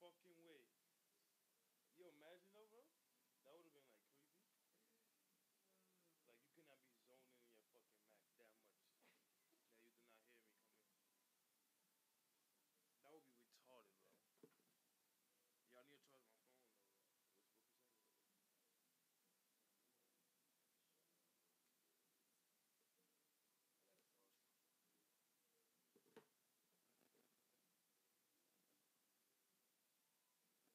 fucking way. Yo, imagine though, bro. That would have been like creepy. Like you cannot be zoning in your fucking Mac that much. That you do not hear me coming. That would be retarded, bro. Y'all need to charge my phone though, bro. What's what percentage of it? I gotta charge.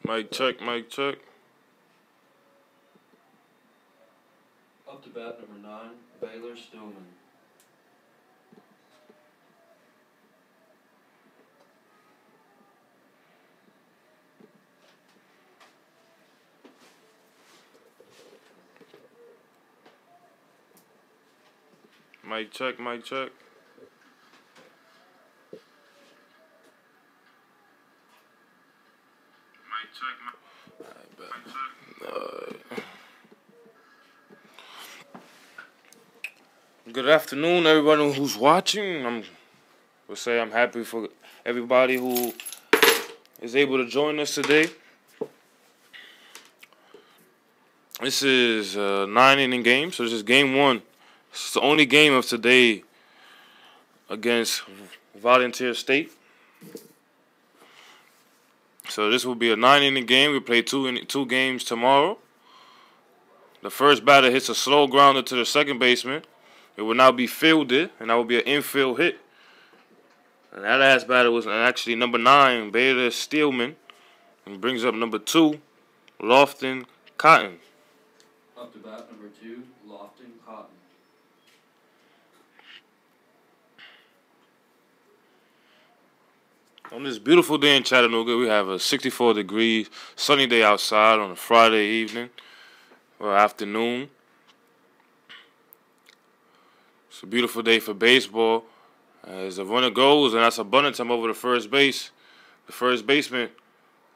Mic check, mic check. Up to bat, number 9, Baylor Stillman. Mic check, mic check. Mic check, Good afternoon, everyone who's watching. I'm happy for everybody who is able to join us today. This is a 9-inning game, so this is game 1. It's the only game of today against Volunteer State. So this will be a 9-inning game. We play two games tomorrow. The first batter hits a slow grounder to the second baseman. It will now be fielded, and that will be an infield hit. And that last batter was actually number 9, Baylor Stillman, and brings up number 2, Lofton Cotton. Up to bat, number 2, Lofton Cotton. On this beautiful day in Chattanooga, we have a 64 degrees sunny day outside on a Friday evening or afternoon. It's a beautiful day for baseball. As the runner goes, and that's a bunt attempt over the first base. The first baseman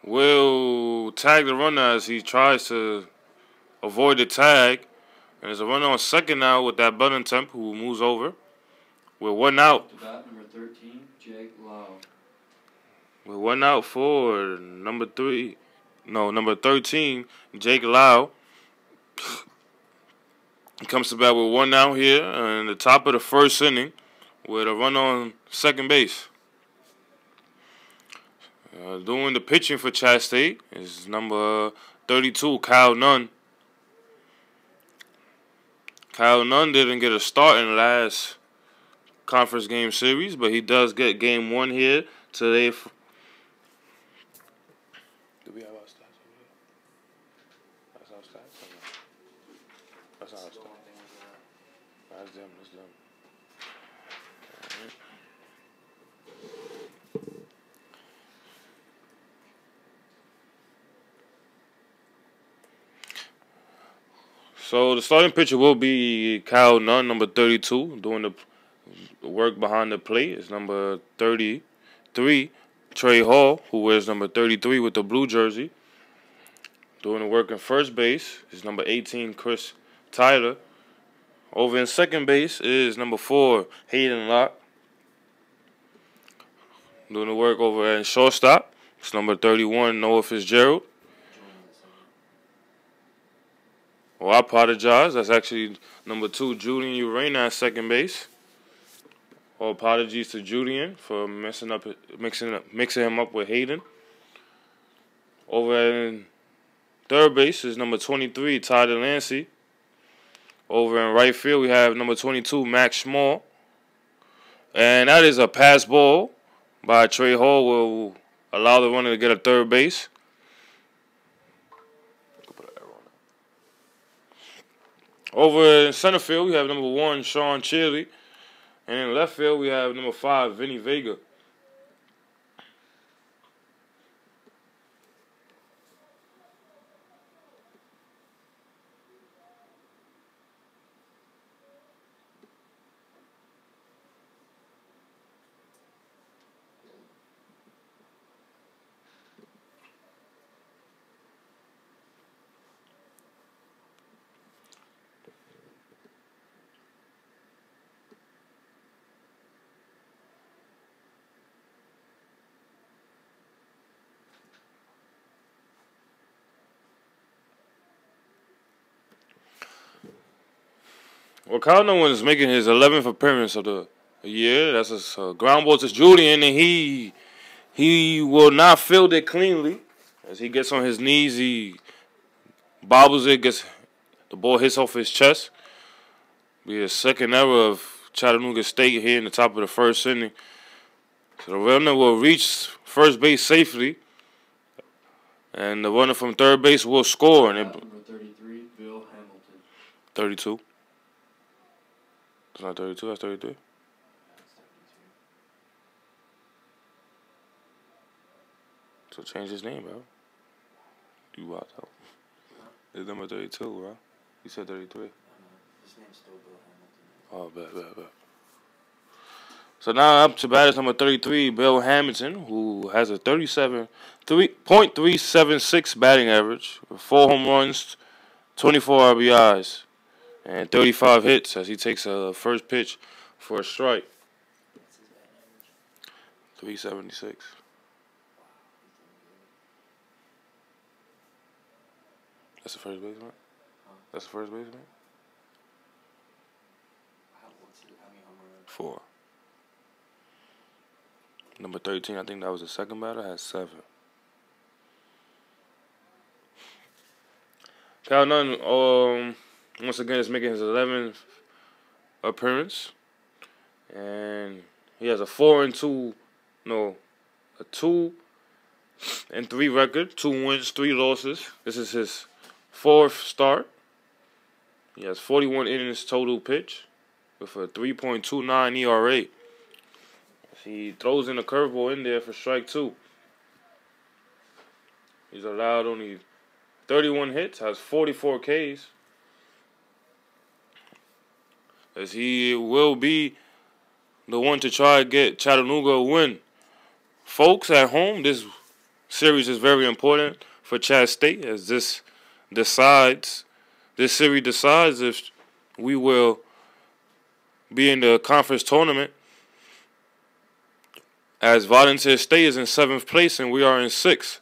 will tag the runner as he tries to avoid the tag. And there's a runner on second now with that bunt attempt who moves over. With 1 out. To bat, number 13, Jake Lau. With 1 out for number 13, Jake Lau. He comes to bat with 1 out here in the top of the first inning with a run on second base. Doing the pitching for Chat State is number 32, Kyle Nunn. Kyle Nunn didn't get a start in the last conference game series, but he does get game 1 here today. Do we have our stats over here? That's our stats? That's our stats. That's them, that's them. So the starting pitcher will be Kyle Nunn, number 32, doing the work behind the plate. Is number 33, Trey Hall, who wears number 33 with the blue jersey. Doing the work in first base is number 18, Chris Tyler. Over in second base is number 4, Hayden Locke. Doing the work over in shortstop, it's number 31, Noah Fitzgerald. Oh, I apologize. That's actually number 2, Julian Urena at second base. All apologies to Julian for mixing him up with Hayden. Over in third base is number 23, Tyler Lancey. Over in right field, we have number 22, Max Small. And that is a pass ball by Trey Hall, will allow the runner to get a third base. Over in center field, we have number 1, Sean Chili. And in left field, we have number 5, Vinny Vega. Well, Kyle Nunn is making his 11th appearance of the year. That's a ground ball to Julian, and he will not field it cleanly. As he gets on his knees, he bobbles it, the ball hits off his chest. Be a second error of Chattanooga State here in the top of the first inning. So the runner will reach first base safely And the runner from third base will score. And Number 33, Bill Hamilton. 32. It's not 32. That's 33. That's 32. So change his name, bro. You wild out. It's number 32, bro. You said 33. No, his name's still Bill Hamilton. Oh, bet. So now up to bat is number 33, Bill Hamilton, who has a .376 batting average, with 4 home runs, 24 RBIs, and 35 hits as he takes a first pitch for a strike. What's his batting average? 376. That's the first baseman? Huh? That's the first baseman? How many home runs? 4. Number 13, I think that was the second batter, has 7. Cal Nunn, once again, is making his 11th appearance. And he has a 2-3 record, 2 wins, 3 losses. This is his 4th start. He has 41 innings total pitch with a 3.29 ERA. He throws in a curveball in there for strike 2. He's allowed only 31 hits, has 44 Ks. As he will be the one to try to get Chattanooga a win. Folks at home, this series is very important for Chat State, as this series decides if we will be in the conference tournament, as Volunteer State is in 7th place and we are in 6th.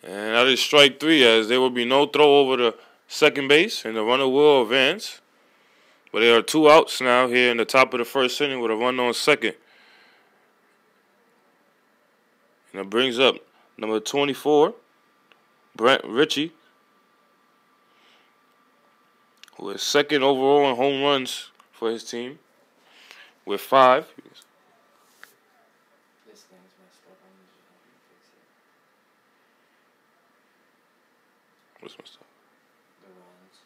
And that is strike 3, as there will be no throw over the second base and the runner will advance. But there are 2 outs now here in the top of the first inning with a runner on second. And it brings up number 24, Brent Ritchie, who is second overall in home runs for his team, with 5. This thing's messed up. I'm just gonna fix it. What's my stuff? The runs.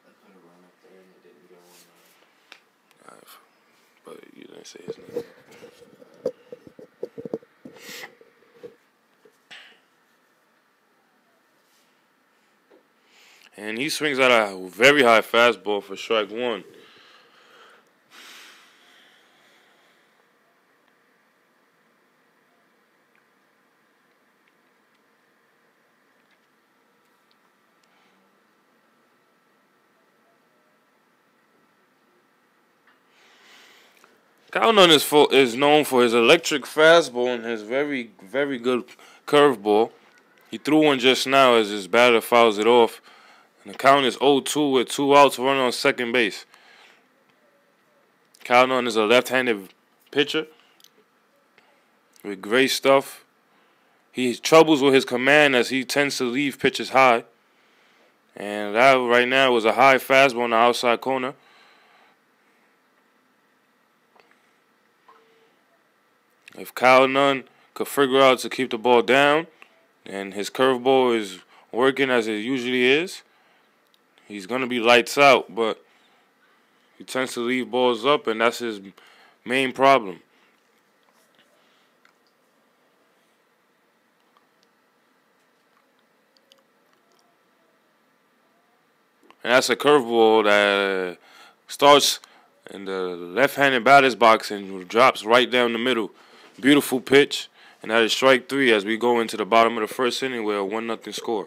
I put a run up there and it didn't go on. Alright, but you didn't say his name. And he swings at a very high fastball for strike 1. Cal Nunn is known for his electric fastball and his very, very good curveball. He threw one just now as his batter fouls it off. And the count is 0-2 with 2 outs, running on second base. Cal Nunn is a left-handed pitcher with great stuff. He troubles with his command as he tends to leave pitches high. And that right now was a high fastball on the outside corner. If Cal Nunn could figure out to keep the ball down and his curveball is working as it usually is, he's going to be lights out, but he tends to leave balls up, and that's his main problem. And that's a curveball that starts in the left-handed batter's box and drops right down the middle. Beautiful pitch, and that is strike 3 as we go into the bottom of the first inning with a 1-0 score.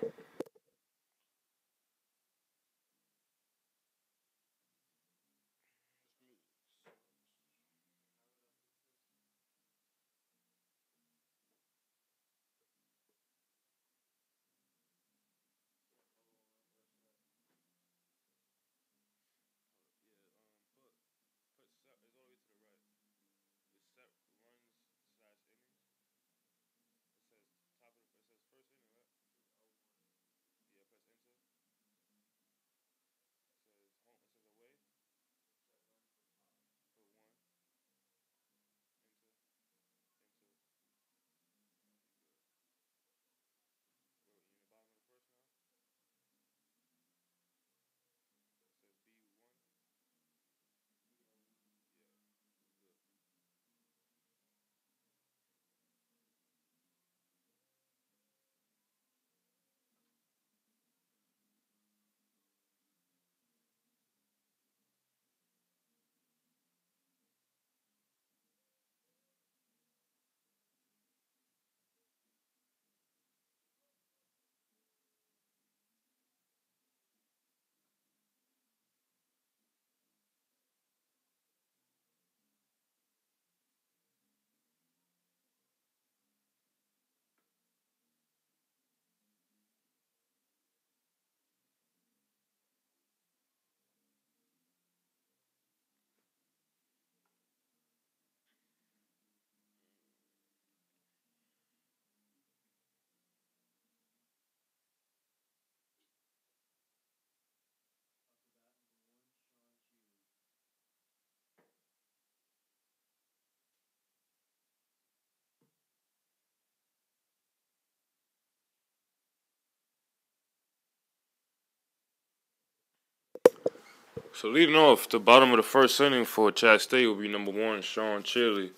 So leading off, the bottom of the first inning for Chat State will be number 1, Sean Chili.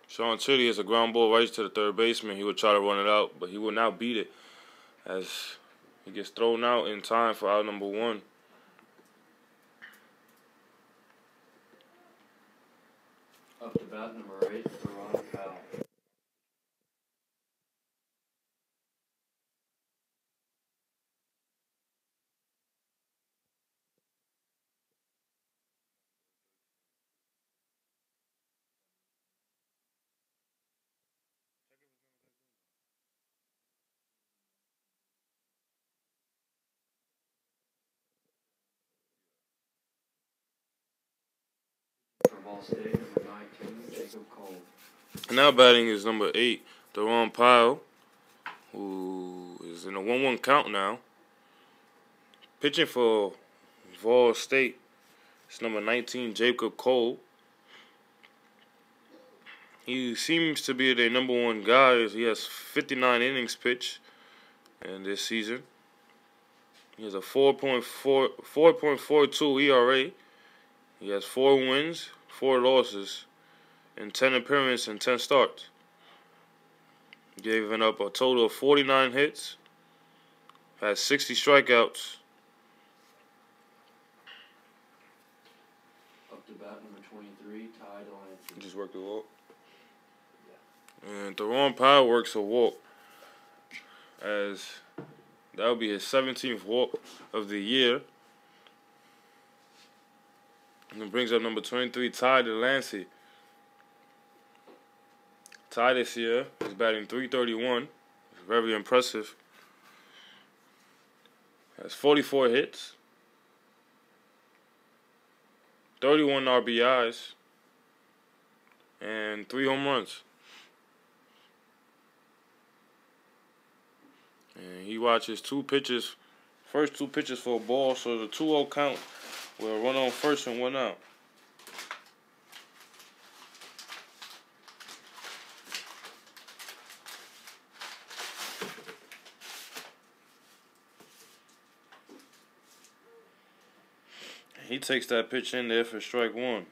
Sean Chili is a ground ball right to the third baseman. He would try to run it out, but he will now beat it as he gets thrown out in time for out number 1. Up to bat, number 8, Ron Powell. For Ball State, number 19, Jacob Cole. And now batting is number 8, Ron Powell, who is in a 1-1 count now. Pitching for Vol State, it's number 19, Jacob Cole. He seems to be their number 1 guy. He has 59 innings pitched in this season. He has a 4.42 ERA. He has 4 wins, 4 losses, and 10 appearances and 10 starts. Giving up a total of 49 hits. Has 60 strikeouts. Up to bat, number 23, Ty Delancey. Just worked a walk. And Ron Powell works a walk, as that will be his 17th walk of the year. And it brings up number 23, Ty Delancey. Ty this year is batting .331. It's very impressive. Has 44 hits, 31 RBIs, and 3 home runs. And he watches 2 pitches, first 2 pitches for a ball, so the 2-0 count will run on first and 1 out. He takes that pitch in there for strike 1.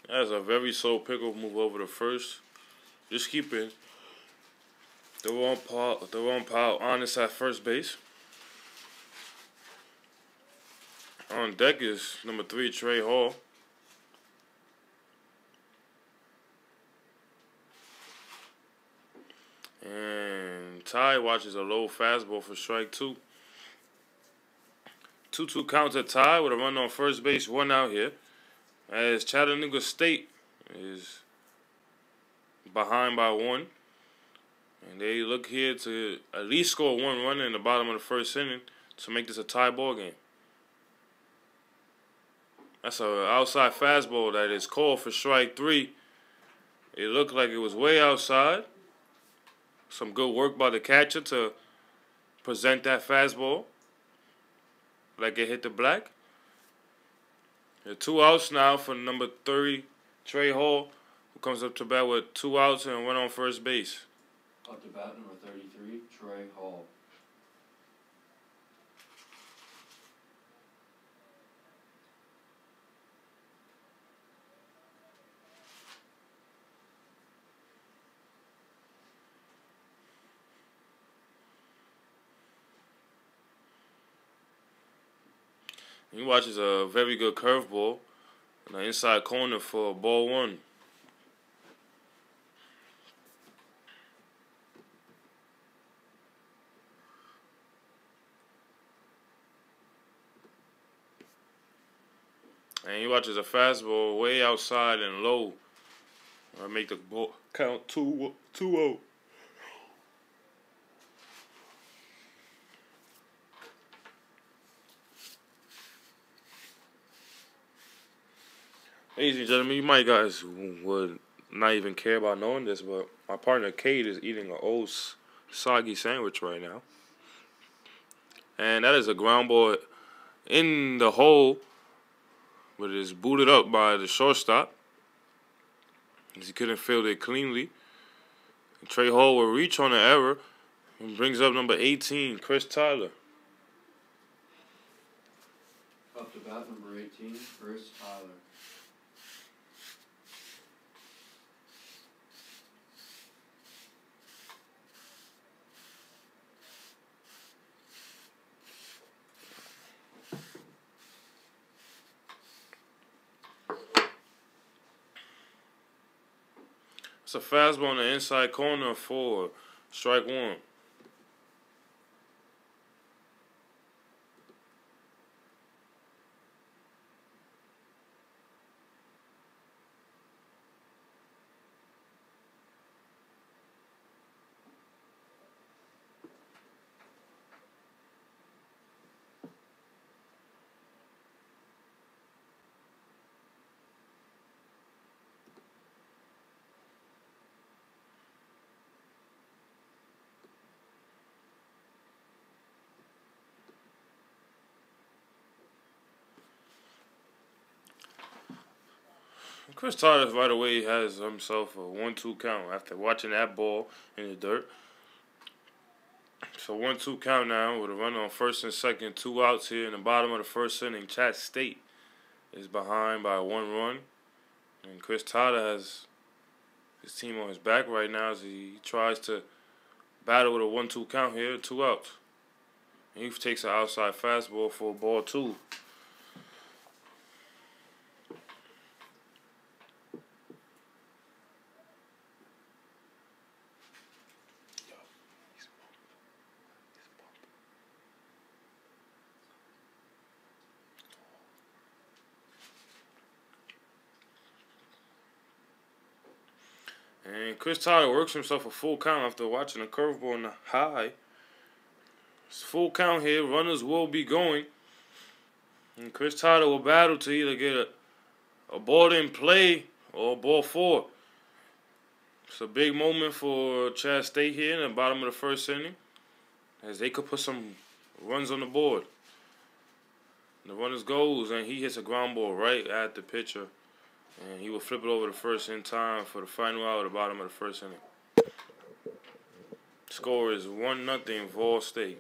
That's a very slow pickup move over to first. Just keeping Ron Powell honest at first base. On deck is number 3, Trey Hall. And Ty watches a low fastball for strike 2. 2-2 counts at Ty with a run on first base, 1 out here. As Chattanooga State is behind by 1. And they look here to at least score 1 run in the bottom of the first inning to make this a tie ball game. That's an outside fastball that is called for strike 3. It looked like it was way outside. Some good work by the catcher to present that fastball like it hit the black. There are 2 outs now for number 30, Trey Hall, who comes up to bat with 2 outs and 1 on first base. Up to bat, number 33, Trey Hall. He watches a very good curveball in the inside corner for ball 1. And he watches a fastball way outside and low. Make the ball count 2-0. Ladies and gentlemen, you might guys would not even care about knowing this, but my partner Kate is eating an O's soggy sandwich right now. And that is a ground ball in the hole, but it is booted up by the shortstop, as he couldn't field it cleanly. And Trey Hall will reach on the error and brings up number 18, Chris Tyler. Up to bat, number 18, Chris Tyler. It's a fastball on the inside corner for strike one. Chris Tyler right away has himself a 1-2 count after watching that ball in the dirt. So 1-2 count now with a run on first and second, 2 outs here in the bottom of the first inning. Chattanooga State is behind by 1 run. And Chris Tyler has his team on his back right now as he tries to battle with a 1-2 count here, 2 outs. And he takes an outside fastball for ball 2. And Chris Tyler works himself a full count after watching a curveball in the high. It's full count here. Runners will be going. And Chris Tyler will battle to either get a ball in play or a ball 4. It's a big moment for Chattanooga State here in the bottom of the first inning, as they could put some runs on the board. The runners goes, and he hits a ground ball right at the pitcher. And he will flip it over the first in time for the final out at the bottom of the first inning. Score is 1-0 Vol State.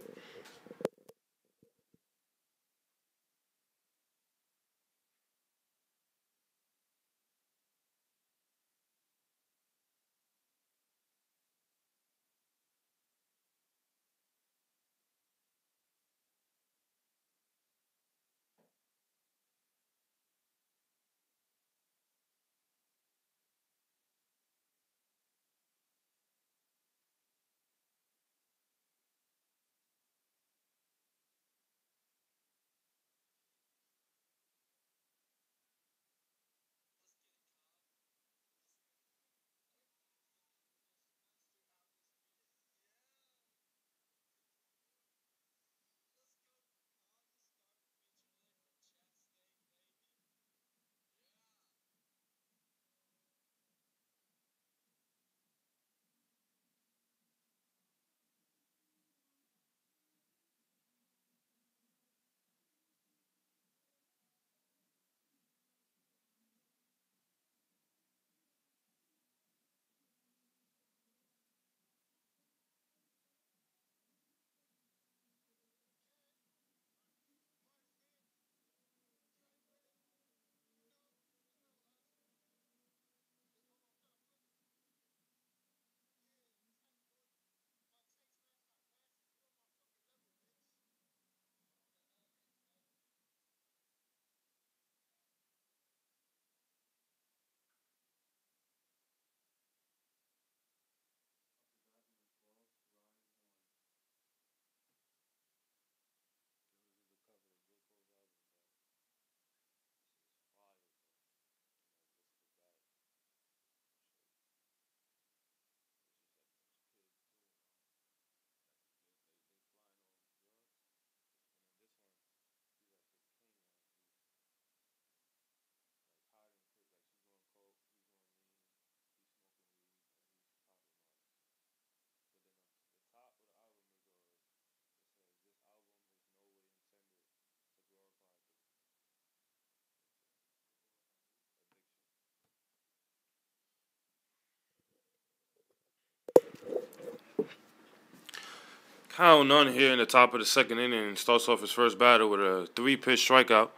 Kyle Nunn here in the top of the second inning starts off his first batter with a 3-pitch strikeout.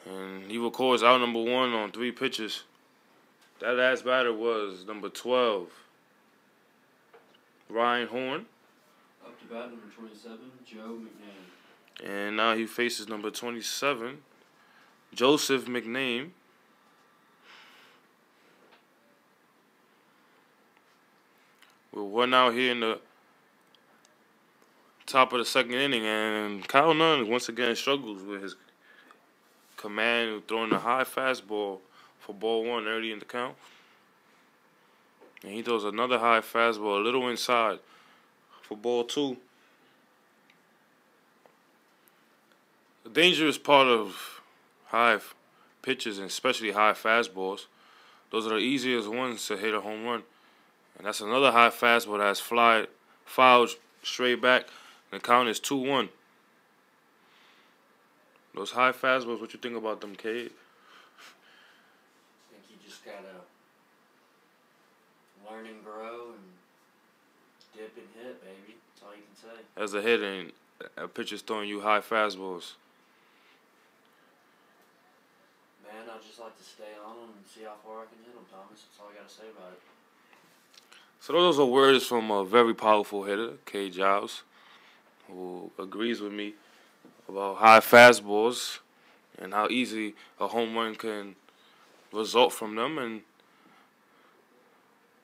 And he records out number 1 on 3 pitches. That last batter was number 12, Ryan Horn. Up to bat, number 27, Joe McNain. And now he faces number 27, Joseph McNain. We're 1 out here in the top of the second inning, and Kyle Nunn once again struggles with his command, throwing a high fastball for ball 1 early in the count. And he throws another high fastball a little inside for ball 2. The dangerous part of high pitches, and especially high fastballs, those are the easiest ones to hit a home run. And that's another high fastball that's fouled straight back. And the count is 2-1. Those high fastballs, what you think about them, Cade? I think you just gotta learn and grow and dip and hit, baby. That's all you can say. As a hitter, and a pitcher's throwing you high fastballs. Man, I just like to stay on them and see how far I can hit them, Thomas. That's all I gotta say about it. So those are words from a very powerful hitter, Cade Giles, who agrees with me about high fastballs and how easy a home run can result from them.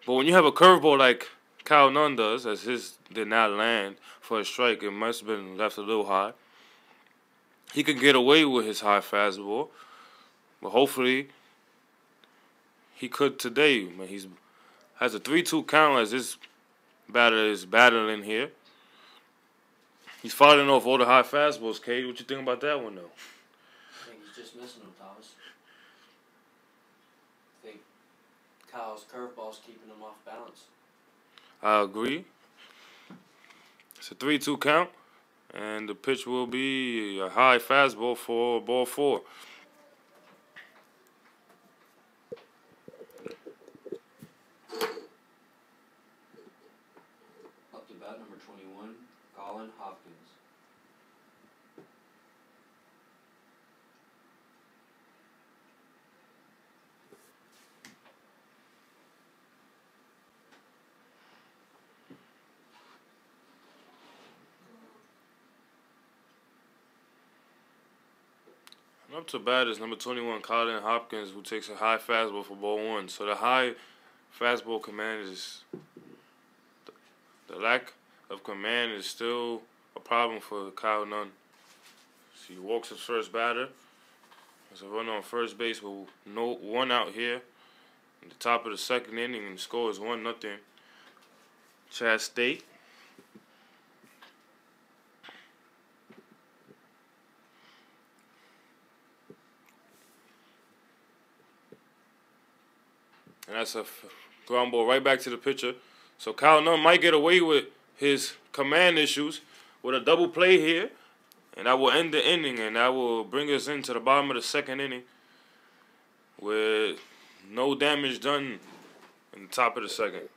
But when you have a curveball like Kyle Nunn does, as his did not land for a strike, it must have been left a little high. He can get away with his high fastball, but hopefully he could today. He has a 3-2 count as this batter is battling here. He's fighting off all the high fastballs, Cade. What you think about that one, though? I think he's just missing them, Thomas. I think Kyle's curveball's keeping him off balance. I agree. It's a 3-2 count, and the pitch will be a high fastball for ball 4. Up to bat, number 21, Colin Hopkins. And up to bat is number 21, Colin Hopkins, who takes a high fastball for ball 1. So the high fastball command is the lack of command is still a problem for Kyle Nunn. So he walks his first batter. There's a runner on first base with no 1 out here in the top of the second inning, and the score is 1-0. Chattanooga State. And that's a ground ball right back to the pitcher. So Kyle Nunn might get away with his command issues with a double play here. And that will end the inning, and that will bring us into the bottom of the second inning with no damage done in the top of the second.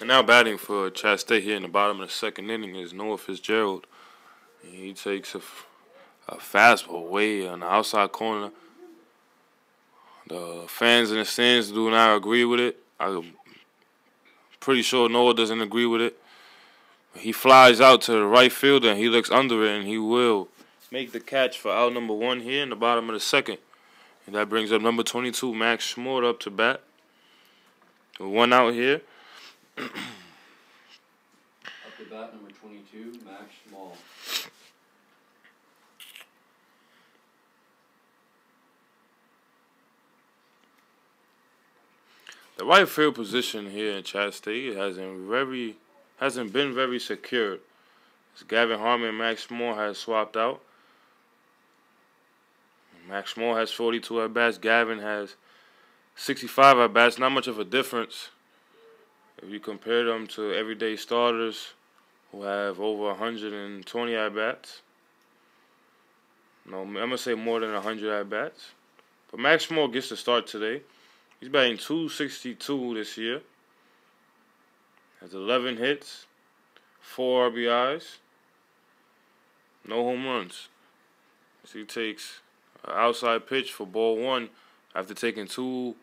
And now batting for Chat State here in the bottom of the second inning is Noah Fitzgerald. He takes a fastball way on the outside corner. The fans in the stands do not agree with it. I'm pretty sure Noah doesn't agree with it. He flies out to the right fielder and he looks under it and he will make the catch for out number 1 here in the bottom of the second. And that brings up number 22, Max Schmort, up to bat. 1 out here. Up to bat, number 22, Max Schmort. The right field position here in Chat State hasn't been very secure. As Gavin Harmon and Max Schmort has swapped out. Max Schmort has 42 at-bats. Gavin has 65 at-bats. Not much of a difference if you compare them to everyday starters who have over 120 at-bats. No, I'm going to say more than 100 at-bats. But Max Schmort gets the start today. He's batting .262 this year. Has 11 hits, 4 RBIs, no home runs. So he takes an outside pitch for ball 1 after taking 2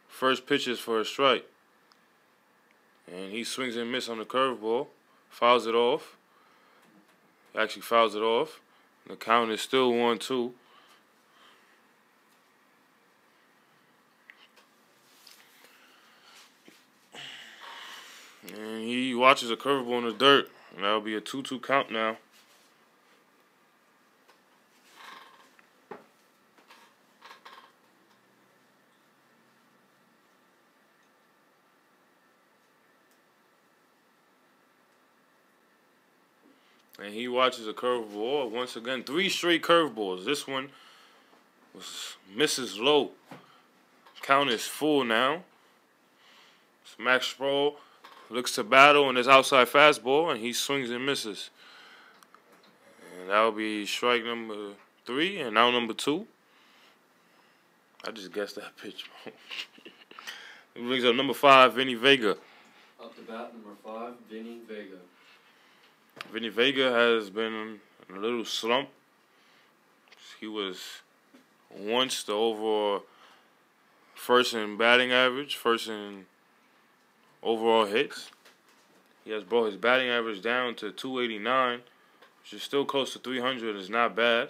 first pitches for a strike. And he swings and misses on the curveball, fouls it off. Actually fouls it off. The count is still 1-2. And he watches a curveball in the dirt. And that'll be a 2-2 count now. And he watches a curveball. Once again, 3 straight curveballs. This one misses low. Count is full now. So Max Schmort looks to battle in his outside fastball, and he swings and misses. And that'll be strike number 3, and now number 2. I just guessed that pitch. It brings up number 5, Vinny Vega. Up to bat, number 5, Vinny Vega. Vinny Vega has been in a little slump. He was once the overall first in batting average, first in overall hits. He has brought his batting average down to 289, which is still close to 300. It's not bad.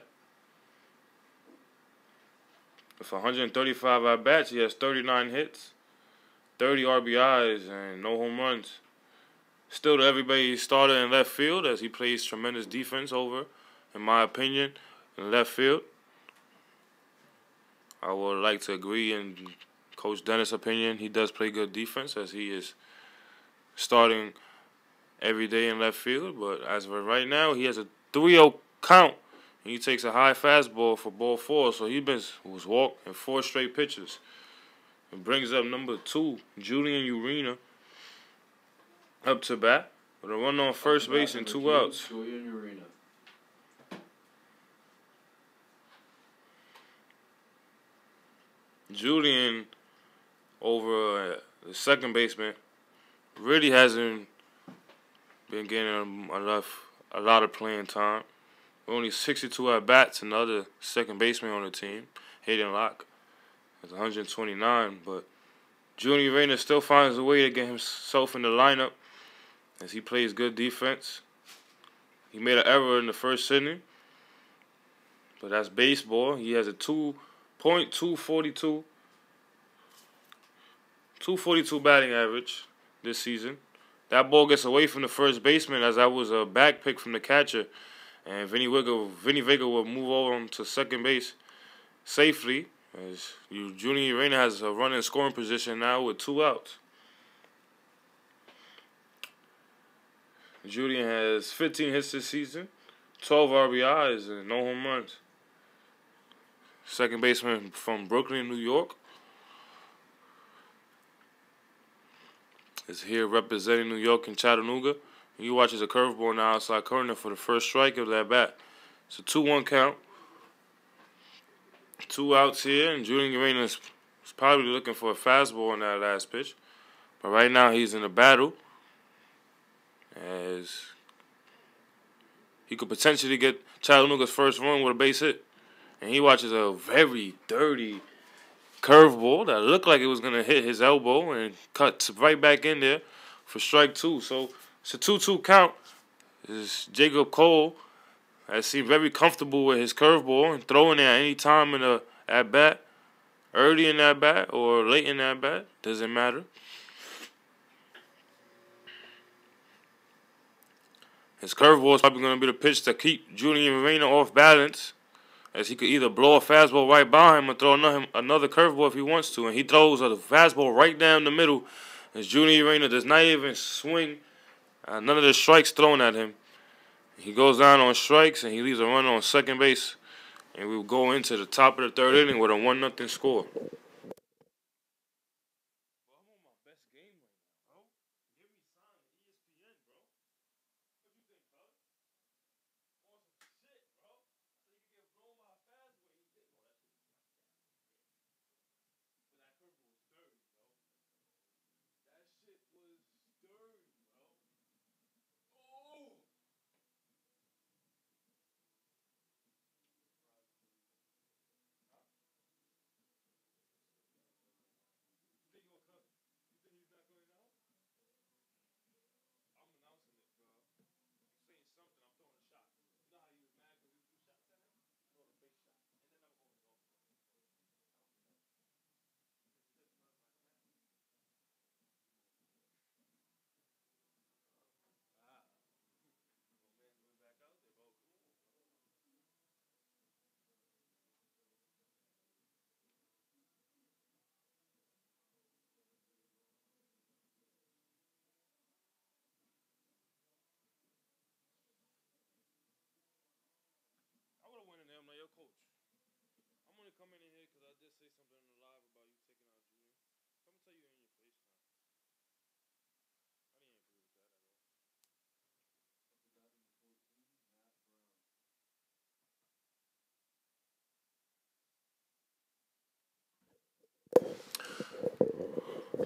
With 135 at-bats, he has 39 hits, 30 RBIs, and no home runs. Still to everybody started in left field as he plays tremendous defense over, in my opinion, in left field. I would like to agree in Coach Dennis' opinion. He does play good defense as he is starting every day in left field. But as of right now, he has a 3-0 count. And he takes a high fastball for ball 4. So he was walked in 4 straight pitches. It brings up number 2, Julian Urena, up to bat with a run on first base and 2 outs. Julian Urena. Julian, over the second baseman, really hasn't been getting a lot of playing time. Only 62 at-bats, another second baseman on the team, Hayden Locke, has 129. But Julian Urena still finds a way to get himself in the lineup as he plays good defense. He made an error in the first inning, but that's baseball. He has a 2.242 batting average this season. That ball gets away from the first baseman as that was a back pick from the catcher. And Vinny Vega will move over to second base safely as Julian Urena has a running scoring position now with 2 outs. Julian has 15 hits this season, 12 RBIs, and no home runs. Second baseman from Brooklyn, New York, is here representing New York in Chattanooga. He watches a curveball in the outside corner for the first strike of that bat. It's a 2-1 count. 2 outs here, and Julian Urena is probably looking for a fastball on that last pitch. But right now he's in a battle as he could potentially get Chattanooga's first run with a base hit. And he watches a very dirty curveball that looked like it was going to hit his elbow and cuts right back in there for strike two. So it's a 2-2 count. As Jacob Cole has seemed very comfortable with his curveball and throwing it at any time in the at bat, early in that bat or late in that bat, doesn't matter. His curveball is probably going to be the pitch to keep Julian Reyna off balance, as he could either blow a fastball right by him or throw another curveball if he wants to. And he throws a fastball right down the middle, as Julian Reyna does not even swing. None of the strikes thrown at him. He goes down on strikes, and he leaves a runner on second base. And we will go into the top of the third inning with a 1-0 score.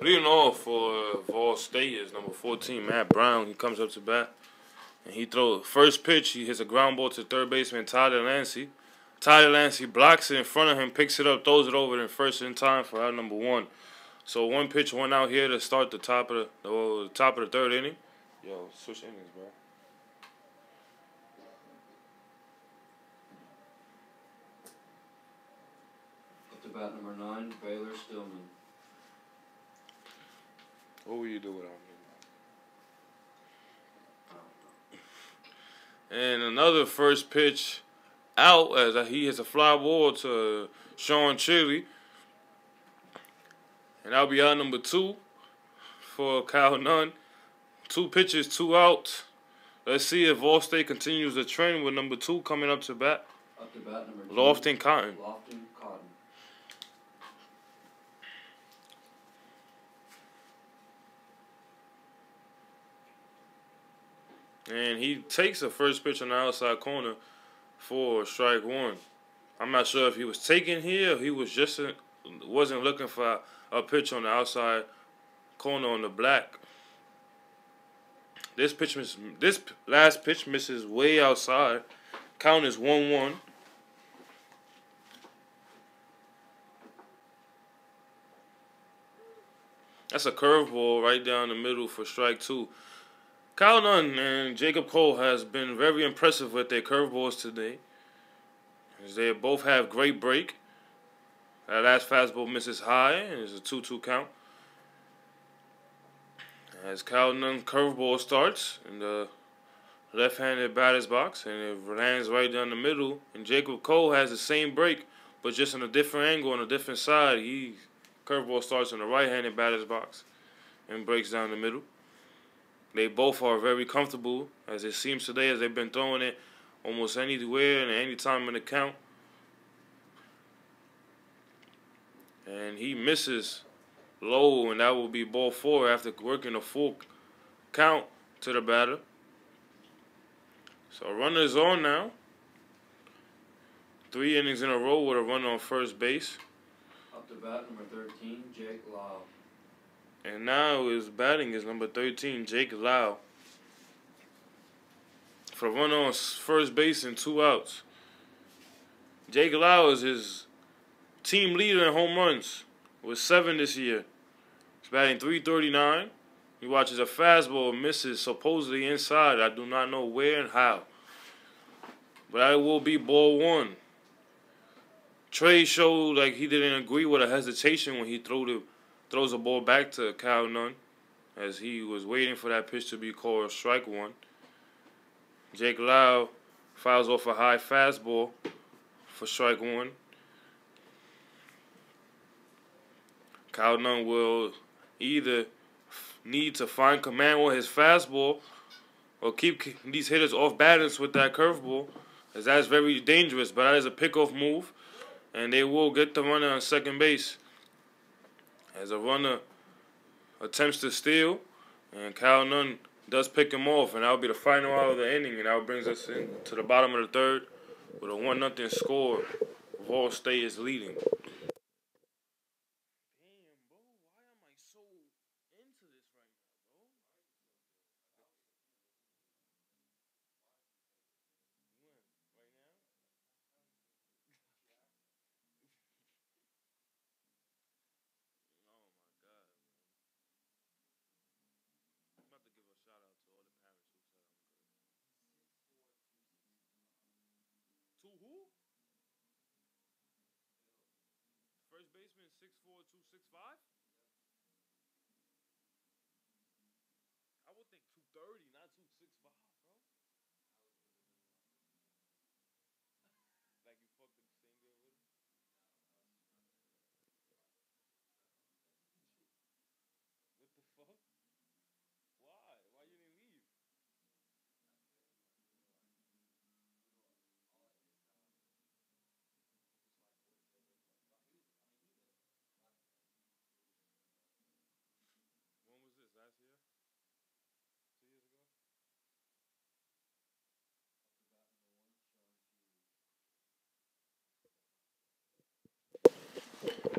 Leading off for vs. State is number 14, Matt Brown. He comes up to bat, and he throws first pitch. He hits a ground ball to third baseman Tyler Lancey. Tyler Lancey blocks it in front of him, picks it up, throws it over in first in time for out number 1. So 1 pitch, 1 out here to start the top of the third inning. Yo, switch innings, bro. Up to bat number 9, Baylor Stillman. What will you do without me? And another first pitch out as he hits a fly ball to Sean Chili. And that'll be out number 2 for Kyle Nunn. 2 pitches, 2 outs. Let's see if Vol State continues the trend with number 2 coming up to bat. Up to bat number 2, Lofton Cotton. Lofton Cotton. And he takes a first pitch on the outside corner for strike 1. I'm not sure if he was taken here or he was just wasn't looking for a pitch on the outside corner on the black. This last pitch misses way outside. Count is 1-1. That's a curveball right down the middle for strike 2. Kyle Nunn and Jacob Cole has been very impressive with their curveballs today, as they both have great break. That last fastball misses high, and it's a 2-2 count. As Kyle Nunn's curveball starts in the left-handed batter's box, and it lands right down the middle, and Jacob Cole has the same break, but just on a different angle, on a different side. Curveball starts in the right-handed batter's box and breaks down the middle. They both are very comfortable, as it seems today, as they've been throwing it almost anywhere and any time in the count. And he misses low, and that will be ball 4 after working a full count to the batter. So runners on now. 3 innings in a row with a runner on first base. Up to bat number 13, Jake Lau. And now his batting is number 13, Jake Lau. For a runner on first base and 2 outs. Jake Lau is his team leader in home runs with 7 this year. He's batting .339. He watches a fastball misses supposedly inside. I do not know where and how. But that will be ball 1. Trey showed like he didn't agree with a hesitation when he throws the ball back to Cal Nunn, as he was waiting for that pitch to be called strike 1. Jake Lau fouls off a high fastball for strike 1. Cal Nunn will either need to find command with his fastball or keep these hitters off balance with that curveball, as that is very dangerous. But that is a pickoff move, and they will get the runner on second base. As a runner attempts to steal, and Cal Nunn does pick him off, and that will be the final out of the inning, and that brings us into the bottom of the third with a 1-0 score. Vol State is leading. To who? First baseman 6'4", 265? I would think 230, not 265, bro. Like you fucked the same girl with him? What the fuck? Why? Why you didn't leave? When was this? Last year? 2 years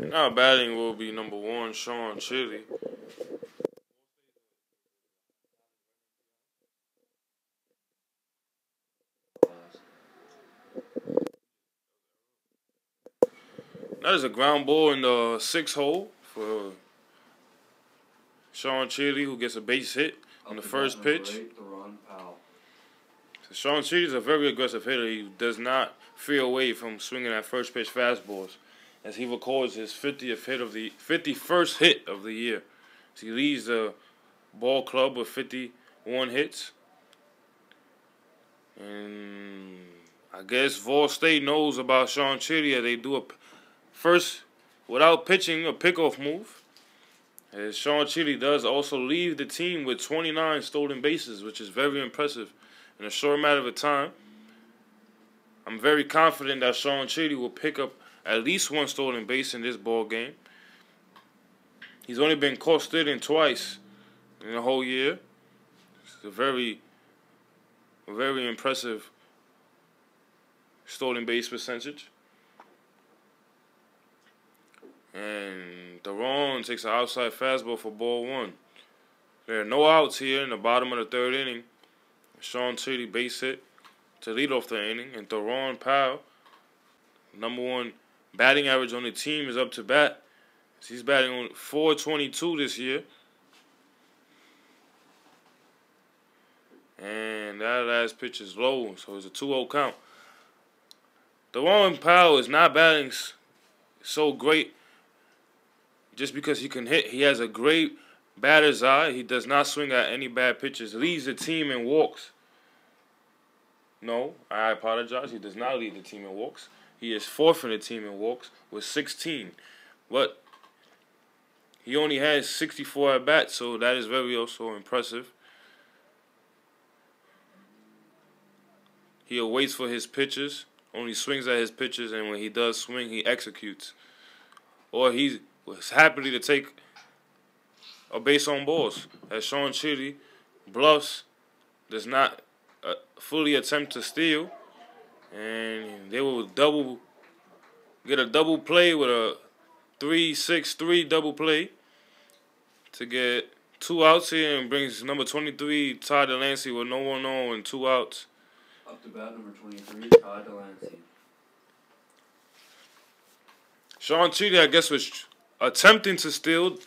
ago? Now batting will be number 1, Sean Chili. That is a ground ball in the 6th hole for Sean Chili, who gets a base hit on the first pitch. So Sean Chili is a very aggressive hitter. He does not fear away from swinging at first pitch fastballs, as he records his 51st hit of the year. So he leads the ball club with 51 hits. And I guess Vol State knows about Sean Chili. They do a first, without pitching, a pickoff move. As Sean Chili does also leave the team with 29 stolen bases, which is very impressive in a short matter of time. I'm very confident that Sean Chili will pick up at least 1 stolen base in this ball game. He's only been caught stealing twice in the whole year. It's a very impressive stolen base percentage. And Theron takes an outside fastball for ball 1. There are no outs here in the bottom of the 3rd inning. Sean Chili base hit to lead off the inning. And Theron Powell, number 1 batting average on the team, is up to bat. He's batting on .422 this year. And that last pitch is low, so it's a 2-0 count. Theron Powell is not batting so great just because he can hit. He has a great batter's eye. He does not swing at any bad pitches. Leads the team in walks. No, I apologize. He does not lead the team in walks. He is 4th in the team in walks with 16. But he only has 64 at-bats, so that is very also impressive. He waits for his pitches, only swings at his pitches, and when he does swing, he executes. Or he was happy to take a base on balls. As Sean Chili bluffs, does not fully attempt to steal, and they will get a double play with a 3-6-3 double play to get 2 outs here and brings number 23, Ty Delancey, with no one on and 2 outs. Up to bat number 23, Ty Delancey. Sean Cheaty, I guess, was attempting to steal.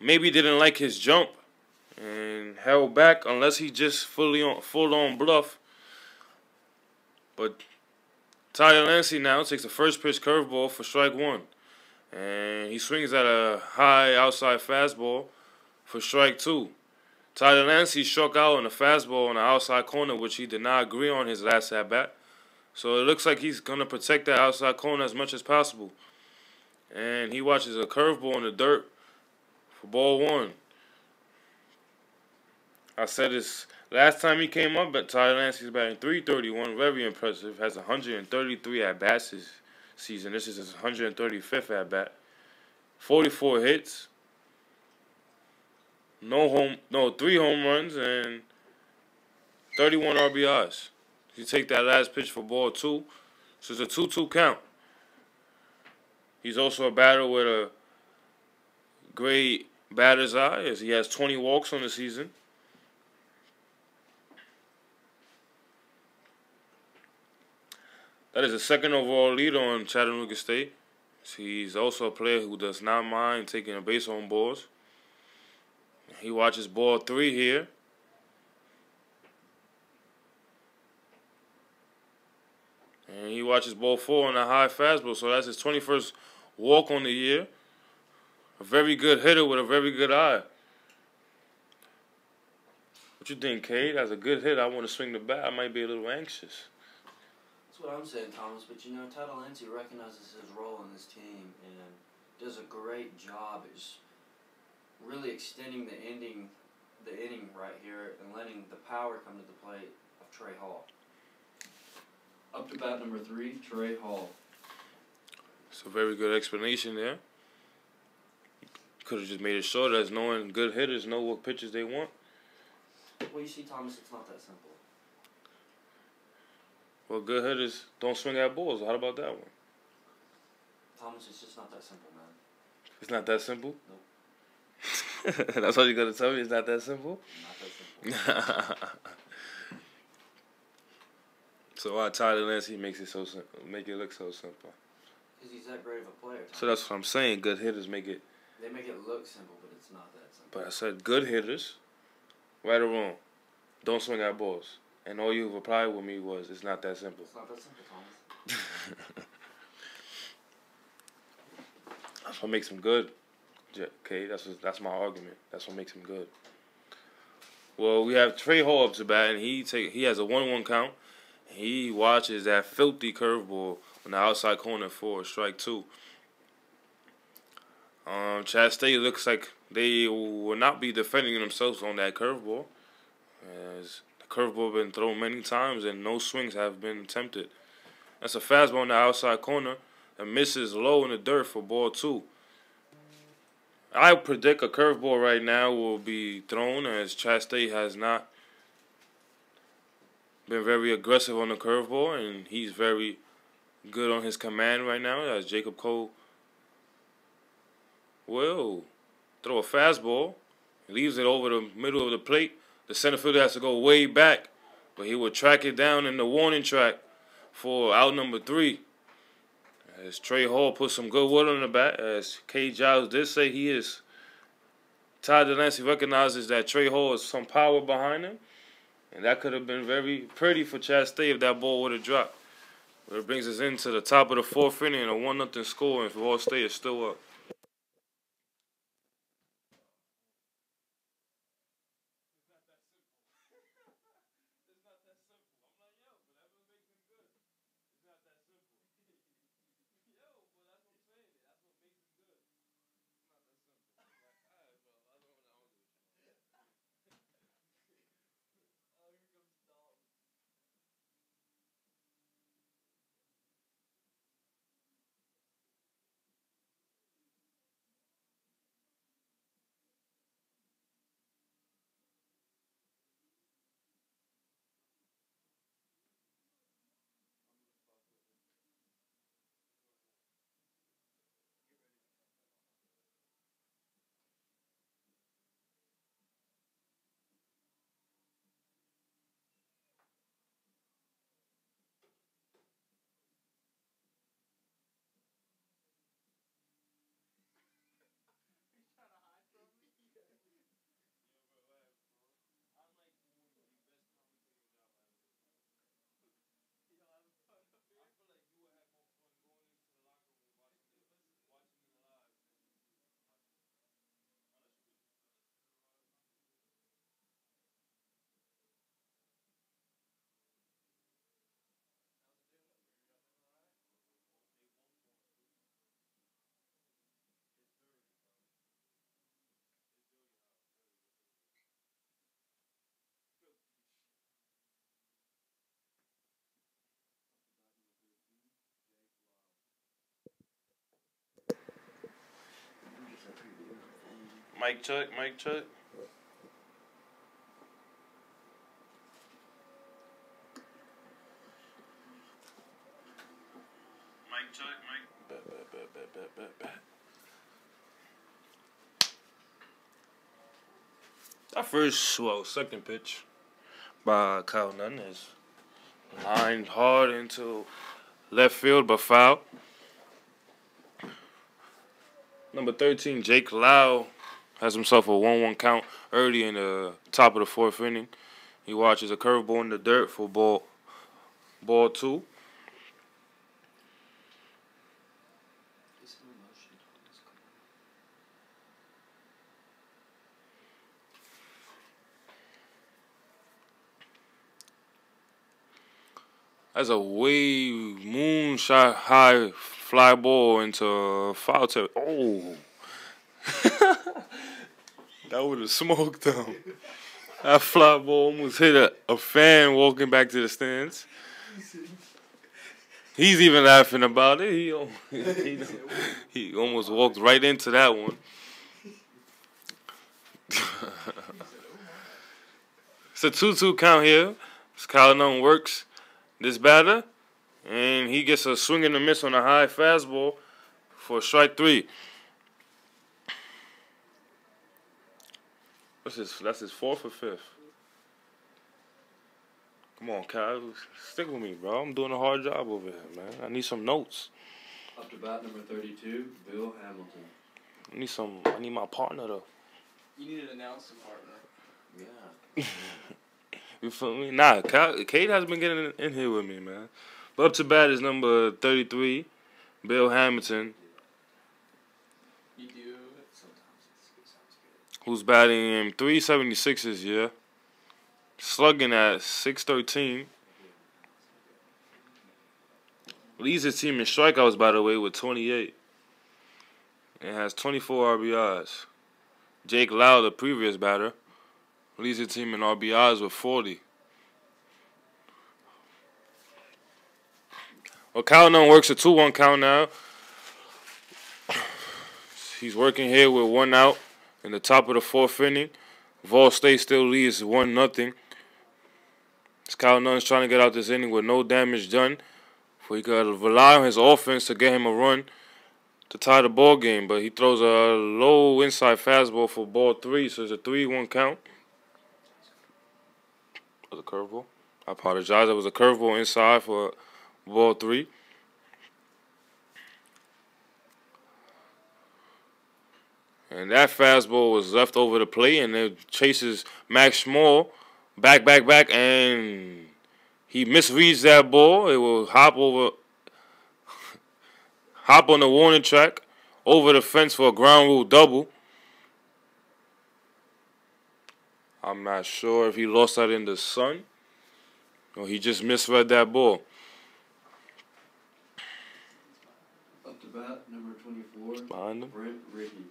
Maybe didn't like his jump and held back, unless he just full on bluff. But Ty Delancey now takes the first pitch curveball for strike one. And he swings at a high outside fastball for strike two. Ty Delancey struck out on a fastball on the outside corner, which he did not agree on his last at-bat. So it looks like he's going to protect that outside corner as much as possible. And he watches a curveball in the dirt for ball one. I said this last time he came up, but Ty Delancey's batting .331, very impressive. Has 133 at-bats this season. This is his 135th at-bat. 44 hits. 3 home runs and 31 RBIs. You take that last pitch for ball two. So it's a 2-2 count. He's also a batter with a great batter's eye, as he has 20 walks on the season. That is the second overall leader on Chattanooga State. He's also a player who does not mind taking a base on balls. He watches ball three here. And he watches ball four on a high fastball. So that's his 21st walk on the year. A very good hitter with a very good eye. What you think, Cade? That's a good hit. I want to swing the bat. I might be a little anxious. That's what I'm saying, Thomas. But, you know, Ty Delancey recognizes his role in this team and does a great job at just really extending the inning right here and letting the power come to the plate of Trey Hall. Up to bat number 3, Trey Hall. It's a very good explanation there. Could have just made it short, as knowing good hitters know what pitches they want. Well, you see, Thomas, it's not that simple. Well, good hitters don't swing at balls. How about that one? Thomas, it's just not that simple, man. It's not that simple? Nope. That's what you're going to tell me? It's not that simple? Not that simple. So why Ty Delancey makes it so make it look so simple? Because he's that great of a player, Thomas. So that's what I'm saying. Good hitters make it. They make it look simple, but it's not that simple. But I said good hitters, right or wrong, don't swing at balls. And all you replied with me was, it's not that simple. It's not that simple, Thomas. That's what makes him good. Okay, that's my argument. That's what makes him good. Well, we have Trey Hall up to bat, and he has a 1-1 count. He watches that filthy curveball on the outside corner for strike two. Chat State looks like they will not be defending themselves on that curveball, as the curveball has been thrown many times and no swings have been attempted. That's a fastball on the outside corner that misses low in the dirt for ball two. I predict a curveball right now will be thrown, as Chat State has not been very aggressive on the curveball, and he's very good on his command right now, as Jacob Cole will throw a fastball, leaves it over the middle of the plate. The center fielder has to go way back, but he will track it down in the warning track for out number 3. As Trey Hall puts some good wood on the bat, as K. Giles did say he is. Ty Delancey recognizes that Trey Hall has some power behind him, and that could have been very pretty for Chat State if that ball would have dropped. But it brings us into the top of the 4th inning and a 1-0 score, and Ball State is still up. Mic check, mic check. Mic check, mic. Bet. That second pitch by Kyle Nunn is lined hard into left field, but foul. Number 13, Jake Lau, has himself a 1-1 count early in the top of the fourth inning. He watches a curveball in the dirt for ball 2. That's a way moonshot high fly ball into foul territory. Oh. That would have smoked him. That fly ball almost hit a fan walking back to the stands. He's even laughing about it. He almost walked right into that one. It's a 2-2 count here. Kyle Nunn works this batter, and he gets a swing and a miss on a high fastball for strike 3. That's his 4th or 5th. Come on, Kyle. Stick with me, bro. I'm doing a hard job over here, man. I need some notes. Up to bat number 32, Bill Hamilton. I need my partner, though. You need an announcer partner. Yeah. You feel me? Nah, Kate has been getting in here with me, man. But up to bat is number 33, Bill Hamilton. You do. Sometimes it sounds good. Who's batting him 376 this year. Slugging at 613. Leads his team in strikeouts, by the way, with 28. And has 24 RBIs. Jake Lau, the previous batter, leads his team in RBIs with 40. Well, Kyle Nunn works a 2-1 count now. He's working here with 1 out in the top of the 4th inning. Vol State still leads 1-0. Kyle Nunn's trying to get out this inning with no damage done. So he could rely on his offense to get him a run to tie the ball game. But he throws a low inside fastball for ball 3, so it's a 3-1 count. That was a curveball. I apologize. It was a curveball inside for ball 3. And that fastball was left over the plate, and it chases Max Small back, and he misreads that ball. It will hop on the warning track, over the fence for a ground rule double. I'm not sure if he lost that in the sun or he just misread that ball. Up to bat, number 24. It's behind him? Brent Rickey.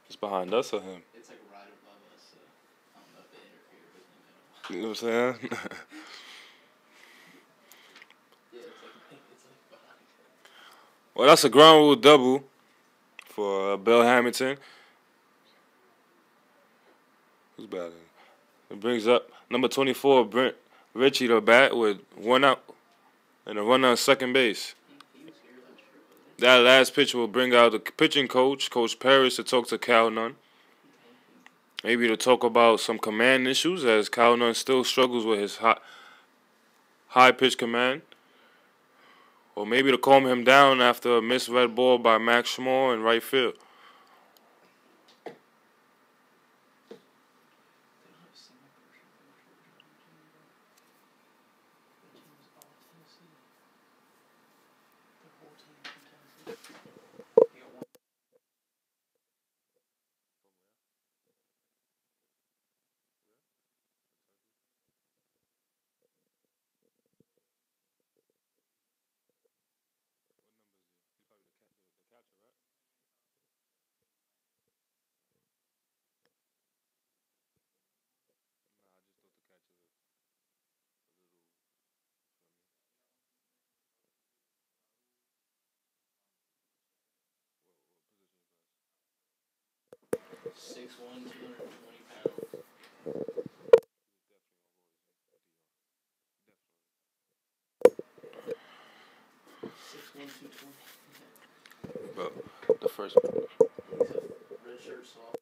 It's behind us or him? It's like right above us, so I don't know if they interfere with him. You know what I'm saying? Yeah, it's like behind him. Well, that's a ground rule double for Bill Hamilton. Who's batting? It brings up number 24, Brent Ritchie, to bat with 1 out and a runner on second base. That last pitch will bring out the pitching coach, Coach Paris, to talk to Kyle Nunn. Maybe to talk about some command issues, as Kyle Nunn still struggles with his high-pitch command. Or maybe to calm him down after a misread ball by Max Small in right field. 6'1", 220 pounds. 6'1", 220. Bro, the first. He's a red shirt soft.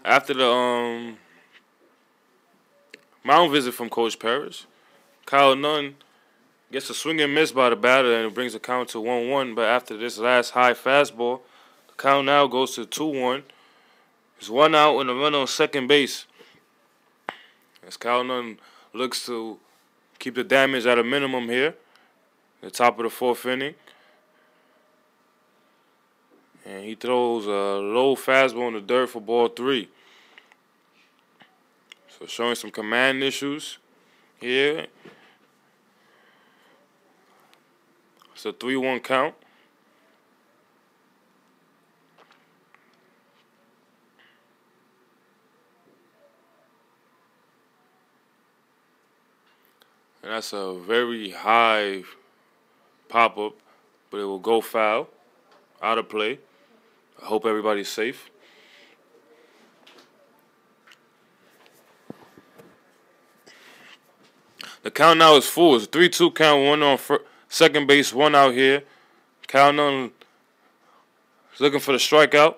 After the mound visit from Coach Parrish, Kyle Nunn gets a swing and miss by the batter and it brings the count to 1-1. But after this last high fastball, the count now goes to 2-1. There's one out and a run on second base. As Kyle Nunn looks to keep the damage at a minimum here, the top of the fourth inning. And he throws a low fastball in the dirt for ball 3. So showing some command issues here. It's a 3-1 count. And that's a very high pop-up, but it will go foul, out of play. I hope everybody's safe. The count now is full. It's a 3-2 count, one on second base, one out here. Kyle Nunn is looking for the strikeout,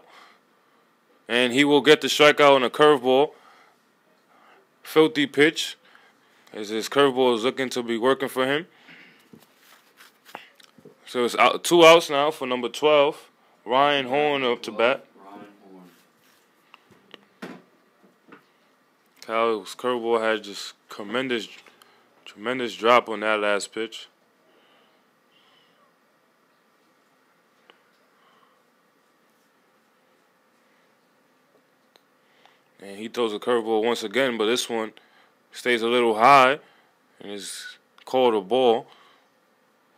and he will get the strikeout on a curveball. Filthy pitch, as his curveball is looking to be working for him. So it's out, 2 outs now for number 12, Ryan Horn up to bat. Ryan Horn. Kyle's curveball had just tremendous drop on that last pitch. And he throws a curveball once again, but this one stays a little high and is called a ball.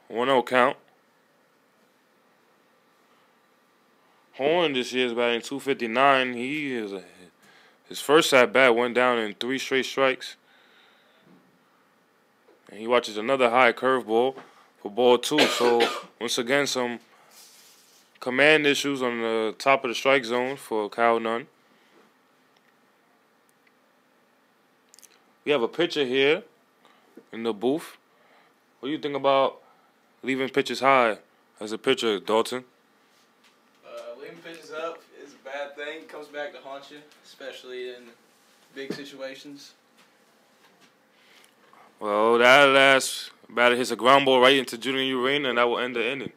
1-0 count. Horn this year is batting .259. His first at bat went down in 3 straight strikes. And he watches another high curveball for ball 2. So once again, some command issues on the top of the strike zone for Kyle Nunn. We have a pitcher here in the booth. What do you think about leaving pitches high as a pitcher, Dalton? Leaving pitches up is a bad thing. It comes back to haunt you, especially in big situations. Well, that last batter hits a ground ball right into Junior Urena, and that will end the inning.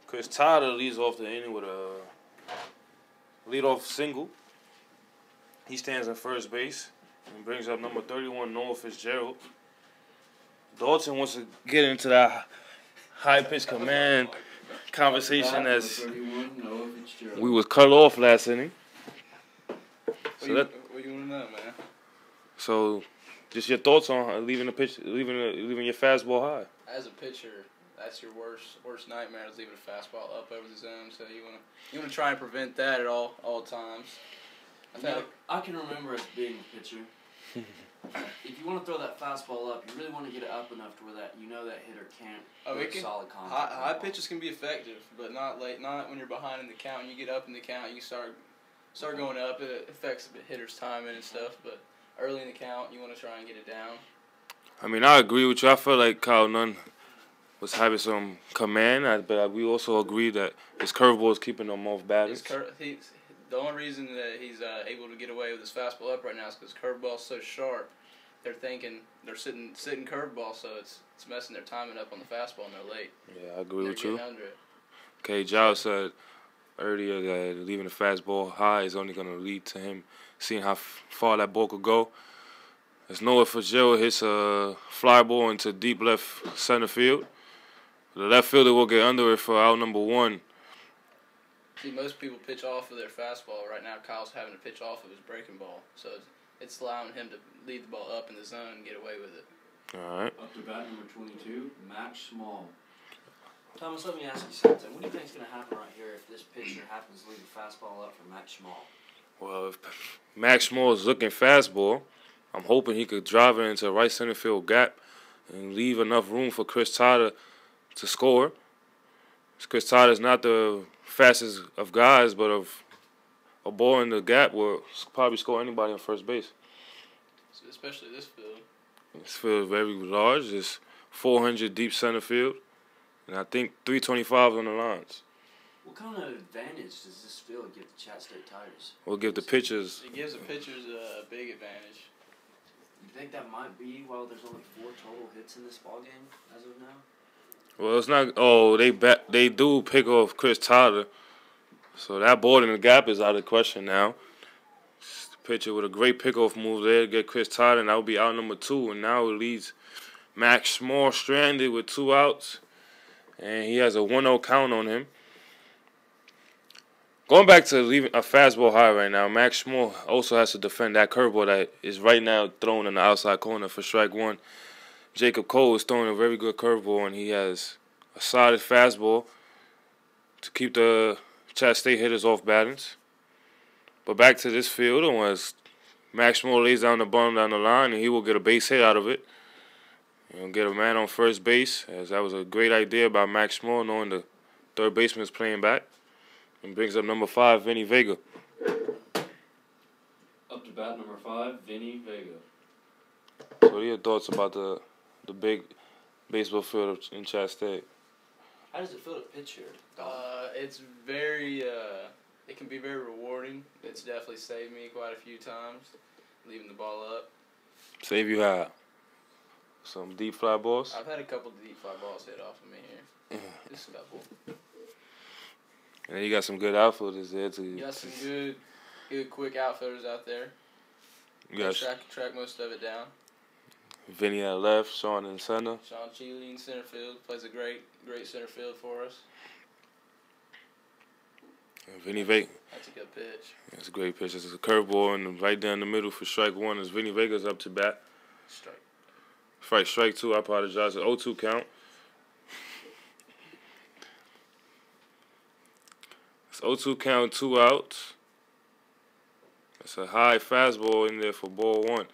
Chris Tyler leads off the inning with a leadoff single. He stands at first base and brings up number 31, Noah Fitzgerald. Dalton wants to get into that high pitch command conversation as 31, Noah It's true. We was cut off last inning. What you want to know, man? So, just your thoughts on leaving your fastball high. As a pitcher, that's your worst nightmare is leaving a fastball up over the zone. So you wanna try and prevent that at all times. I can remember as being a pitcher. If you want to throw that fastball up, you really want to get it up enough to where that hitter can't make solid contact. High pitches can be effective, but not late. Not when you're behind in the count. When you get up in the count, you start going up. It affects the hitter's timing and stuff. But early in the count, you want to try and get it down. I mean, I agree with you. I feel like Kyle Nunn was having some command, but we also agree that his curveball is keeping him off balance. The only reason that he's able to get away with his fastball up right now is because curveball's so sharp. They're thinking they're sitting curveball, so it's messing their timing up on the fastball, and they're late. Yeah, I agree with you. Under it. Okay, Giles said earlier that leaving the fastball high is only going to lead to him seeing how far that ball could go. As Noah Fitzgerald hits a fly ball into deep left center field, the left fielder will get under it for out number 1. See, most people pitch off of their fastball. Right now, Kyle's having to pitch off of his breaking ball. So it's allowing him to lead the ball up in the zone and get away with it. All right. Up to bat number 22, Max Small. Thomas, let me ask you something. What do you think is going to happen right here if this pitcher happens to leave a fastball up for Max Small? Well, if Max Small is looking fastball, I'm hoping he could drive it into a right center field gap and leave enough room for Chris Tyler to score. Chris Tyler is not the fastest of guys, but of a ball in the gap will probably score anybody on first base. Especially this field. This field is very large. It's 400 deep center field, and I think 325 on the lines. What kind of advantage does this field give the Chat State Tigers? We'll give the pitchers. It gives the pitchers a big advantage. You think that might be why there's only 4 total hits in this ballgame as of now? Well, it's not. Oh, they do pick off Chris Tyler, so that ball in the gap is out of question now. The pitcher with a great pickoff move there to get Chris Tyler, and that would be out number 2. And now it leaves Max Small stranded with 2 outs, and he has a 1-0 count on him. Going back to leaving a fastball high right now, Max Small also has to defend that curveball that is right now thrown in the outside corner for strike 1. Jacob Cole is throwing a very good curveball, and he has a solid fastball to keep the Chat State hitters off balance. But back to this field, once Max Small lays down the ball down the line, and he will get a base hit out of it. He'll get a man on first base, as that was a great idea by Max Small, knowing the third baseman is playing back. And brings up number 5, Vinny Vega. Up to bat number 5, Vinny Vega. So what are your thoughts about the big baseball field in Chat State? How does it feel to pitch here? It's very, it can be very rewarding. It's definitely saved me quite a few times, leaving the ball up. Save you how? Some deep fly balls? I've had a couple of deep fly balls hit off of me here. Just a couple. And then you got some good outfielders there too. You got some good quick outfielders out there. You got track most of it down. Vinny at left, Sean in center. Sean Cheeley in center field plays a great center field for us. And Vinny Vega. That's a good pitch. That's a great pitch. It's a curveball, and right down the middle for strike 1 is Vinny Vega's up to bat. Strike 2. I apologize. An 0-2 count. It's 0-2 count, 2 outs. That's a high fastball in there for ball 1.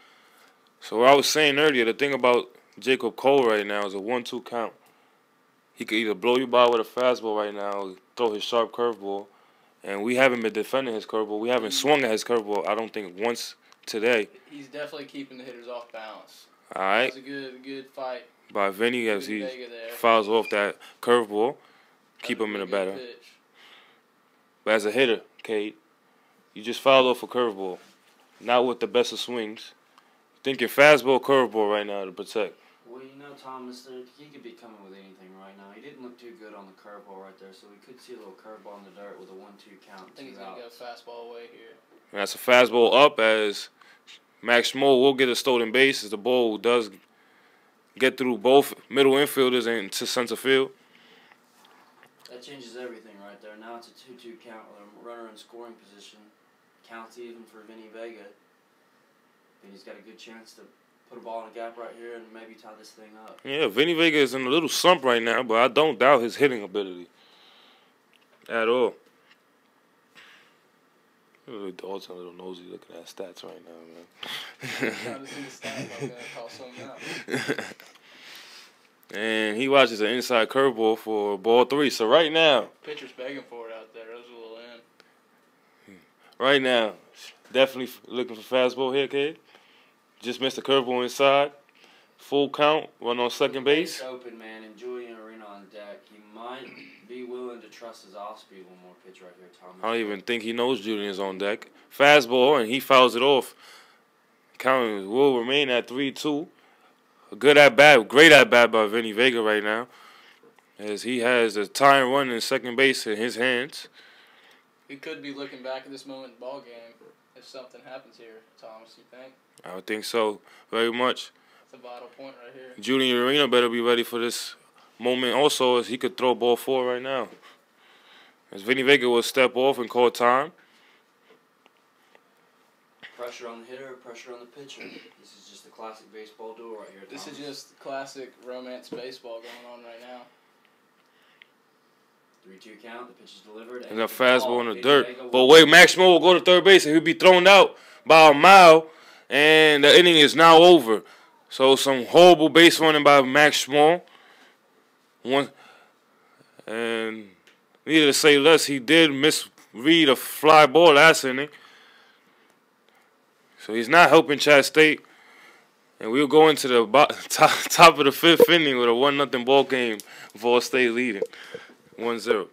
So what I was saying earlier, the thing about Jacob Cole right now is a 1-2 count. He could either blow you by with a fastball right now or throw his sharp curveball. And we haven't been defending his curveball. We haven't swung at his curveball, I don't think, once today. He's definitely keeping the hitters off balance. All right. It's a good fight by Vinny as he there. fouls off that curveball. Keep him in the batter. Pitch. But as a hitter, Kate, you just fouled off a curveball. Not with the best of swings. Thinking fastball, curveball right now to protect. Well, you know, Thomas, he could be coming with anything right now. He didn't look too good on the curveball right there, so we could see a little curveball in the dirt with a 1-2 count. I think he's going to go fastball away here. And that's a fastball up as Max Small will get a stolen base as the ball does get through both middle infielders and to center field. That changes everything right there. Now it's a 2-2 count with a runner in scoring position. Counts even for Vinny Vega. Vinny's got a good chance to put a ball in a gap right here and maybe tie this thing up. Yeah, Vinny Vega is in a little slump right now, but I don't doubt his hitting ability at all. Really, dogs a little nosy looking at stats right now, man. Trying to see the stats, I'm gonna call something out. And he watches an inside curveball for ball 3. So right now, Pitcher's begging for it out there. That was a little in. right now, definitely looking for fastball here, kid. Just missed a curveball inside. Full count, run on second base. Open, man, and Julian Arena on deck. He might be willing to trust his off-speed one more pitch right here, Thomas. I don't even think he knows Julian's on deck. Fastball, and he fouls it off. Count will remain at 3-2. A good at-bat, great at-bat by Vinny Vega right now, as he has a tying run in second base in his hands. We could be looking back at this moment in the ball game if something happens here, Thomas, you think? I would think so, very much. That's a vital point right here. Julian Arena better be ready for this moment also, as he could throw ball 4 right now. As Vinny Vega will step off and call time. Pressure on the hitter, pressure on the pitcher. This is just a classic baseball duel right here, Thomas. This is just classic romance baseball going on right now. 3-2 count, the pitch is delivered. And a fastball in the dirt. But wait, Max Schmo will go to third base and he'll be thrown out by a mile. And the inning is now over. So some horrible base running by Max Schmo. And needless to say less, he did misread a fly ball last inning. So he's not helping Chat State. And we'll go into the top of the 5th inning with a 1-0 ball game. Vol State leading 1-0.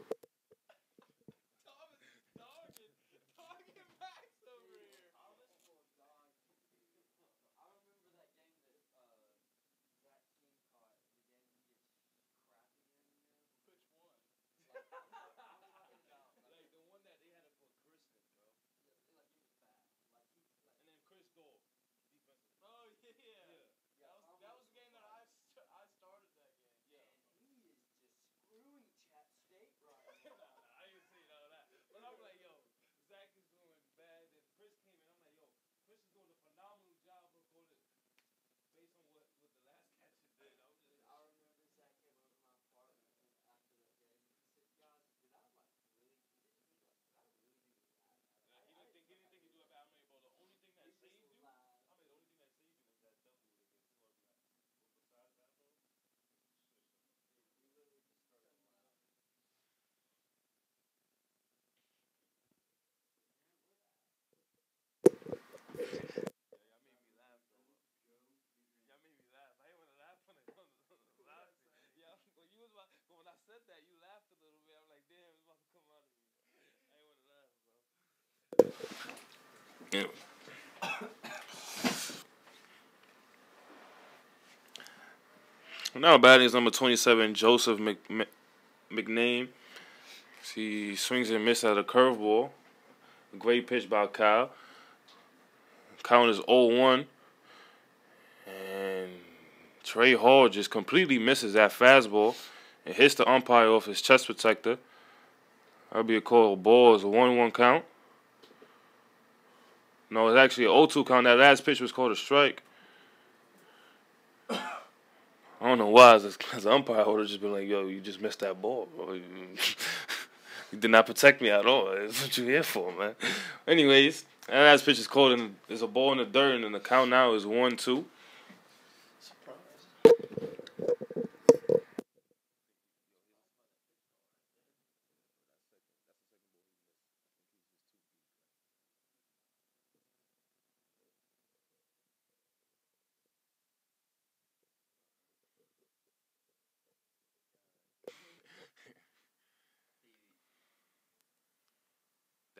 Now batting is number 27, Joseph McName. He swings and misses at a curveball. Great pitch by Kyle. Count is 0-1. And Trey Hall just completely misses that fastball and hits the umpire off his chest protector. That'll be a call. Ball is a 1-1 count. No, it's actually an 0-2 count. That last pitch was called a strike. I don't know why. As an umpire, I would have just been like, yo, you just missed that ball, bro. You did not protect me at all. That's what you're here for, man. Anyways, that last pitch is called, and there's a ball in the dirt, and the count now is 1-2.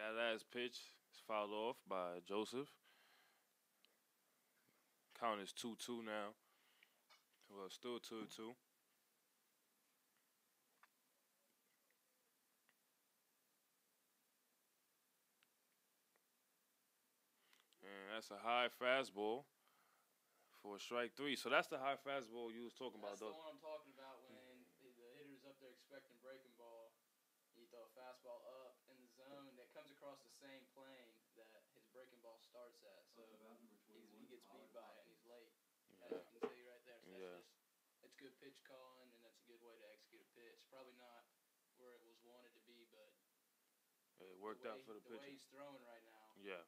That last pitch is fouled off by Joseph. Count is 2-2 now. Well, still 2-2. And that's a high fastball for strike 3. So that's the high fastball you was talking about, though. That's the one I'm talking about when the hitter's up there expecting breaking ball. You throw a fastball across the same plane that his breaking ball starts at. So he gets beat by it and he's late. As you can see right there. So that's good pitch calling, and that's a good way to execute a pitch. Probably not where it was wanted to be, but it worked out for the pitcher. The way he's throwing right now. Yeah.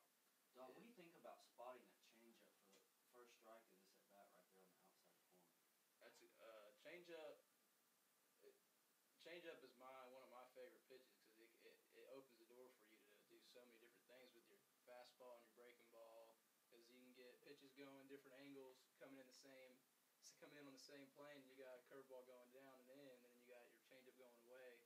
Don, what do you think about spotting that changeup for the first strike of this at bat right there on the outside corner? That's changeup. Changeup is one of my favorite pitches because it opens the door for you to do so many different things with your fastball and your breaking ball, because you can get pitches going different angles, coming in on the same plane. You got a curveball going down and in, and then you got your changeup going away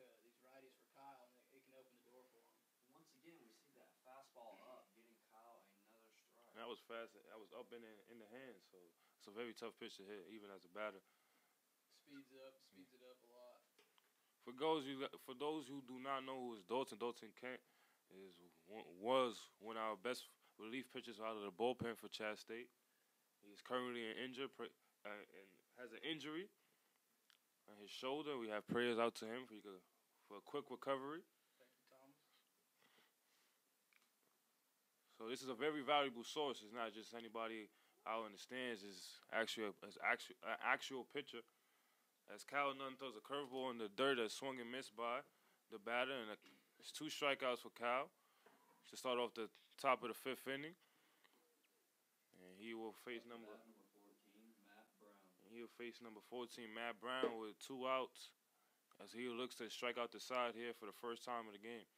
to these righties for Kyle, and it can open the door for him. Once again, we see that fastball up, getting Kyle another strike. That was fast. That was up in the hands, so it's a very tough pitch to hit, even as a batter. Speeds it up a lot. For those who do not know who is Dalton Kent was one of our best relief pitchers out of the bullpen for Chattanooga State. He's currently injured and has an injury on his shoulder. We have prayers out to him for a quick recovery. Thank you, Thomas. So this is a very valuable source. It's not just anybody out in the stands. It's actually an actual pitcher. As Kyle Nunn throws a curveball in the dirt that's swung and missed by the batter, and it's 2 strikeouts for Kyle to start off the top of the 5th inning. And he will face number 14, Matt Brown. And he'll face number 14, Matt Brown, with 2 outs as he looks to strike out the side here for the first time of the game.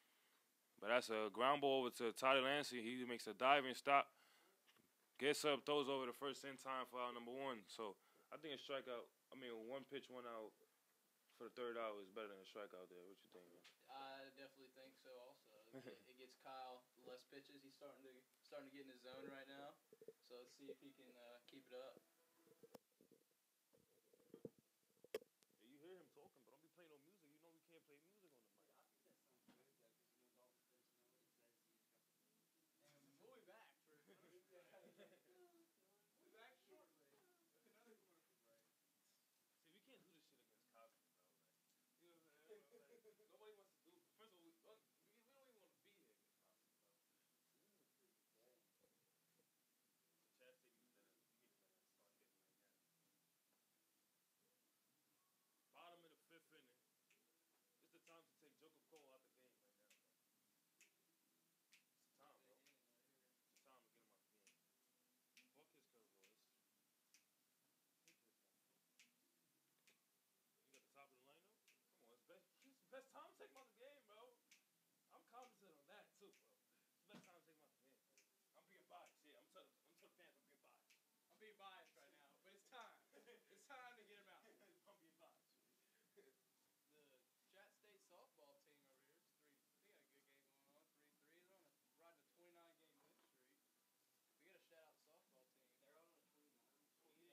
But that's a ground ball over to Tyler Lancey. He makes a diving stop, gets up, throws over the first in time for out number 1. So I think one pitch, 1 out for the 3rd out is better than a strikeout there. What you think, man? I definitely think so. Also, it gets Kyle less pitches. He's starting to get in his zone right now. So let's see if he can keep it up. You hear him talking, but don't be playing no music. You know we can't play music on the mic. I think that sounds good, though, because Dalton doesn't know what he says. And we'll be back for we'll be back shortly with another commercial break. See, we can't do this shit against Cosby, bro. You know what I'm saying? Nobody wants to do. First of all, we don't even want to be here against Cosby, bro. Chad State, you need to start hitting like that. Bottom of the 5th inning. It's the time to take Jacob Cole out the game right now, bro. It's the time, bro. It's the time to get him out the game. Fuck his curveballs. You got the top of the lineup? Come on, it's the best time to take him out the game, bro. I'm cognizant on that too, bro. It's the best time to take him out the game, bro. I'm being biased. Yeah, I'm telling the fans I'm being biased. I'm being biased right now, but it's time. It's time to get him out. I'm being biased. The Chat State softball team over here, they got a good game going on. 3-3. They're riding a 29-game win streak. We got to shout out the softball team. They're on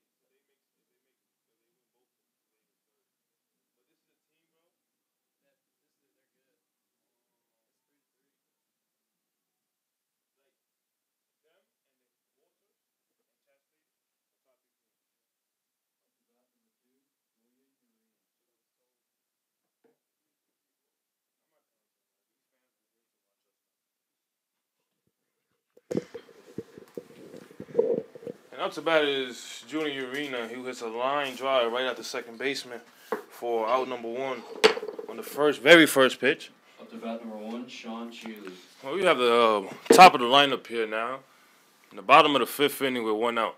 a 29. 29. That was 28. So they win both of them. They win 3rd. But this is a team, bro. They're good. It's 3-3. Like them and the Walters and Chat State are top 3 teams. Up to bat number 2, Julian Urena. I'm not counting. These fans are here to watch us now. And up to bat is Julian Urena, who hits a line drive right at the second baseman for out number 1 on the very first pitch. Up to bat number 1, Sean Cheeley. Well, we have the top of the lineup here now. In the bottom of the 5th inning with 1 out.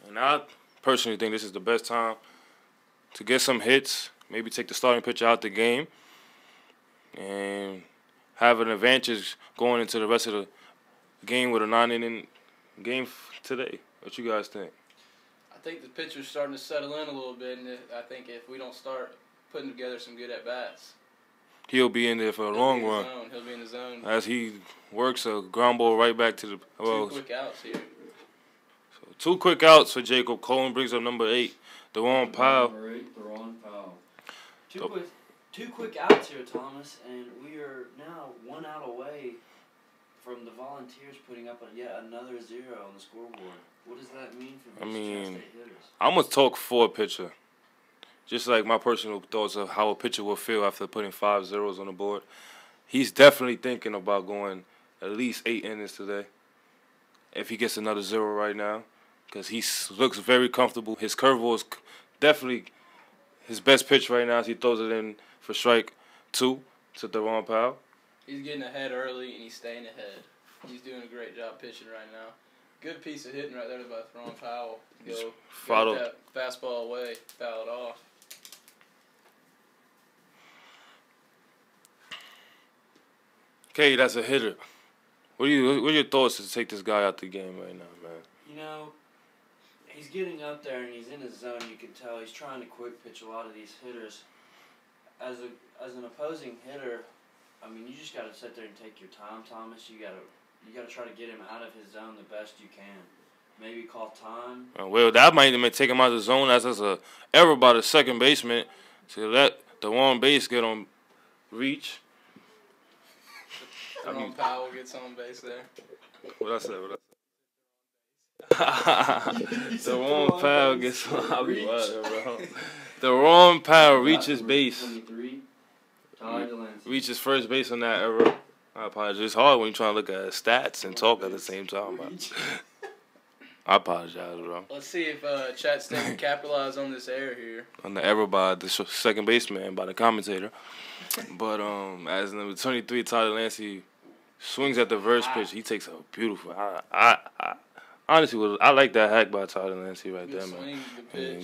And I personally think this is the best time to get some hits, maybe take the starting pitcher out the game, and have an advantage going into the rest of the game with a 9-inning game today. What you guys think? I think the pitcher's starting to settle in a little bit, and I think if we don't start putting together some good at-bats, He'll be in there for a long run. He'll be in the zone. As he works a ground ball right back to the... Well, 2 quick outs here. So 2 quick outs for Jacob Cole, and brings up number 8, Deron Powell. Number 8, Deron Powell. Two quick outs here, Thomas, and we are now 1 out away from the Volunteers putting up yet another 0 on the scoreboard. What does that mean for these Chat State hitters? I'm going to talk 4 pitcher. just like my personal thoughts of how a pitcher will feel after putting 5 zeros on the board. He's definitely thinking about going at least 8 innings today. If he gets another 0 right now, because he looks very comfortable. His curveball is definitely his best pitch right now as he throws it in for strike 2 to Deron Powell. He's getting ahead early, and he's staying ahead. He's doing a great job pitching right now. Good piece of hitting right there by Deron Powell. Go that fastball away, foul it off. Okay, that's a hitter. What are your thoughts to take this guy out the game right now, man? You know, he's getting up there and he's in his zone. You can tell he's trying to quick pitch a lot of these hitters. As an opposing hitter, I mean, you just got to sit there and take your time, Thomas. You got to try to get him out of his zone the best you can. Maybe call time. Well, that might even take him out of the zone as a error by the second baseman to let the one base get on reach. Powell gets on base there. What I said? Deron Powell gets on. I'll be wild, bro. Deron Powell reaches base. Reaches first base on that error. I apologize. It's hard when you're trying to look at stats and talk at the same time. I apologize, bro. Let's see if Chat State can capitalize on this error here. On the error by the second baseman, by the commentator. But as number 23, Tyler Lancey swings at the verse pitch. He takes a beautiful. Honestly, I like that hack by Tyler Lancey right there, man.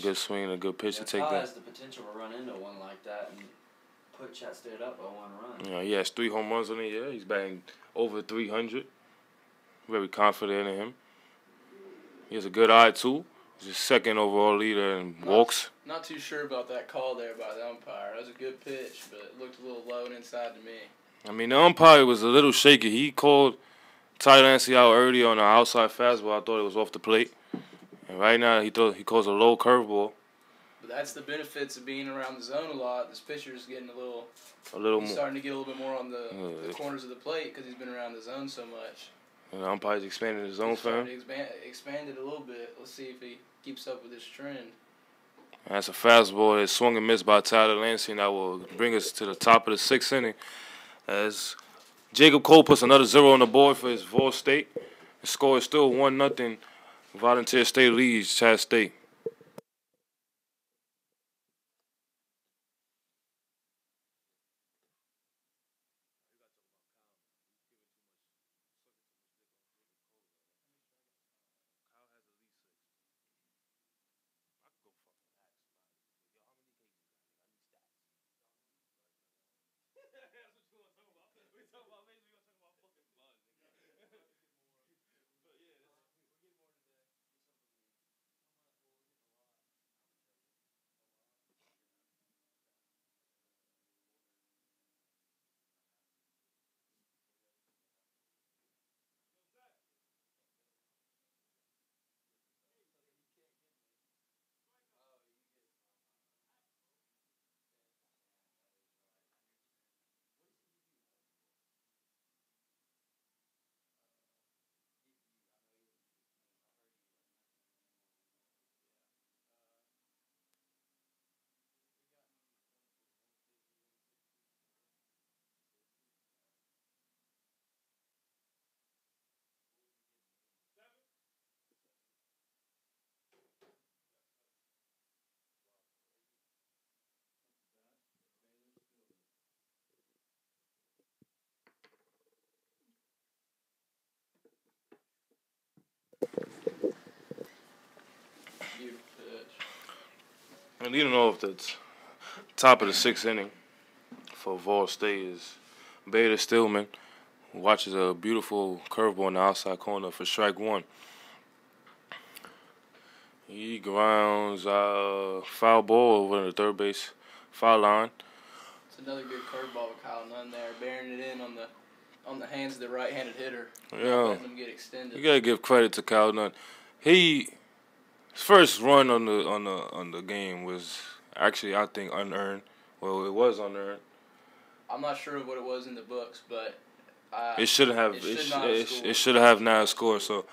Good swing and a good pitch to take that. Has the potential to run into one like that and put Chat State up by 1 run. Yeah, he has 3 home runs on the year. He's batting over 300. Very confident in him. He has a good eye, too. He's the second overall leader in walks. Not too sure about that call there by the umpire. That was a good pitch, but it looked a little low and inside to me. I mean, the umpire was a little shaky. He called Tyler Lancey out early on the outside fastball. I thought it was off the plate. And right now, he calls a low curveball. But that's the benefits of being around the zone a lot. This pitcher's getting a little more. Starting to get a little bit more on the corners of the plate because he's been around the zone so much. And the umpire's expanding his zone for him. Expanded a little bit. Let's see if he keeps up with this trend. That's a fastball that's swung and missed by Tyler Lancey, and that will bring us to the top of the 6th inning. As Jacob Cole puts another 0 on the board for his Vol State. The score is still 1-0. Volunteer State leads Chat State. And you don't know if the top of the 6th inning for Vol State is Bader Stillman, who watches a beautiful curveball in the outside corner for strike 1. He grounds a foul ball over the third base foul line. It's another good curveball with Kyle Nunn there, bearing it in on the hands of the right-handed hitter. Yeah, letting them get extended. You gotta give credit to Kyle Nunn. His first run on the game was actually, I think, unearned. Well, it was unearned. I'm not sure of what it was in the books, but it should have now scored. So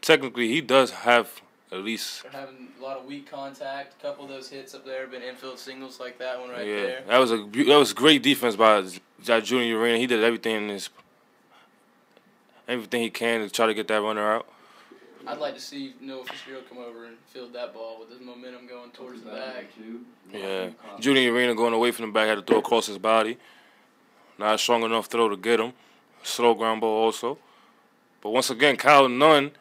technically, he does have at least. They're having a lot of weak contact. A couple of those hits up there have been infield singles like that one right Yeah, there. that was great defense by Junior Urena. He did everything he can to try to get that runner out. I'd like to see Noah Fitzgerald come over and field that ball with his momentum going towards the bag. Yeah, Junior Urena going away from the back had to throw across his body. Not a strong enough throw to get him. Slow ground ball also. But once again, Kyle Nunn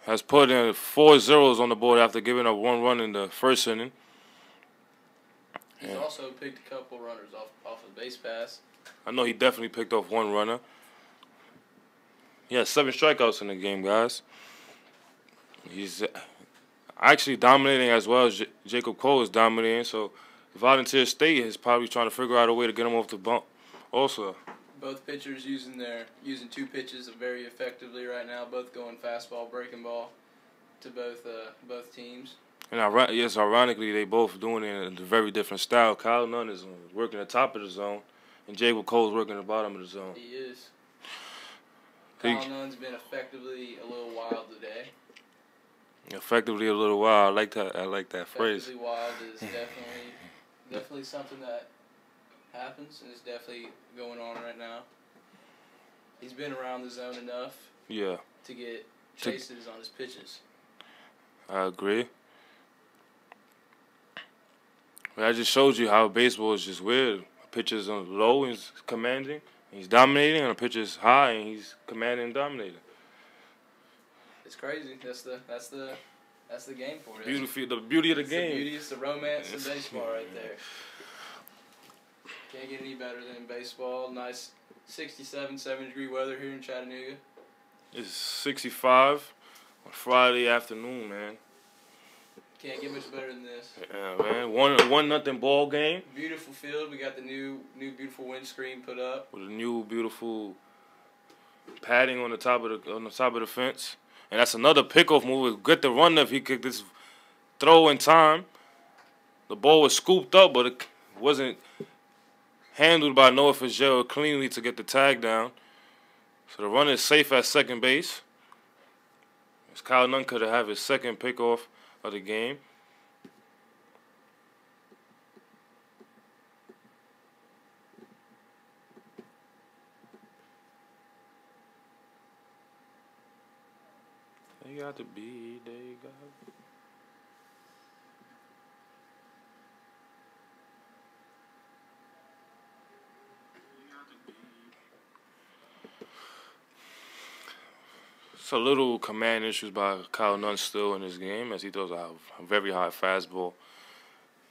has put in 4 zeros on the board after giving up 1 run in the first inning. He's also picked a couple runners off a base pass. I know he definitely picked off 1 runner. He has 7 strikeouts in the game, guys. He's actually dominating as well as Jacob Cole is dominating. So Volunteer State is probably trying to figure out a way to get him off the bump also. Both pitchers using 2 pitches very effectively right now. Both going fastball, breaking ball to both teams. And ironically, they both doing it in a very different style. Kyle Nunn is working the top of the zone, and Jacob Cole is working the bottom of the zone. He is. Kyle Nunn's been effectively a little wild today. Effectively a little wild. I like that phrase. Effectively wild is definitely something that happens, and it's definitely going on right now. He's been around the zone enough to get chases on his pitches. I agree. But I just showed you how baseball is just weird. A pitcher's on low and he's commanding, and he's dominating, and a pitcher's high and he's commanding and dominating. It's crazy. That's the game for it. The beauty of the game. The beauty, it's the romance of baseball right there. Can't get any better than baseball. Nice 67, 70-degree weather here in Chattanooga. It's 65 on Friday afternoon, man. Can't get much better than this. Yeah, man. 1-0 ball game. Beautiful field. We got the new beautiful windscreen put up with a new beautiful padding on the top of the fence. And that's another pickoff move. Get the runner if he kicked this throw in time. The ball was scooped up, but it wasn't handled by Noah Fitzgerald cleanly to get the tag down. So the runner is safe at second base. As Kyle Nunn could have his second pickoff of the game. They got to be, they got to be. So little command issues by Kyle Nunn still in this game as he throws a very high fastball.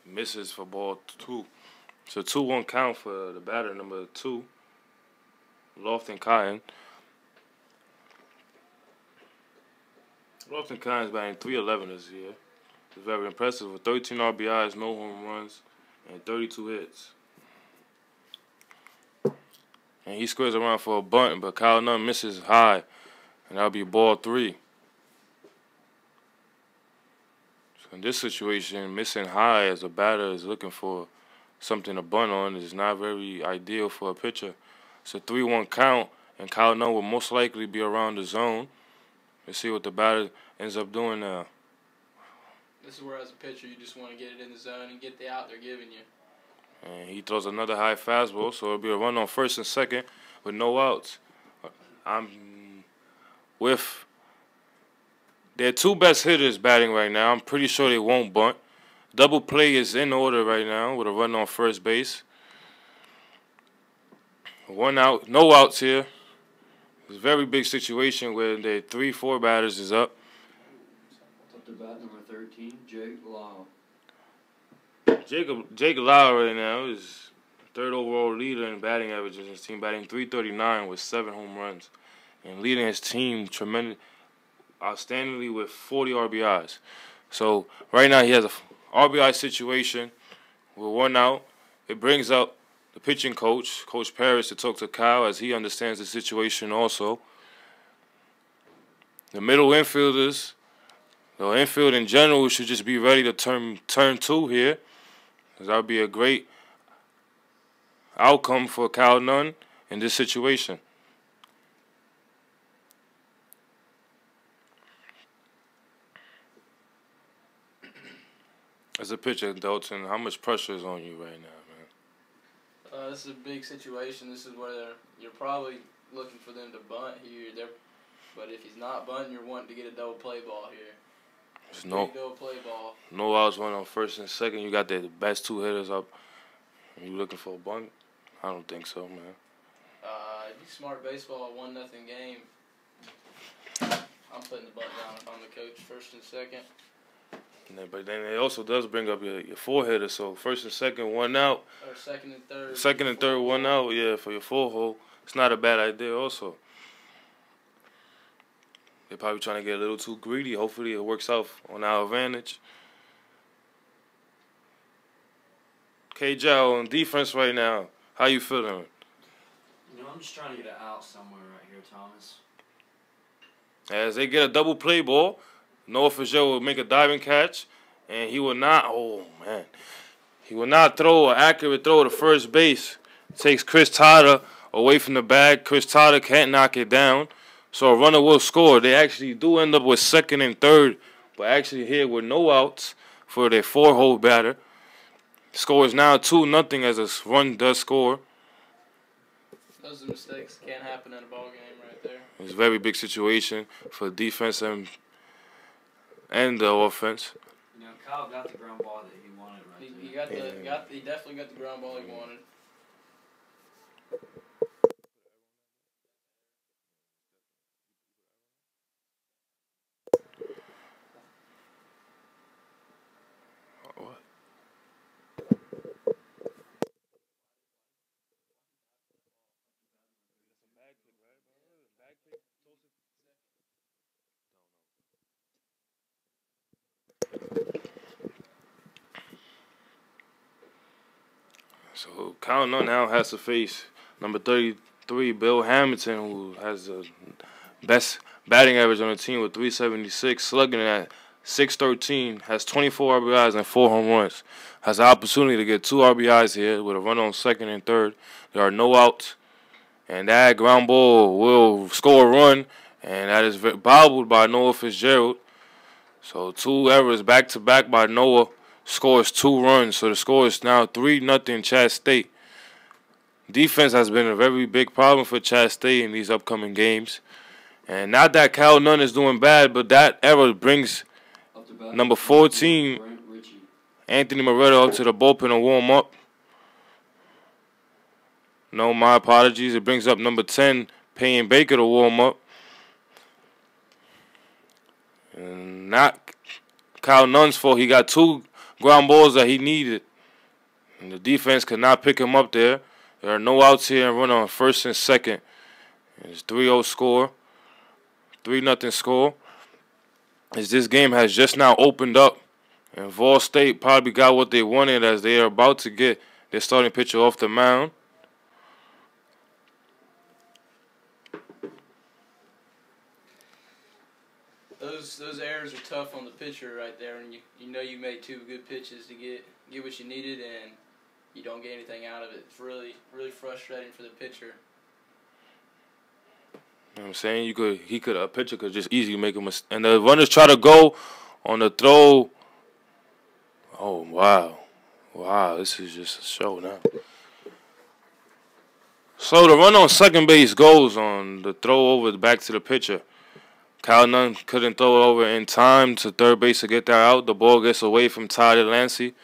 Misses for ball 2. So 2-1 count for the batter, number 2, Lofton Cotton. Lofton Cotton is batting .311 this year. It's very impressive with 13 RBIs, no home runs, and 32 hits. And he squares around for a bunt, but Kyle Nunn misses high. And that'll be ball 3. So in this situation, missing high as a batter is looking for something to bunt on is not very ideal for a pitcher. It's a 3-1 count, and Kyle Nunn will most likely be around the zone. Let's see what the batter ends up doing now. This is where, as a pitcher, you just want to get it in the zone and get the out they're giving you. And he throws another high fastball, so it'll be a run on first and second with no outs. With their 2 best hitters batting right now, I'm pretty sure they won't bunt. Double play is in order right now with a run on first base. 1 out, no outs here. It's a very big situation where their 3-4 batters is up. Up to bat number 13, Jake Lau. Jake Lau right now is 3rd overall leader in batting averages. His team batting .339 with 7 home runs. And leading his team outstandingly with 40 RBIs. So right now he has a RBI situation with 1 out. It brings out the pitching coach, Coach Parrish, to talk to Kyle as he understands the situation also. The middle infielders, the infield in general, should just be ready to turn 2 here. Because that would be a great outcome for Kyle Nunn in this situation. As a pitcher, Dalton, how much pressure is on you right now, man? This is a big situation. This is where you're probably looking for them to bunt here. But if he's not bunting, you're wanting to get a double play ball here. There's Double play ball. no outs, one on first and second. You got the best two hitters up. Are you looking for a bunt? I don't think so, man. It'd be smart baseball, 1-0 game. I'm putting the bunt down if I'm the coach, first and second. But then it also does bring up your four hitter. So first and second, 1 out. Or second and third. Second and third, 1 out. Yeah, for your 4-hole. It's not a bad idea also. They're probably trying to get a little too greedy. Hopefully it works out on our advantage. K-Jow on defense right now. How you feeling? I'm just trying to get it out somewhere right here, Thomas. As they get a double play ball, Noah Fitzgerald will make a diving catch, and he will not, he will not throw an accurate throw to first base. Takes Chris Tyler away from the bag. Chris Tyler can't knock it down, so a runner will score. They actually do end up with second and third, but actually here with no outs for their 4-hole batter. Score is now 2-0 as a run does score. Those are mistakes that can't happen in a ball game right there. It's a very big situation for defense and the offense. Kyle got the ground ball that he wanted right there. He definitely got the ground ball he wanted. So Kyle Nunn now has to face number 33, Bill Hamilton, who has the best batting average on the team with 376, slugging at 613, has 24 RBIs and 4 home runs. Has the opportunity to get 2 RBIs here with a run on second and third. There are no outs, and that ground ball will score a run, and that is bobbled by Noah Fitzgerald. So 2 errors back-to-back by Noah. Scores 2 runs, so the score is now 3-0 Chat State. Defense has been a very big problem for Chat State in these upcoming games. And not that Kyle Nunn is doing bad, but that error brings number 14, Anthony Moretta, up to the bullpen to warm up. No, my apologies. It brings up number 10, Payne Baker, to warm up. And not Kyle Nunn's fault. He got 2 ground balls that he needed, and the defense could not pick him up there. There are no outs here and run on first and second. It's 3-0 score, 3-0 score. As this game has just now opened up, and Vol State probably got what they wanted as they are about to get their starting pitcher off the mound. Those errors are tough on the pitcher right there, and you know you made 2 good pitches to get what you needed, and you don't get anything out of it. It's really frustrating for the pitcher. You know what I'm saying? A pitcher could just easily make a mistake, and the runners try to go on the throw. Oh wow, this is just a show now. So the run on second base goes on the throw over back to the pitcher. Kyle Nunn couldn't throw it over in time to third base to get that out. The ball gets away from Tyler Lancey,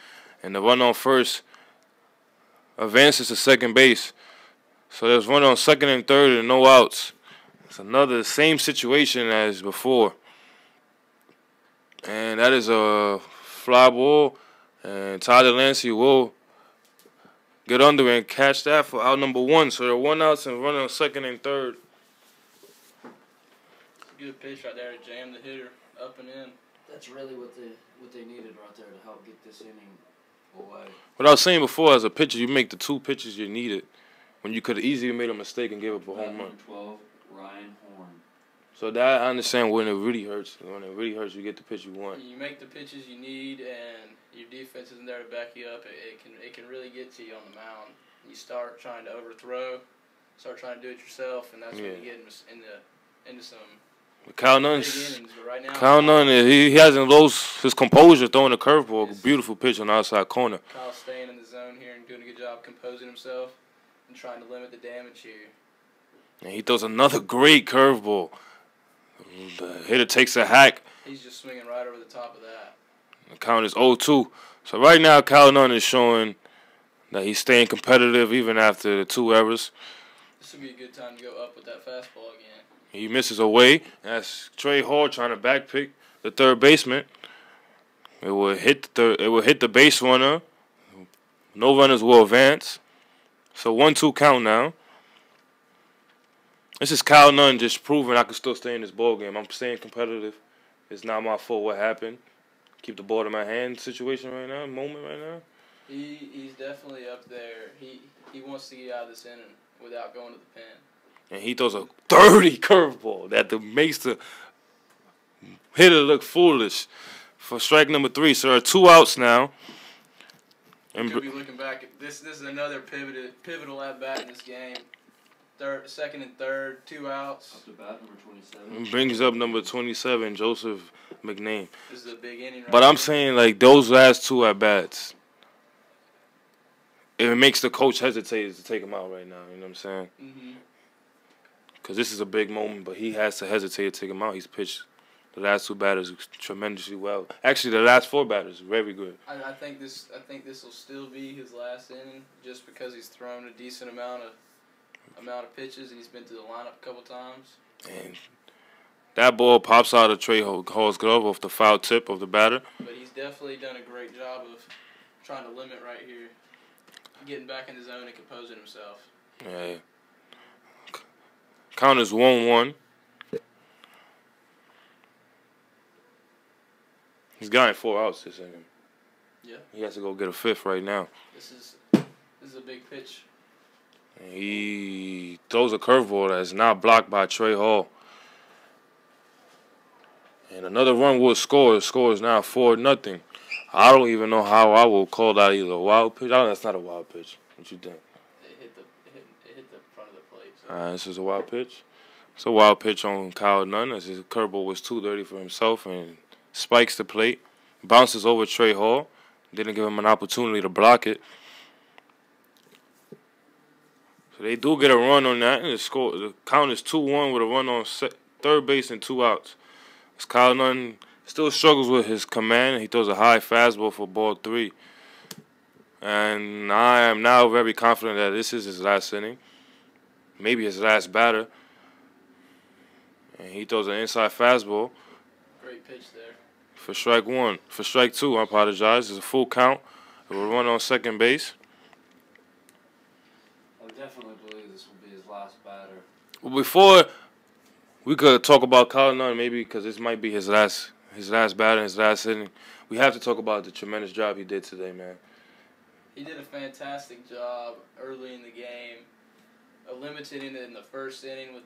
and the run on first advances to second base. So there's run on second and third and no outs. It's another same situation as before. And that is a fly ball, and Tyler Lancey will get under and catch that for out number 1. So there are 1 outs and run on second and third. Good pitch right there to jam the hitter up and in. That's really what they needed right there to help get this inning away. What I was saying before, as a pitcher, you make the 2 pitches you needed when you could have easily made a mistake and gave up a home run. 12, Ryan Horn. So that I understand when it really hurts. When it really hurts, you get the pitch you want. You make the pitches you need, and your defense isn't there to back you up. It can really get to you on the mound. You start trying to overthrow, start trying to do it yourself, and that's when you get into some Cal Big Nunn's innings, but right now, Cal Nunn, he hasn't lost his composure throwing a curveball. Yes. Beautiful pitch on the outside corner. Kyle's staying in the zone here and doing a good job composing himself and trying to limit the damage here. And he throws another great curveball. The hitter takes a hack. He's just swinging right over the top of that. The count is 0-2. So right now, Cal Nunn is showing that he's staying competitive even after the 2 errors. This would be a good time to go up with that fastball again. He misses away. That's Trey Hall trying to backpick the third baseman. It will hit the base runner. No runners will advance. So 1-2 count now. This is Cal Nunn just proving I can still stay in this ball game. I'm staying competitive. It's not my fault what happened. Keep the ball in my hand situation right now, moment right now. He's definitely up there. He wants to get out of this inning without going to the pen. And he throws a dirty curveball that makes the hitter look foolish for strike number 3. So there are 2 outs now. And could be looking back at this. This is another pivotal at bat in this game. Second and third, 2 outs. Up to bat number 27. Brings up number 27, Joseph McName. This is a big inning. But I'm saying like those last 2 at bats, it makes the coach hesitate to take him out right now. You know what I'm saying? Mm-hmm. Because this is a big moment, but he has to hesitate to take him out. He's pitched the last 2 batters tremendously well. Actually, the last 4 batters very good. I think this will still be his last inning, just because he's thrown a decent amount of pitches and he's been to the lineup a couple times. And that ball pops out of Trey Hall's glove off the foul tip of the batter. But he's definitely done a great job of trying to limit right here, getting back in the zone and composing himself. Yeah. Count is 1-1. He's gotten 4 outs this inning. Yeah. He has to go get a 5th right now. This is a big pitch. And he throws a curveball that is not blocked by Trey Hall. And another run will score. The score is now 4-0. I don't even know how I will call that either a wild pitch. That's not a wild pitch. What you think? It hit the front of the plate. So. All right, this is a wild pitch. It's a wild pitch on Kyle Nunn as his curveball was too dirty for himself and spikes the plate. Bounces over Trey Hall. Didn't give him an opportunity to block it. So they do get a run on that, and the count is 2-1 with a run on third base and 2 outs. As Kyle Nunn still struggles with his command, he throws a high fastball for ball 3. And I am now very confident that this is his last inning, maybe his last batter. And he throws an inside fastball. Great pitch there. For strike 1. For strike 2, I apologize. It's a full count. It will run on second base. I definitely believe this will be his last batter. Well, before we could talk about Kyle Nunn, maybe because this might be his last batter, his last inning, we have to talk about the tremendous job he did today, man. He did a fantastic job early in the game, limiting it in the first inning with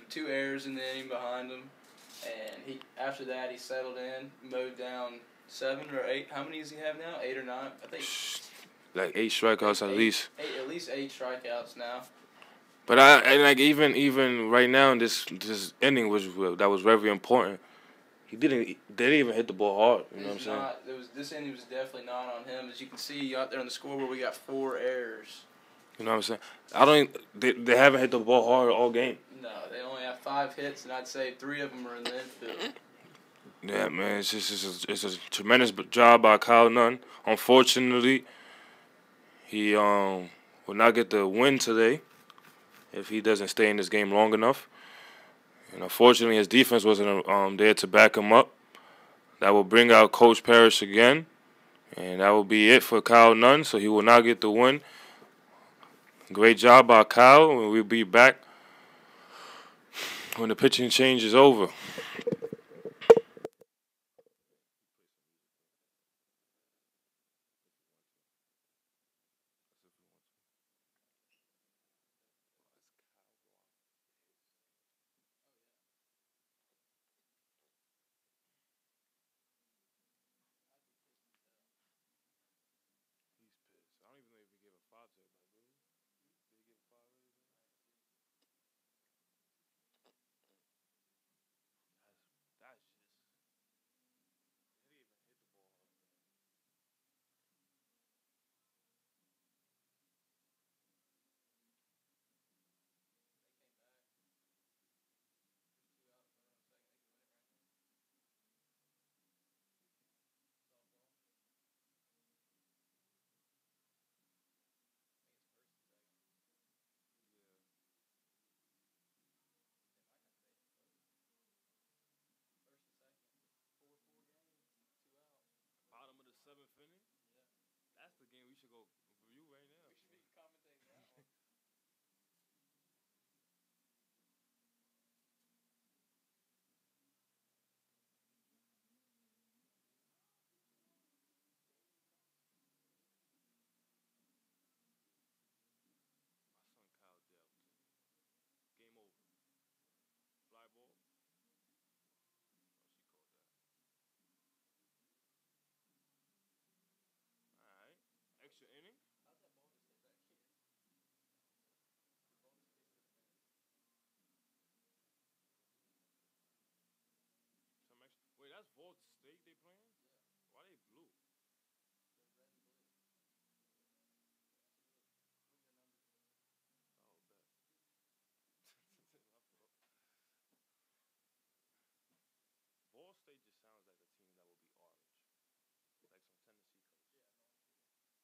2 errors in the inning behind him, and after that he settled in, mowed down 7 or 8. How many does he have now? 8 or 9? I think like 8 strikeouts at least. At least 8 strikeouts now. But even right now in this inning that was very important. They didn't even hit the ball hard. You know what I'm saying? This inning was definitely not on him. As you can see out there on the scoreboard, we got 4 errors. You know what I'm saying? They haven't hit the ball hard all game. No, they only have 5 hits, and I'd say 3 of them are in the infield. Yeah, man, it's a tremendous job by Kyle Nunn. Unfortunately, he will not get the win today if he doesn't stay in this game long enough. And unfortunately, his defense wasn't there to back him up. That will bring out Coach Parrish again. And that will be it for Kyle Nunn, so he will not get the win. Great job by Kyle, and we'll be back when the pitching change is over. we should go review right now. We should be commentating that one. My son Kyle Dell. Game over. Fly ball. What she called that? All right. Extra inning. How'd that ball just hit that kid? The ball just hit the fence. Some extra. Wait, that's Vault State they playing? Yeah, Why they blue? they're red and blue. Move your numbers over. Oh, bet. My fault. Ball State just sounds like a team that would be orange, like some Tennessee colors. Yeah, no,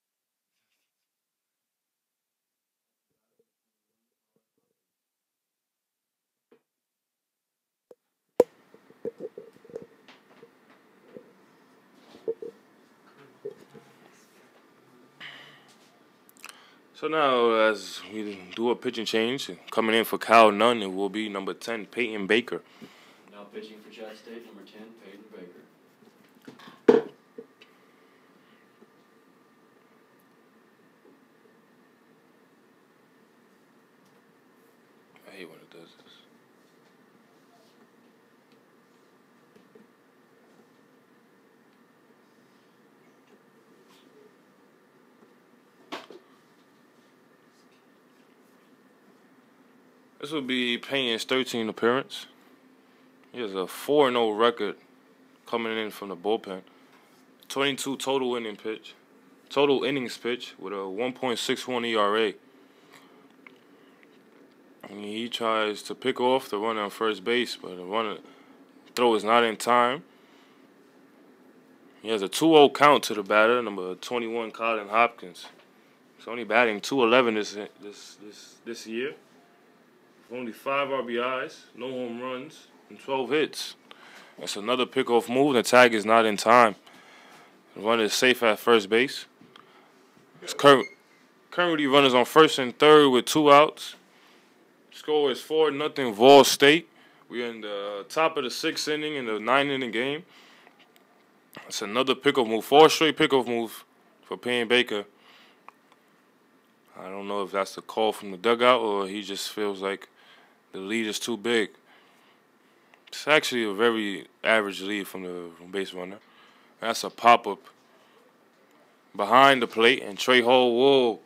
I'm sure. So now, as we do a pitching change, coming in for Cal Nunn, it will be number 10, Peyton Baker. Now pitching for Chat State, number 10, Peyton Baker. I hate when it does this. This will be Payne's 13th appearance. He has a 4-0 record coming in from the bullpen. 22 total innings pitch with a 1.61 ERA. And he tries to pick off the runner on first base, but the runner throw is not in time. He has a 2-0 count to the batter, number 21, Colin Hopkins. He's only batting .211 this year. Only 5 RBIs, no home runs, and 12 hits. That's another pickoff move. The tag is not in time. The runner is safe at first base. It's currently runners on first and third with 2 outs. Score is 4-0 Vol State. We're in the top of the 6th inning in the 9-inning game. It's another pickoff move. 4 straight pickoff move for Payne Baker. I don't know if that's the call from the dugout or he just feels like the lead is too big. It's actually a very average lead from the base runner. That's a pop-up behind the plate, and Trey Hall will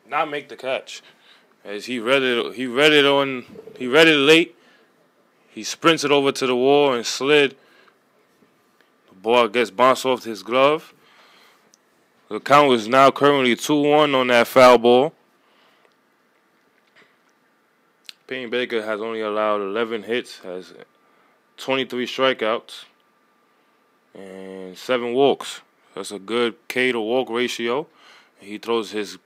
not make the catch. As he read it late. He sprints it over to the wall and slid. The ball gets bounced off his glove. The count is now currently 2-1 on that foul ball. Payne Baker has only allowed 11 hits, has 23 strikeouts, and 7 walks. That's a good K to walk ratio. He throws his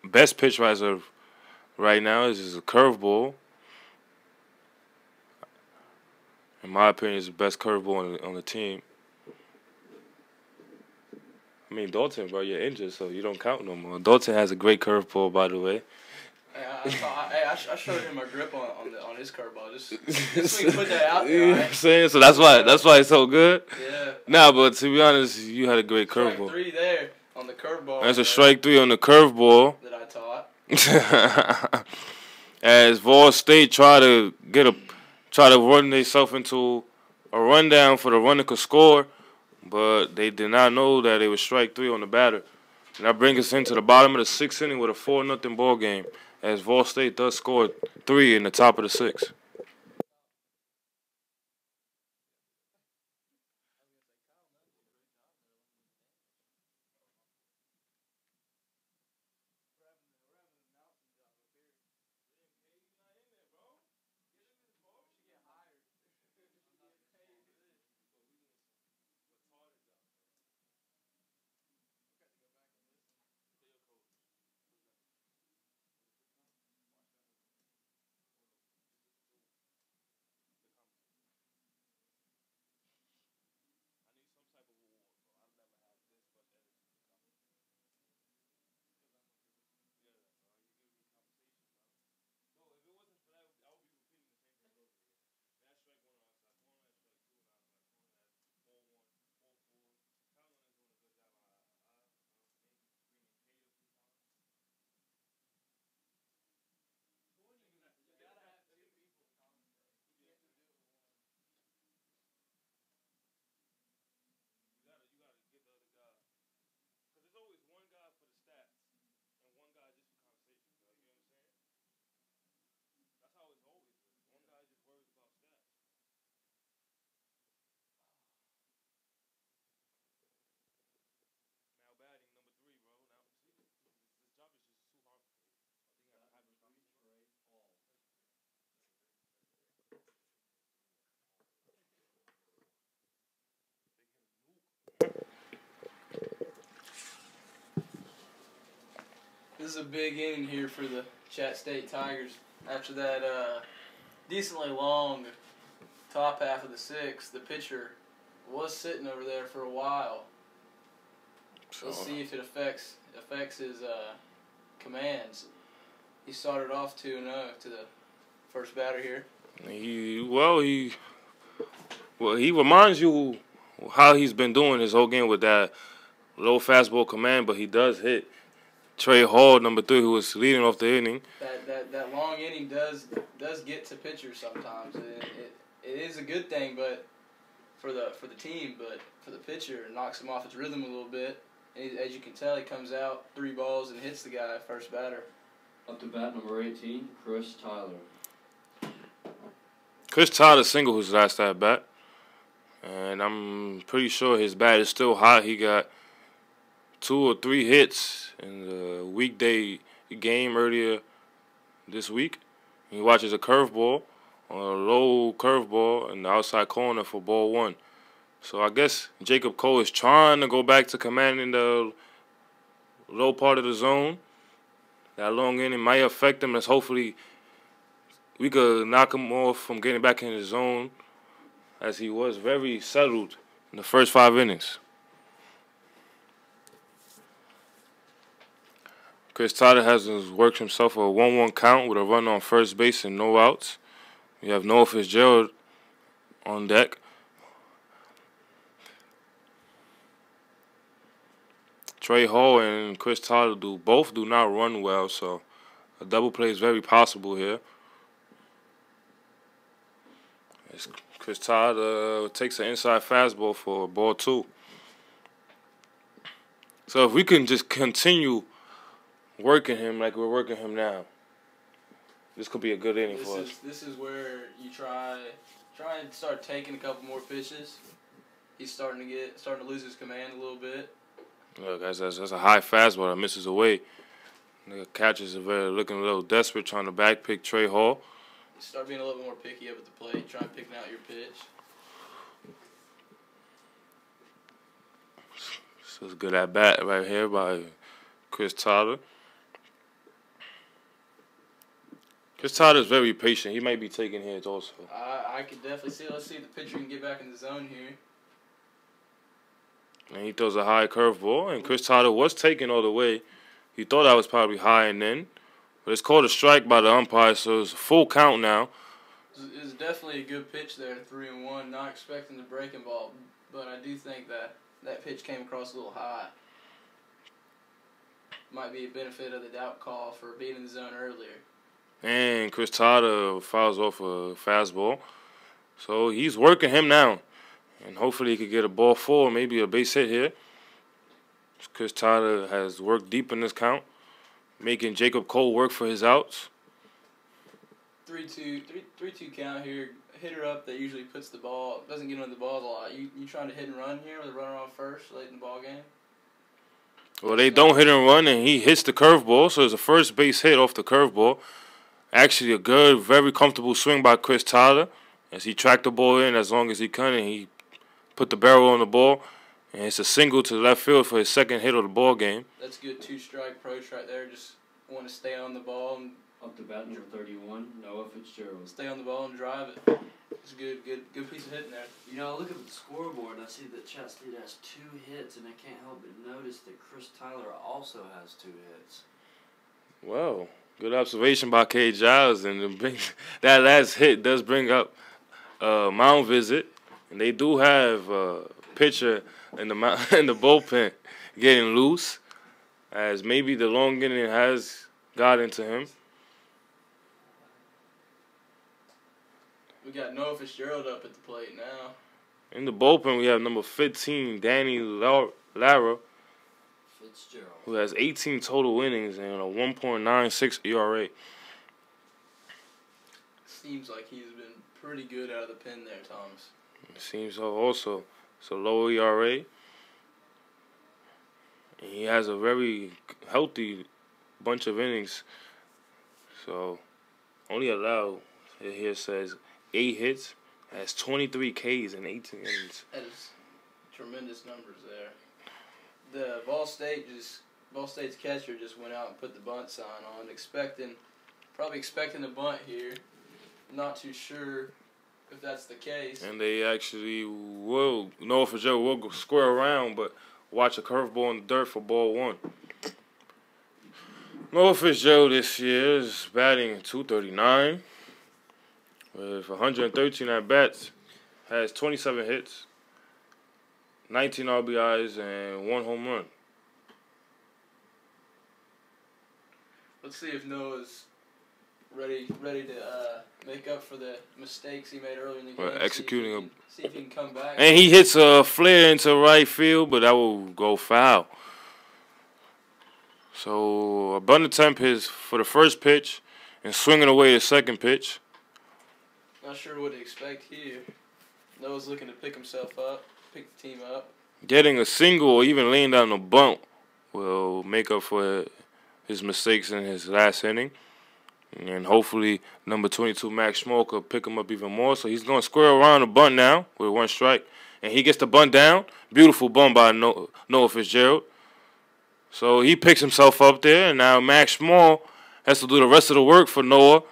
best pitch as of right now is a curveball. In my opinion, it's the best curveball on the team. I mean, Dalton, bro, you're injured, so you don't count no more. Dalton has a great curveball, by the way. I showed him my grip on his curveball. Just so we put that out there. You know what Right? I'm saying? So that's why it's so good. Yeah. Nah, but to be honest, you had a great curveball. Strike 3 there on the curveball. That's a strike 3 on the curveball. that I taught. As Vol State try to run themselves into a rundown for the runner could score, but they did not know that it was strike 3 on the batter. And that brings us into the bottom of the 6th inning with a 4-0 ball game, as Vol State does score 3 in the top of the 6th. This is a big inning here for the Chat State Tigers. After that decently long top half of the sixth, the pitcher was sitting over there for a while. So let's see if it affects his commands. He started off 2-0 to the first batter here. He reminds you how he's been doing his whole game with that low fastball command, but he does hit Trey Hall, number 3, who was leading off the inning. That long inning does get to pitchers sometimes. It is a good thing, but for the team, but for the pitcher, it knocks him off his rhythm a little bit. And as you can tell, he comes out 3 balls and hits the guy first batter. Up to bat, number 18, Chris Tyler. Chris Tyler singled his last at bat, and I'm pretty sure his bat is still hot. He got 2 or 3 hits in the weekday game earlier this week. He watches a curveball, or a low curveball in the outside corner for ball 1. So I guess Jacob Cole is trying to go back to commanding the low part of the zone. That long inning might affect him, as hopefully we could knock him off from getting back in the zone, as he was very settled in the first 5 innings. Chris Tyler has worked himself a 1-1 count with a run on first base and no outs. We have Noah Fitzgerald on deck. Trey Hall and Chris Tyler both do not run well, so a double play is very possible here. As Chris Tyler takes an inside fastball for ball 2. So if we can just continue working him like we're working him now, this could be a good inning for us. This is where you try and start taking a couple more pitches. He's starting to lose his command a little bit. Look, that's a high fastball that misses away. The catchers are looking a little desperate, trying to backpick Trey Hall. Start being a little bit more picky up at the plate. Try picking out your pitch. So it's good at bat right here by Chris Tyler. Chris Tyler is very patient. He might be taking hits also. I could definitely see. Let's see if the pitcher can get back in the zone here. And he throws a high curveball, and Chris Tyler was taken all the way. He thought that was probably high and in, but it's called a strike by the umpire, so it's a full count now. It's definitely a good pitch there, 3-1. Not expecting the breaking ball, but I do think that pitch came across a little high. Might be a benefit of the doubt call for being in the zone earlier. And Chris Tyler fouls off a fastball, so he's working him now. And hopefully he could get a ball 4, maybe a base hit here. Chris Tyler has worked deep in this count, making Jacob Cole work for his outs. 3-2 count here. Hitter up that usually puts the ball, doesn't get under the balls a lot. You trying to hit and run here with a runner on first late in the ball game? Well, they don't hit and run, and he hits the curveball, so it's a first base hit off the curveball. Actually, a good, very comfortable swing by Chris Tyler, as he tracked the ball in as long as he could, and he put the barrel on the ball, and it's a single to left field for his second hit of the ball game. That's good 2-strike approach right there. Just want to stay on the ball and Up to bat, number 31, Noah Fitzgerald. stay on the ball and drive it. It's a good piece of hitting there. You know, I look at the scoreboard and I see that Chat State has 2 hits, and I can't help but notice that Chris Tyler also has 2 hits. Well, good observation by K. Giles, and that last hit does bring up a mound visit. And they do have a pitcher in the bullpen getting loose, as maybe the long inning has got into him. We got Noah Fitzgerald up at the plate now. In the bullpen, we have number 15, Danny Lara, Fitzgerald, who has 18 total innings and a 1.96 ERA. Seems like he's been pretty good out of the pen there, Thomas. It seems so also. It's a low ERA. And he has a very healthy bunch of innings. So, only allowed, here says, 8 hits. Has 23 Ks in 18 innings. That is tremendous numbers there. The Vol State just Ball State's catcher just went out and put the bunt sign on, probably expecting the bunt here. Not too sure if that's the case. And they actually will. Noah Fitzgerald will go square around, but watch a curveball in the dirt for ball 1. Noah Fitzgerald this year is batting .239 with 113 at bats. Has 27 hits, 19 RBIs, and 1 home run. Let's see if Noah's ready to make up for the mistakes he made earlier in the game. Executing see if he can come back. And he hits a flare into right field, but that will go foul. So a bunt attempt is for the first pitch and swinging away the second pitch. Not sure what to expect here. Noah's looking to pick himself up, pick the team up. Getting a single or even laying down a bunt will make up for his mistakes in his last inning. And hopefully number 22, Max Small, could pick him up even more. So he's going to square around the bunt now with 1 strike. And he gets the bunt down. Beautiful bunt by Noah Fitzgerald. So he picks himself up there. And now Max Small has to do the rest of the work for Noah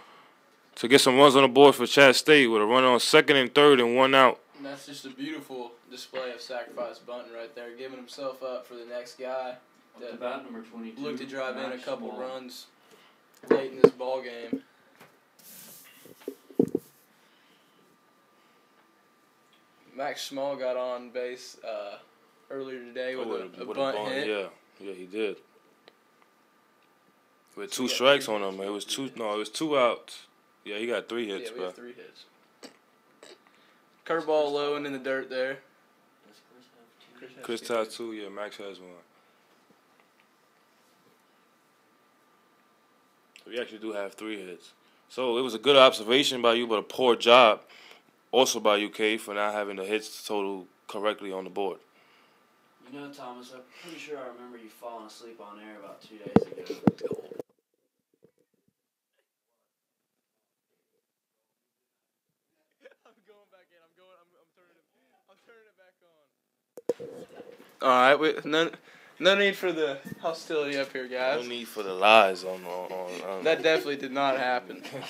to get some runs on the board for Chattanooga State with a run on second and third and 1 out. And that's just a beautiful display of sacrifice bunting right there, giving himself up for the next guy to bat number 22. Look to drive in a Max couple Small. runs late in this ball game. Max Small got on base earlier today with a bunt hit. Yeah, he did. With 2 strikes on him, it was 2 outs. Yeah, he got 3 hits, yeah, we bro. have 3 hits. Curveball low and in the dirt there. Chris has 2, yeah, Max has 1. We actually do have 3 hits. So it was a good observation by you, but a poor job also by UK for not having the hits total correctly on the board. You know, Thomas, I'm pretty sure I remember you falling asleep on air about 2 days ago. I'm going back in. I'm turning it back on. All right, no need for the hostility up here, guys. No need for the lies on That definitely did not happen. I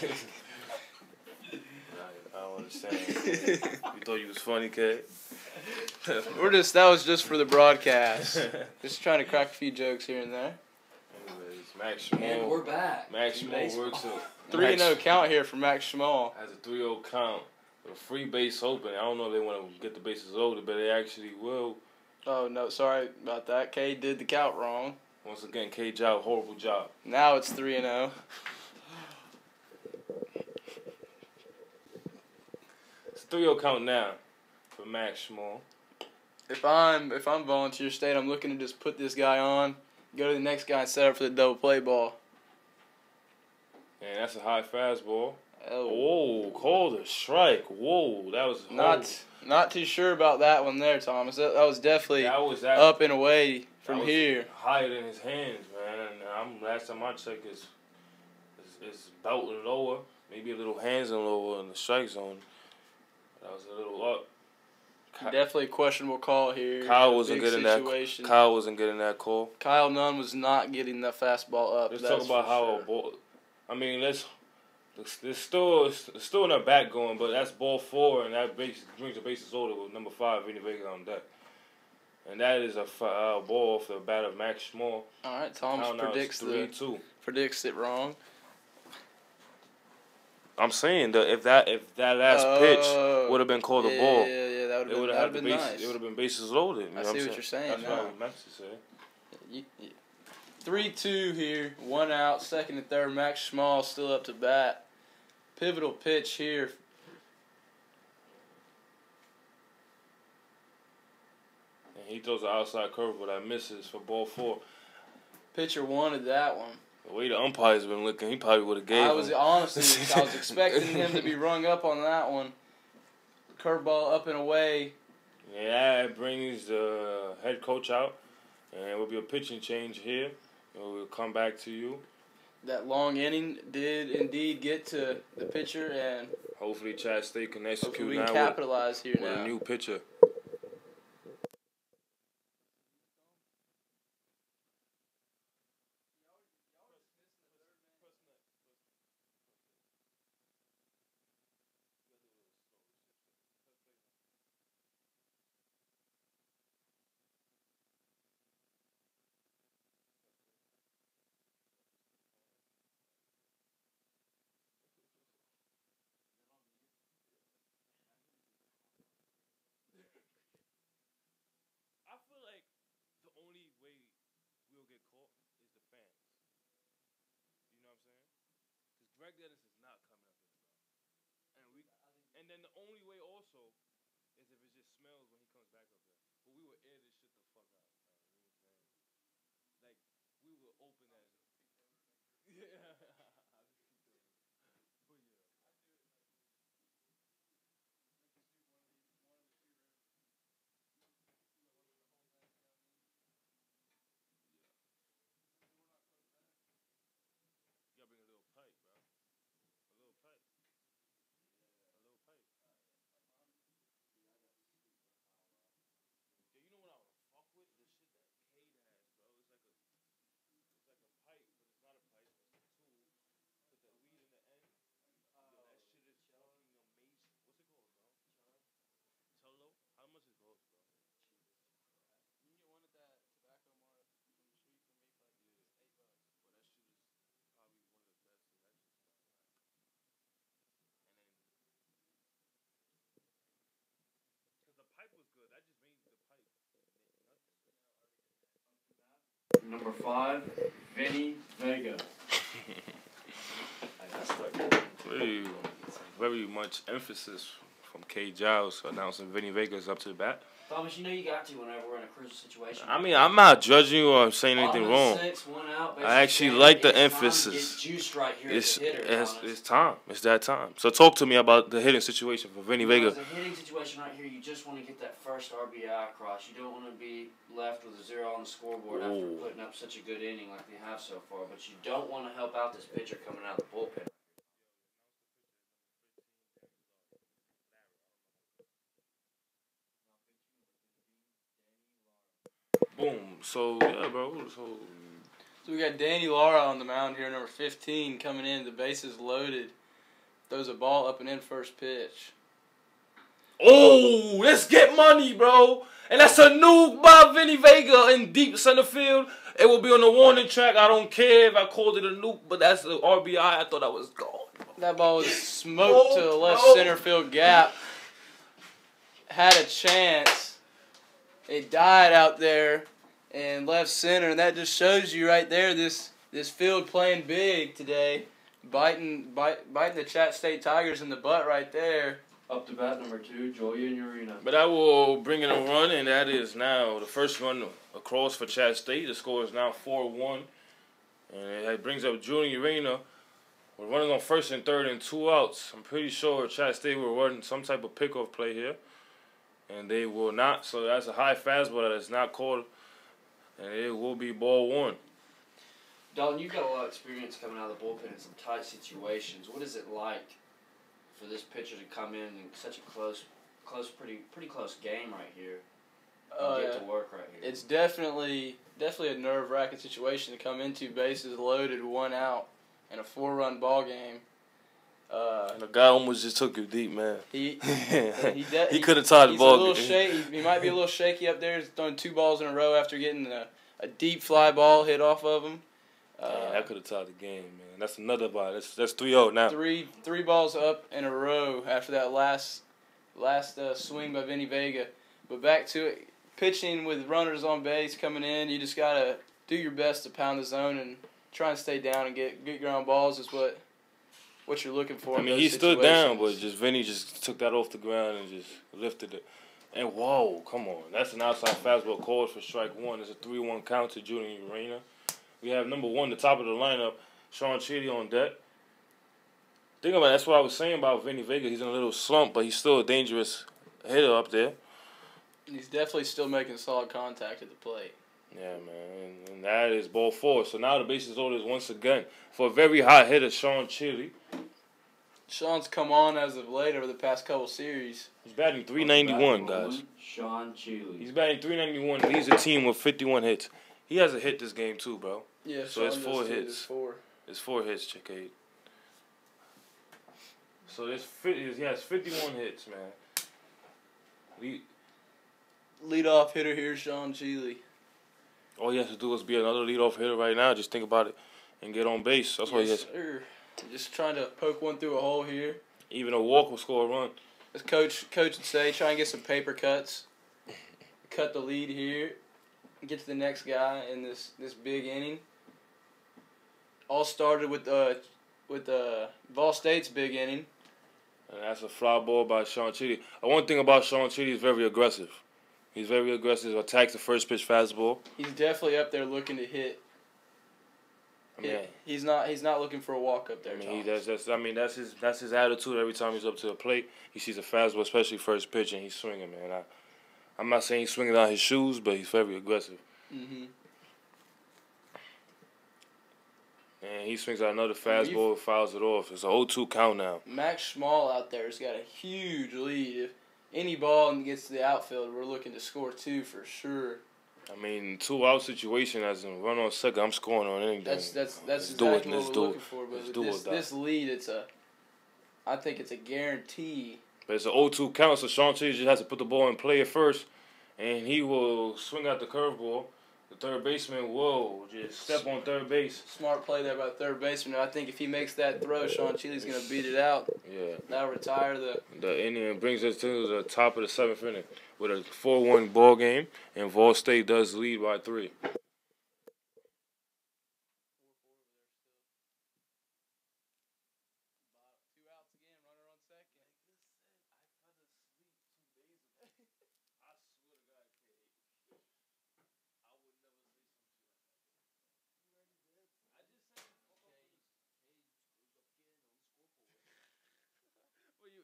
don't understand. You thought you was funny, kid? That was just for the broadcast. Just trying to crack a few jokes here and there. Anyways, Max Small. And we're back. Max Small works a 3-0 count here for Max Small. Has a 3-0 count with a free base open. I don't know if they want to get the bases loaded, but they actually will. Oh, no, sorry about that. K did the count wrong. Once again, K job, horrible job. Now it's 3-0. It's a 3-0 count now for Max Small. If I'm Volunteer State, I'm looking to just put this guy on, go to the next guy and set up for the double play ball. And that's a high fastball. Oh, Whoa, called a strike. Whoa, that was not too sure about that one there, Thomas. That was definitely up and away from here. Higher than his hands, man. Last time I checked, it's belt and lower, maybe a little hands and lower in the strike zone. That was a little up. Definitely a questionable call here. Kyle wasn't getting that call. Kyle Nunn was not getting that fastball up. Let's talk about how a ball. I mean, there's still in our back going, but that's ball 4, and that brings the bases loaded with number 5, Vinny Vega on deck. And that is a ball off the bat of Max Small. All right, Thomas predicts it wrong. I'm saying that if that last pitch would have been called a ball, yeah, that would have been nice. It would have been bases loaded. I see what you're saying. That's what I meant to say. 3-2 here, 1 out, second and third. Max Small still up to bat. Pivotal pitch here. And he throws an outside curveball that misses for ball 4. Pitcher wanted that one. The way the umpire's been looking, he probably would have gave him. I was expecting him to be rung up on that one. Curveball up and away. Yeah, it brings the head coach out, and it will be a pitching change here. We'll come back to you. That long inning did indeed get to the pitcher, and hopefully Chattanooga State can execute we now can capitalize here with now. a new pitcher. get caught is the fans. You know what I'm saying? Because Greg Dennis is not coming up here, bro. And then the only way also is if it just smells when he comes back up there. But we will air this shit the fuck out. You know what I'm saying? Like we will open that. Yeah. But yeah. You gotta bring a little pipe, bro. A little pipe. A little pipe. Yeah, you know what I would fuck with? The shit that Cade has, bro. It's like a pipe, but it's not a pipe. It's a tool. Put the weed in the end. Yo, that shit is fucking amazing. What's it called, bro? Cholo? How much it goes, bro? You can get one at that tobacco mart from the street for me for like Yeah. $8. Well, that shit is probably one of the best selections, bro. And then, because the pipe was good, that just made the pipe nothing. Number 5, Vinny Vega. Very, very much emphasis from K. Giles announcing Vinny Vega's up to the bat. Thomas, you know you got to whenever we're in a crucial situation. I mean, I'm not judging you or saying anything wrong. 6, 1 out, I actually like the it's emphasis. Time to get juiced right here It's, as a hitter, it's time. It's that time. So talk to me about the hitting situation for Vinny Vega. As a hitting situation right here, you just want to get that first RBI across. You don't want to be left with a 0 on the scoreboard after putting up such a good inning like they have so far. But you don't want to help out this pitcher coming out of the bullpen. Boom. So, yeah, bro. So we got Danny Lara on the mound here, number 15, coming in. The bases loaded. Throws a ball up and in first pitch. oh, let's get money, bro. And that's a nuke by Vinny Vega in deep center field. It will be on the warning track. I don't care if I called it a nuke, but that's the RBI. I thought I was gone. That ball was smoked to the left center field gap. Had a chance. It died out there in left center, and that just shows you right there this field playing big today, biting the Chat State Tigers in the butt right there. Up to bat number 2, Julian Urena. But I will bring in a run, and that is now the first run across for Chat State. The score is now 4-1, and it brings up Julian Urena. We're running on first and third and 2 outs. I'm pretty sure Chat State will run some type of pickoff play here, and they will not. So that's a high fastball that is not called, and it will be ball 1. Dalton, you've got a lot of experience coming out of the bullpen in some tight situations. What is it like for this pitcher to come in such a pretty close game right here and get to work right here? It's definitely a nerve-wracking situation to come into. Bases loaded, 1 out, and a 4-run ball game. And the guy almost just took you deep, man. He could have tied the ball. He's a little shaky. He might be a little shaky up there. He's throwing 2 balls in a row after getting a deep fly ball hit off of him. That could have tied the game, man. That's another ball. That's 3-0 now. Three balls up in a row after that last swing by Vinny Vega. But back to it, pitching with runners on base coming in, you just gotta do your best to pound the zone and try and stay down and get ground balls is what you're looking for. I mean, he stood down, but Vinny just took that off the ground and just lifted it. And whoa, come on, that's an outside fastball called for strike 1. It's a 3-1 count to Julian Urena. We have number 1, the top of the lineup, Sean Chitty on deck. Think about it, that's what I was saying about Vinny Vega. He's in a little slump, but he's still a dangerous hitter up there. He's definitely still making solid contact at the plate. Yeah, man, and that is ball 4. So now the bases loaded once again for a very hot hitter, Sean Chitty. Sean's come on as of late over the past couple series. He's batting .391, guys. Sean Chitty. He's batting .391, leads the team with 51 hits. He has a hit this game too, bro. Yeah, so it's 4 hits. It's 4 hits, Chickade. So he has 51 hits, man. Leadoff hitter here, Sean Chitty. All he has to do is be another leadoff hitter right now. Just think about it and get on base. That's what he has. Sir. Just trying to poke one through a hole here. Even a walk will score a run. As coach would say, try and get some paper cuts. Cut the lead here. get to the next guy in this big inning. All started with Vol State's big inning. And that's a fly ball by Sean Chitty. One thing about Sean Chitty is very aggressive. He's very aggressive. Attacks the first pitch fastball. He's definitely up there looking to hit. He's not looking for a walk up there. That's his attitude every time he's up to the plate. He sees a fastball, especially first pitch, and he's swinging, man. I'm not saying he's swinging out his shoes, but he's very aggressive. Mm-hmm. And he swings out another fastball, fouls it off. It's an 0-2 count now. Max Small out there has got a huge lead. If any ball gets to the outfield, we're looking to score 2 for sure. I mean, 2-out situation as in run on second. I'm scoring on anything. That's exactly what we're looking for. But with this lead, I think it's a guarantee. But it's an 0-2 count, so Sean Chitty just has to put the ball in play at first, and he will swing out the curveball. The third baseman will just step on third base. Smart play there by the third baseman. I think if he makes that throw, Sean Chitty's going to beat it out. Yeah. That'll retire the inning and brings us to the top of the 7th inning with a 4-1 ball game, and Vol State does lead by 3.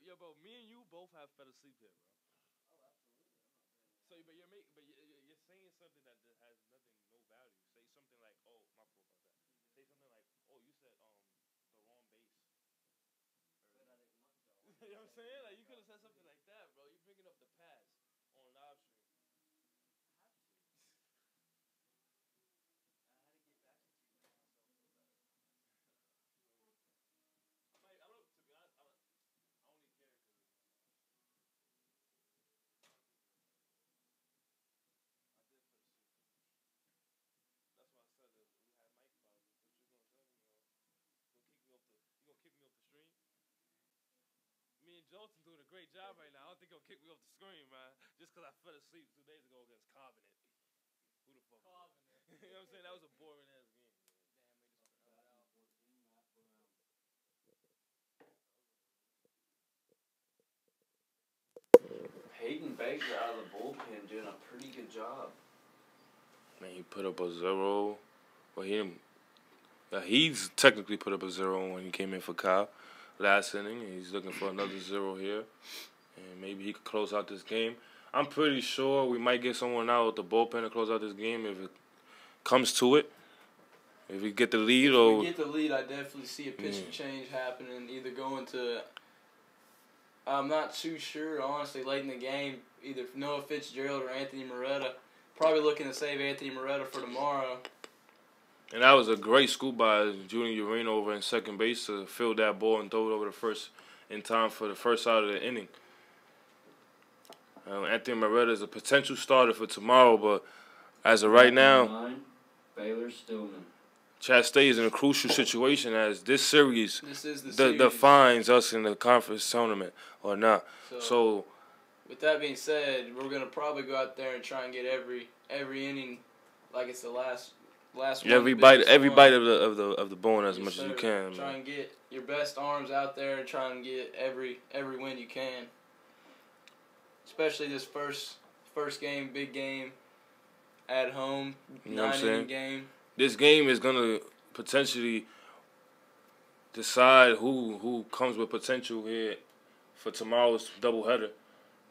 Yo, bro, me and you both have fell asleep here, bro. So, but you're saying something that has no value. Say something like, oh, my fault about that. Say something like, oh, you said the wrong base. You know what I'm saying? Like, you could have said something like that, bro. You're bringing up the past on live stream. Me and Jolton doing a great job right now. I don't think he'll kick me off the screen, man. Just because I fell asleep 2 days ago against Covenant. Who the fuck? Covenant. You know what I'm saying? That was a boring ass game. Hayden Baker out of the bullpen doing a pretty good job. Man, he put up a 0. Well, he's technically put up a 0 when he came in for Kyle last inning. And he's looking for another 0 here. And maybe he could close out this game. I'm pretty sure we might get someone out with the bullpen to close out this game if it comes to it. If we get the lead or... If we get the lead, I definitely see a pitching change happening. Either going to... I'm not too sure, honestly, late in the game. Either Noah Fitzgerald or Anthony Moretta. Probably looking to save Anthony Moretta for tomorrow. And that was a great scoop by Junior Urena over in second base to field that ball and throw it over the first in time for the first out of the inning. Anthony Moretta is a potential starter for tomorrow, but as of right now, Baylor Stillman. Chat State is in a crucial situation as this series series. defines us in the conference tournament or not. So, with that being said, we're gonna probably go out there and try and get every inning like it's the last one. Every bite of the bone as much as you can. Try and get your best arms out there and try and get every win you can. Especially this first game, big game at home, you know 9-inning game. This game is gonna potentially decide who comes with potential here for tomorrow's doubleheader.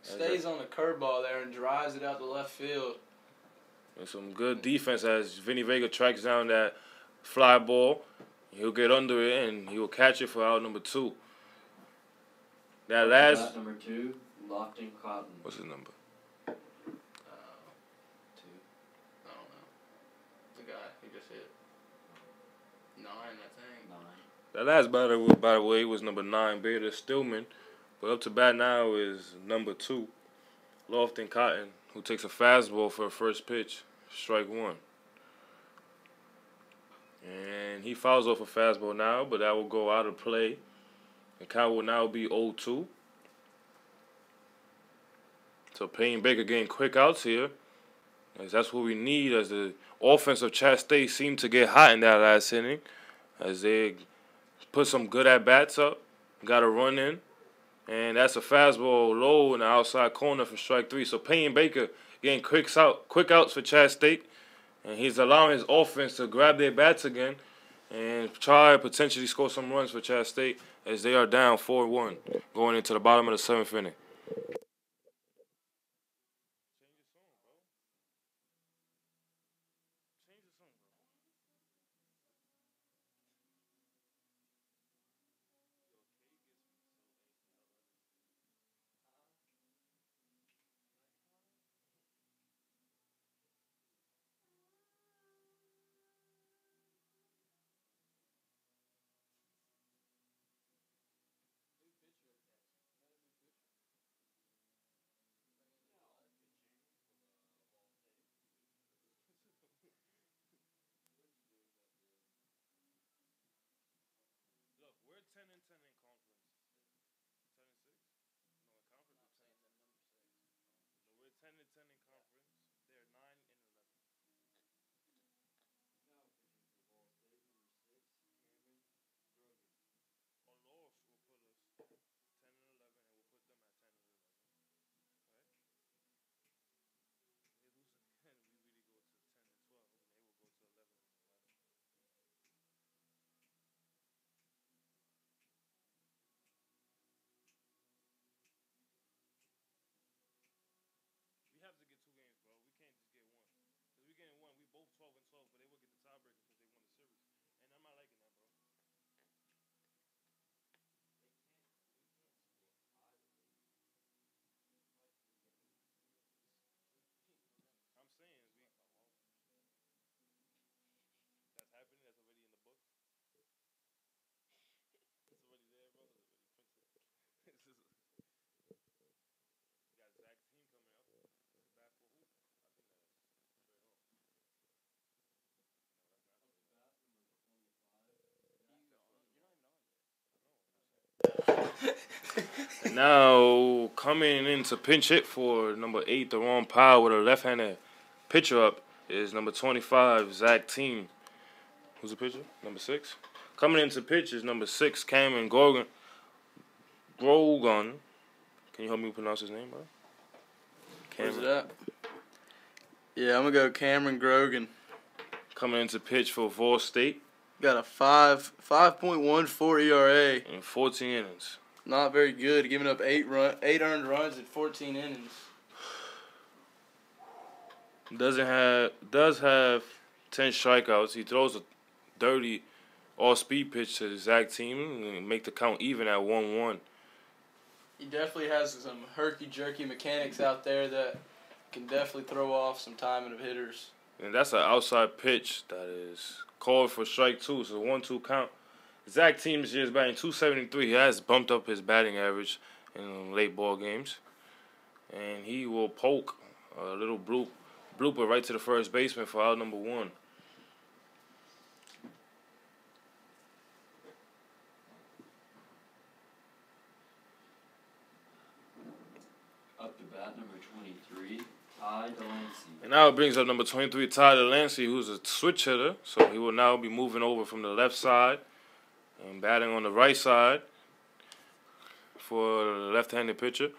Stays on the curveball there and drives it out to left field. And some good defense as Vinny Vega tracks down that fly ball. He'll get under it and he will catch it for out number 2. That last number 2, Lofton Cotton. What's his number? 2. I don't know. The guy he just hit 9, I think. 9. That last batter, by the way, was number 9, Bader Stillman. But up to bat now is number 2, Lofton Cotton, who takes a fastball for a first pitch, strike 1. And he fouls off a fastball now, but that will go out of play. The count will now be 0-2. So Payne Baker getting quick outs here. as that's what we need. As the offense of Chat State seemed to get hot in that last inning, as they put some good at bats up, got a run in, and that's a fastball low in the outside corner for strike 3. So Payne Baker getting quick outs for Chat State, and he's allowing his offense to grab their bats again and try to potentially score some runs for Chat State as they are down 4-1 going into the bottom of the 7th inning. And now coming in to pinch hit for number 8, Deron Powell, with a left-handed pitcher up, is number 25, Zach Team. Who's the pitcher? Number 6. Coming in to pitch is number 6, Cameron Grogan. Can you help me pronounce his name, bro? Where's it at? Yeah, I'm going to go Cameron Grogan. Coming in to pitch for Vol State. Got a 5.14 ERA. In 14 innings. Not very good, giving up 8 earned runs in 14 innings. Does have 10 strikeouts. He throws a dirty all-speed pitch to the Zach Team and make the count even at 1-1. He definitely has some herky-jerky mechanics out there that can definitely throw off some timing of hitters. And that's an outside pitch that is called for strike 2, so 1-2 count. Zach Team this year is batting .273. He has bumped up his batting average in late ball games. And he will poke a little blooper right to the first baseman for out number 1. Up to bat, number 23, Ty Delancey. And now it brings up number 23, Ty Delancey, who's a switch hitter. So he will now be moving over from the left side and batting on the right side for the left-handed pitcher.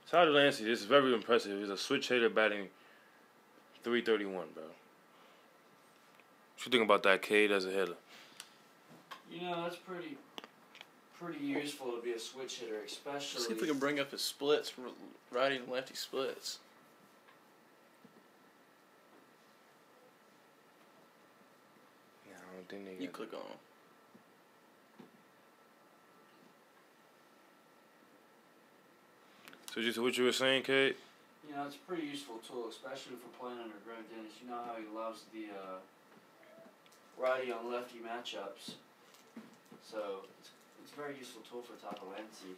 Ty Delancey, this is very impressive. He's a switch hitter batting .331, bro. What you think about that, Cade, as a hitter? You know, that's pretty useful to be a switch hitter, especially. See if we can bring up his splits, righty and lefty splits. Yeah, I don't think they You click on him. So just what you were saying, Cade? You know, it's a pretty useful tool, especially for playing under Greg Dennis. You know how he loves the righty on lefty matchups. So it's a very useful tool for Ty Delancey.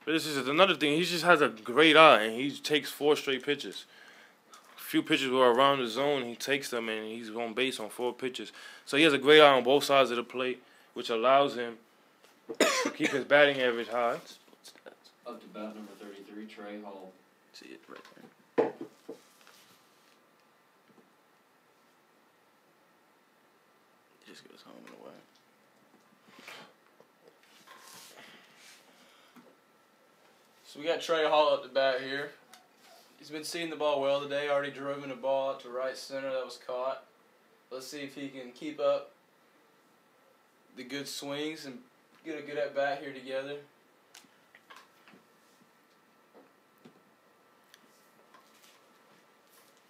But this is another thing. He just has a great eye, and he takes 4 straight pitches. A few pitches were around the zone. He takes them, and he's on base on 4 pitches. So he has a great eye on both sides of the plate, which allows him to keep his batting average high. Up to bat, number 33, Trey Hall. See it right there. just goes home and away. So we got Trey Hall up the bat here. He's been seeing the ball well today. Already driven a ball out to right center that was caught. Let's see if he can keep up the good swings and get a good at bat here together.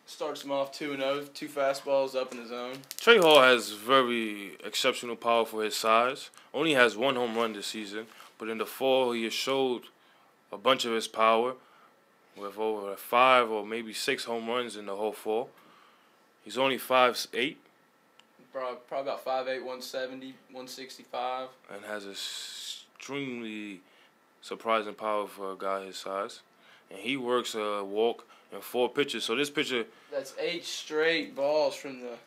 Starts him off 2-0, 2 fastballs up in the zone. Trey Hall has very exceptional power for his size. Only has 1 home run this season, but in the fall he has showed a bunch of his power with over 5 or maybe 6 home runs in the whole fall. He's only 5'8". Probably about 5'8", 170, 165. And has extremely surprising power for a guy his size. And he works a walk in 4 pitches. So this pitcher... That's 8 straight balls from the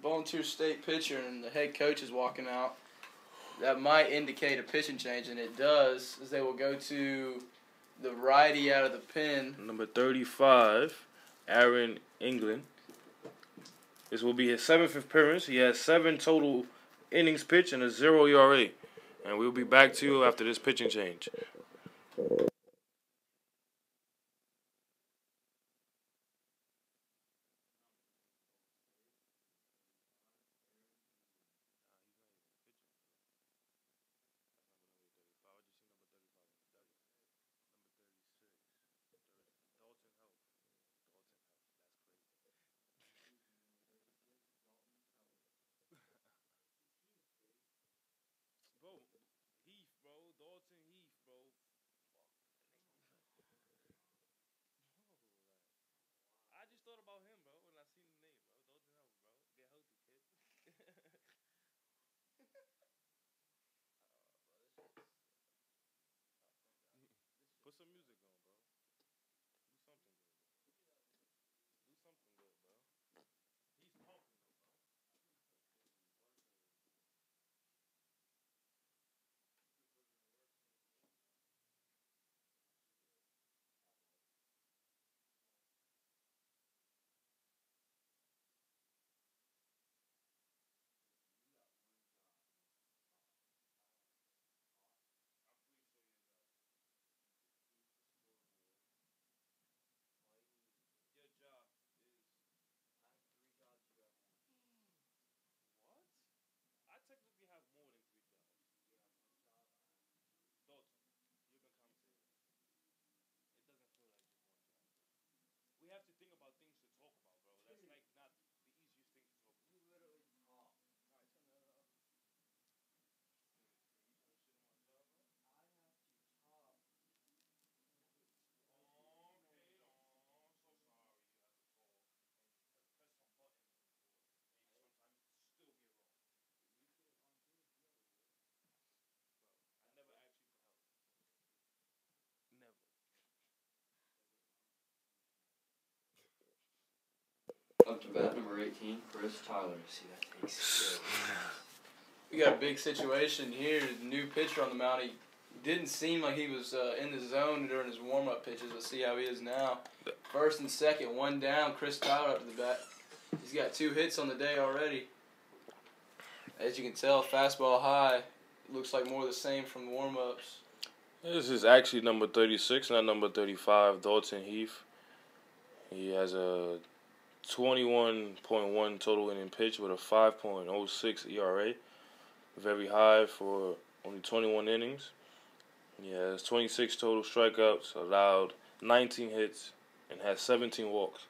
Volunteer State pitcher, and the head coach is walking out. That might indicate a pitching change, and it does, as they will go to the righty out of the pen. Number 35, Aaron England. This will be his 7th appearance. He has 7 total innings pitched and a 0 ERA. And we'll be back to you after this pitching change. Put some music on, bro. Do something good, bro. He's pumping, though, bro. Your job is... What? I technically have more than 3 jobs. Dalton, you've been commentating. It doesn't feel like just 1 job. We have to think about things to talk about, bro. That's like not the easiest thing to talk about. You literally talk. All right, turn that off. I have to talk. So sorry you have to talk and press some button and record. And sometimes still get wrong. Bro, I never asked you for help. Never. Up to bat number 18, Chris Tyler. See, that takes skill. We got a big situation here. The new pitcher on the mound. He didn't seem like he was in the zone during his warm-up pitches. Let's see how he is now. First and second, 1 down. Chris Tyler up to the bat. He's got 2 hits on the day already. As you can tell, fastball high. Looks like more of the same from warm-ups. This is actually number 36, not number 35, Dalton Heath. He has a 21.1 total inning pitch with a 5.06 ERA. Very high for only 21 innings. He has 26 total strikeouts, allowed 19 hits, and has 17 walks.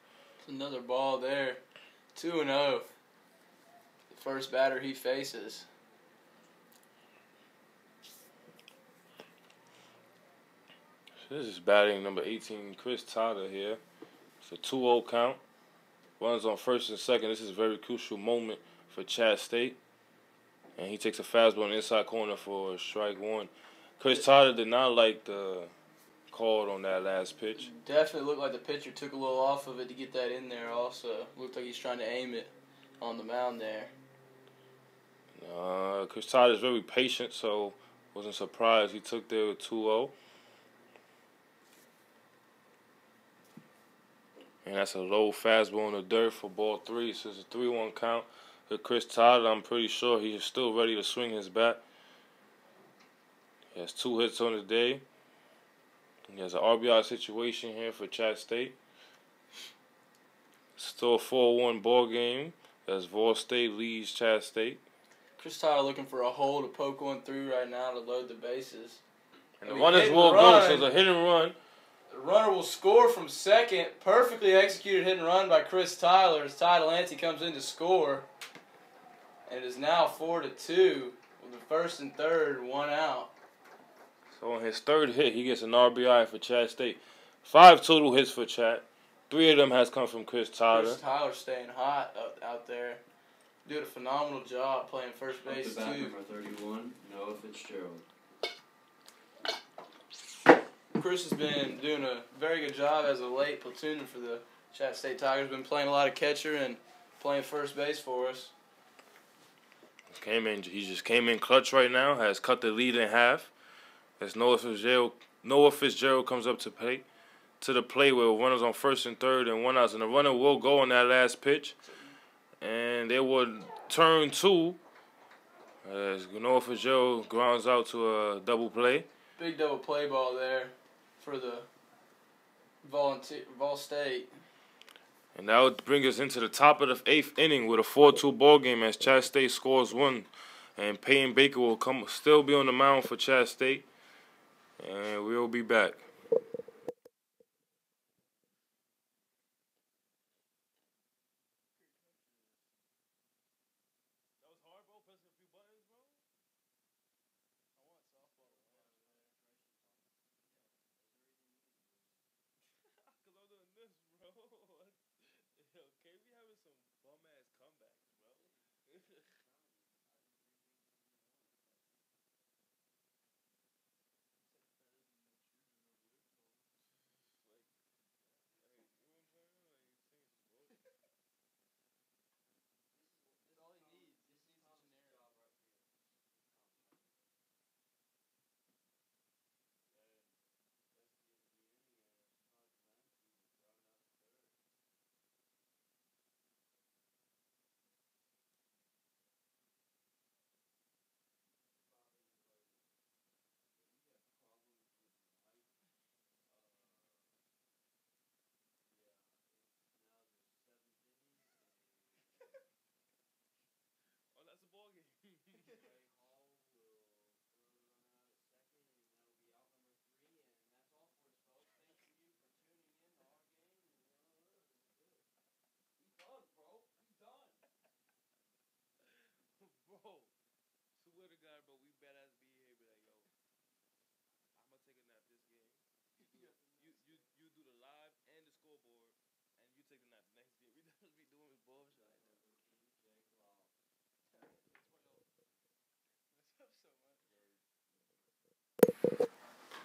Another ball there. 2-0. The first batter he faces. This is batting number 18, Chris Tyler here. It's a 2-0 count. Runs on first and second. This is a very crucial moment for Chattanooga State. And he takes a fastball in the inside corner for strike 1. Chris Tyler did not like the call on that last pitch. Definitely looked like the pitcher took a little off of it to get that in there also. Looked like he's trying to aim it on the mound there. Chris Tyler is very patient, so wasn't surprised he took there 2-0. And that's a low fastball in the dirt for ball 3. So it's a 3-1 count. with Chris Tyler. I'm pretty sure he's still ready to swing his bat. He has 2 hits on the day. He has an RBI situation here for Chat State. Still a 4-1 ball game as Vol State leads Chat State. Chris Tyler looking for a hole to poke one through right now to load the bases. And the runners will go, so it's a hit and run. The runner will score from second. Perfectly executed hit and run by Chris Tyler as Ty Delancey comes in to score. And it is now 4-2 with the first and third, 1 out. So on his 3rd hit, he gets an RBI for Chat State. 5 total hits for Chat. 3 of them has come from Chris Tyler. Chris Tyler staying hot out there. Doing a phenomenal job playing first base, Up to bat too. number 31, Noah Fitzgerald. Chris has been doing a very good job as a late platooner for the Chat State Tigers. Been playing a lot of catcher and playing first base for us. He just came in clutch right now. Has cut the lead in half. As Noah Fitzgerald comes up to the plate with runners on 1st and 3rd and 1 out, and the runner will go on that last pitch, and they would turn 2 as Noah Fitzgerald grounds out to a double play. Big double play ball there for the Vol State. And that would bring us into the top of the 8th inning with a 4-2 ball game as Chat State scores 1. And Peyton Baker will still be on the mound for Chat State. And we'll be back.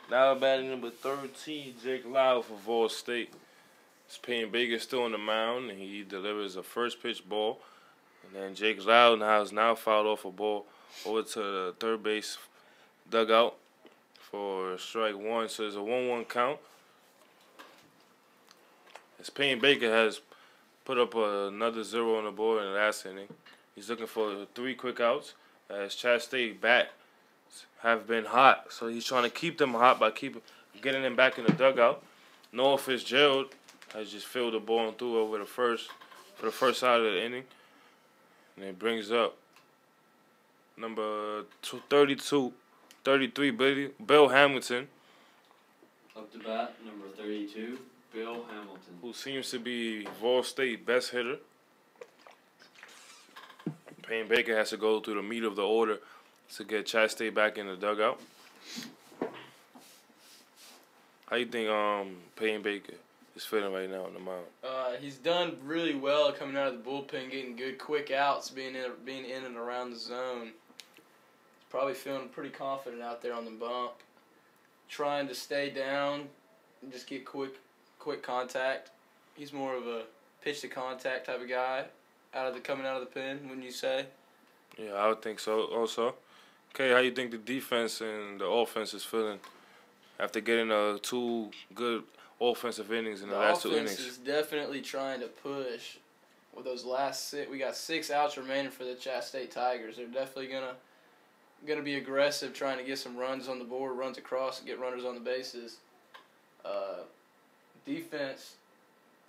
Now batting number 13, Jake Loud for Vol State. Peyton Baker still on the mound, and he delivers a first pitch ball. And then Jake Loud has now fouled off a ball over to the 3rd base dugout for strike 1. So it's a 1-1 count. As Peyton Baker has put up another 0 on the board in the last inning. He's looking for 3 quick outs as Chat State bats have been hot. So he's trying to keep them hot by getting them back in the dugout. Noah Fitzgerald has just filled the ball and threw over for the first side of the inning. And it brings up number 33, Bill Hamilton. Up to bat, number 32, Bill Hamilton. Who seems to be Vol State best hitter. Payne Baker has to go through the meat of the order to get Chat State back in the dugout. How you think Payne Baker is feeling right now on the mound? He's done really well coming out of the bullpen, getting good quick outs, being in and around the zone. He's probably feeling pretty confident out there on the bump, trying to stay down and just get quick contact. He's more of a pitch to contact type of guy coming out of the pen, wouldn't you say? Yeah, I would think so also. Okay, how you think the defense and the offense is feeling after getting 2 good offensive innings in the last 2 innings? The offense is definitely trying to push with those last six, we got 6 outs remaining for the Chat State Tigers. They're definitely gonna be aggressive, trying to get some runs on the board, runs across, and get runners on the bases. Defense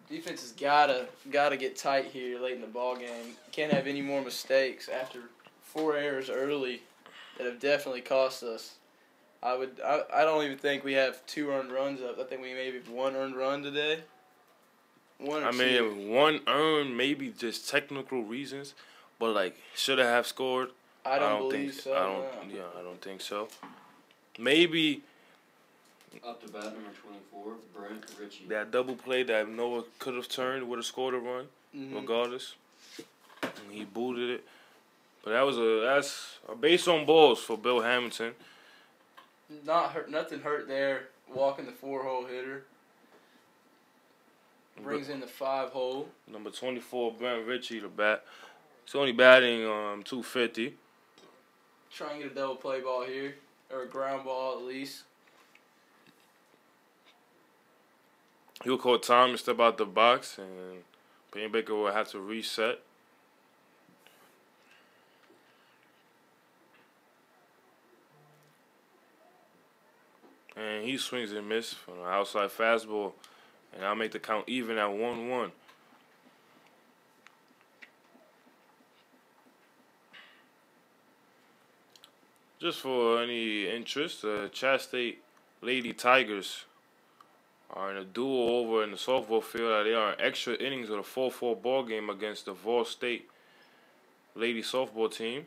has gotta get tight here late in the ball game. Can't have any more mistakes after 4 errors early that have definitely cost us. I don't even think we have 2 earned runs up. I think we maybe have 1 earned run today. 1 or 2. mean, 1 earned, maybe just technical reasons, but like should have scored. I don't believe so. I don't think so. Maybe Up to bat number 24, Brent Ritchie. that double play that Noah could have turned would have scored a run, regardless. And he booted it, but that's a base on balls for Bill Hamilton. Nothing hurt there. Walking the 4-hole hitter. Brings in the 5-hole. Number 24, Brent Ritchie, the bat. He's only batting 250. Try and get a double play ball here, or a ground ball at least. He'll call time to step out the box, and Payne Baker will have to reset. And he swings and misses from an outside fastball, and I'll make the count even at 1-1. Just for any interest, the Chat State Lady Tigers are in a duel over in the softball field. They are in extra innings of a 4-4 ball game against the Vol State Lady softball team.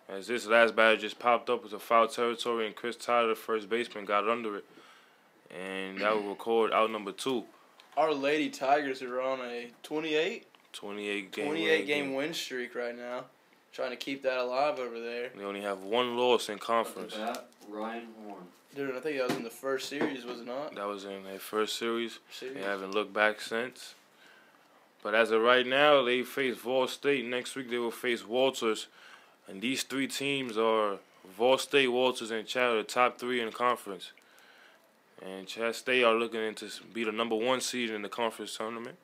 As this last batter just popped up with a foul territory, and Chris Tyler, the first baseman, got under it, and that will record out number 2. Our Lady Tigers are on a 28 game win streak right now. Trying to keep that alive over there. They only have 1 loss in conference. Up to bat, Ryan Horn. Dude, I think that was in the first series, was it not? That was in their first series. They haven't looked back since. But as of right now, they face Vol State. Next week they will face Walters. And these 3 teams are Vol State, Walters, and Chat, the top 3 in the conference. And Chat State are looking to be the number 1 seed in the conference tournament.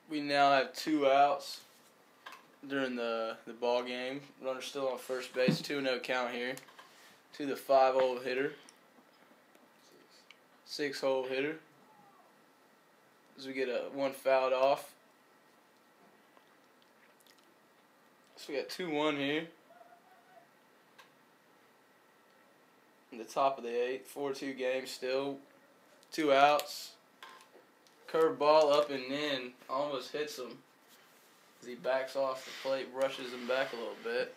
We now have 2 outs during the ball game. Runner still on first base. 2-0 count here. To the 5-hole hitter. 6-hole hitter. As we get 1 fouled off. So we got 2-1 here. In the top of the 8th. 4-2 game still. 2 outs. Curve ball up and in. Almost hits him. As he backs off the plate. Brushes him back a little bit.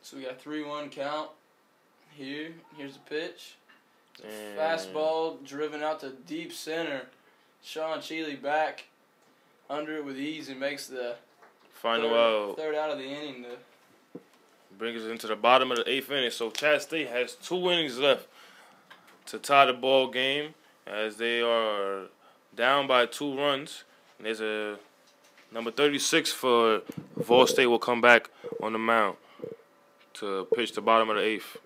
So we got 3-1 count. Here's the pitch. Fastball driven out to deep center. Sean Cheeley back under it with ease and makes the third out of the inning. Brings us into the bottom of the 8th inning. So Chat State has 2 innings left to tie the ball game, as they are down by 2 runs. And there's a number 36 for Vol State will come back on the mound to pitch the bottom of the 8th.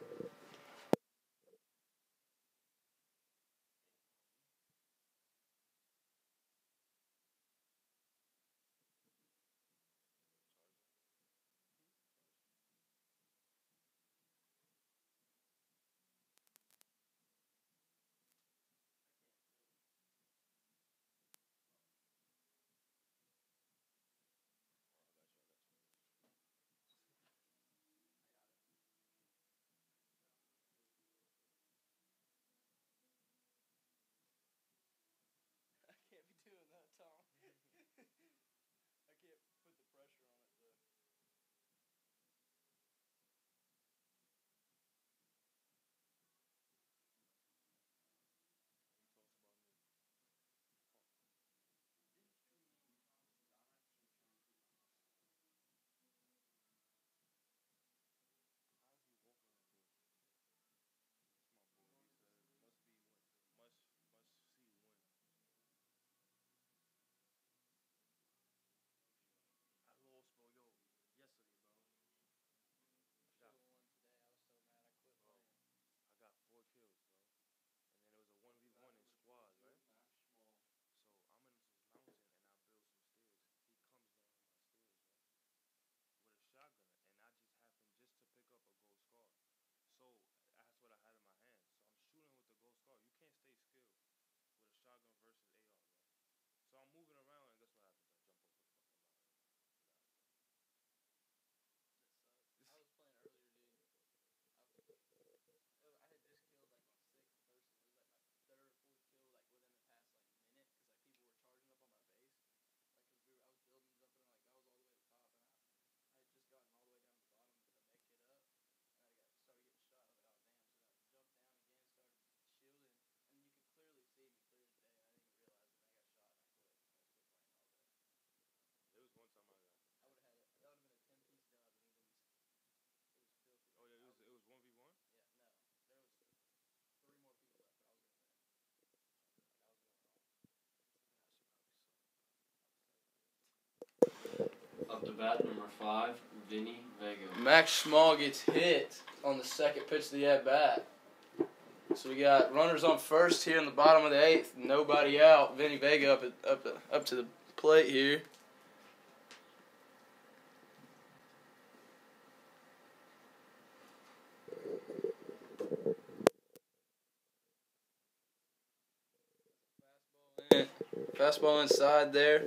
Up to bat, number 5, Vinny Vega. Max Small gets hit on the second pitch of the at-bat. So we got runners on first here in the bottom of the 8th. Nobody out. Vinny Vega up to the plate here. Fastball inside there.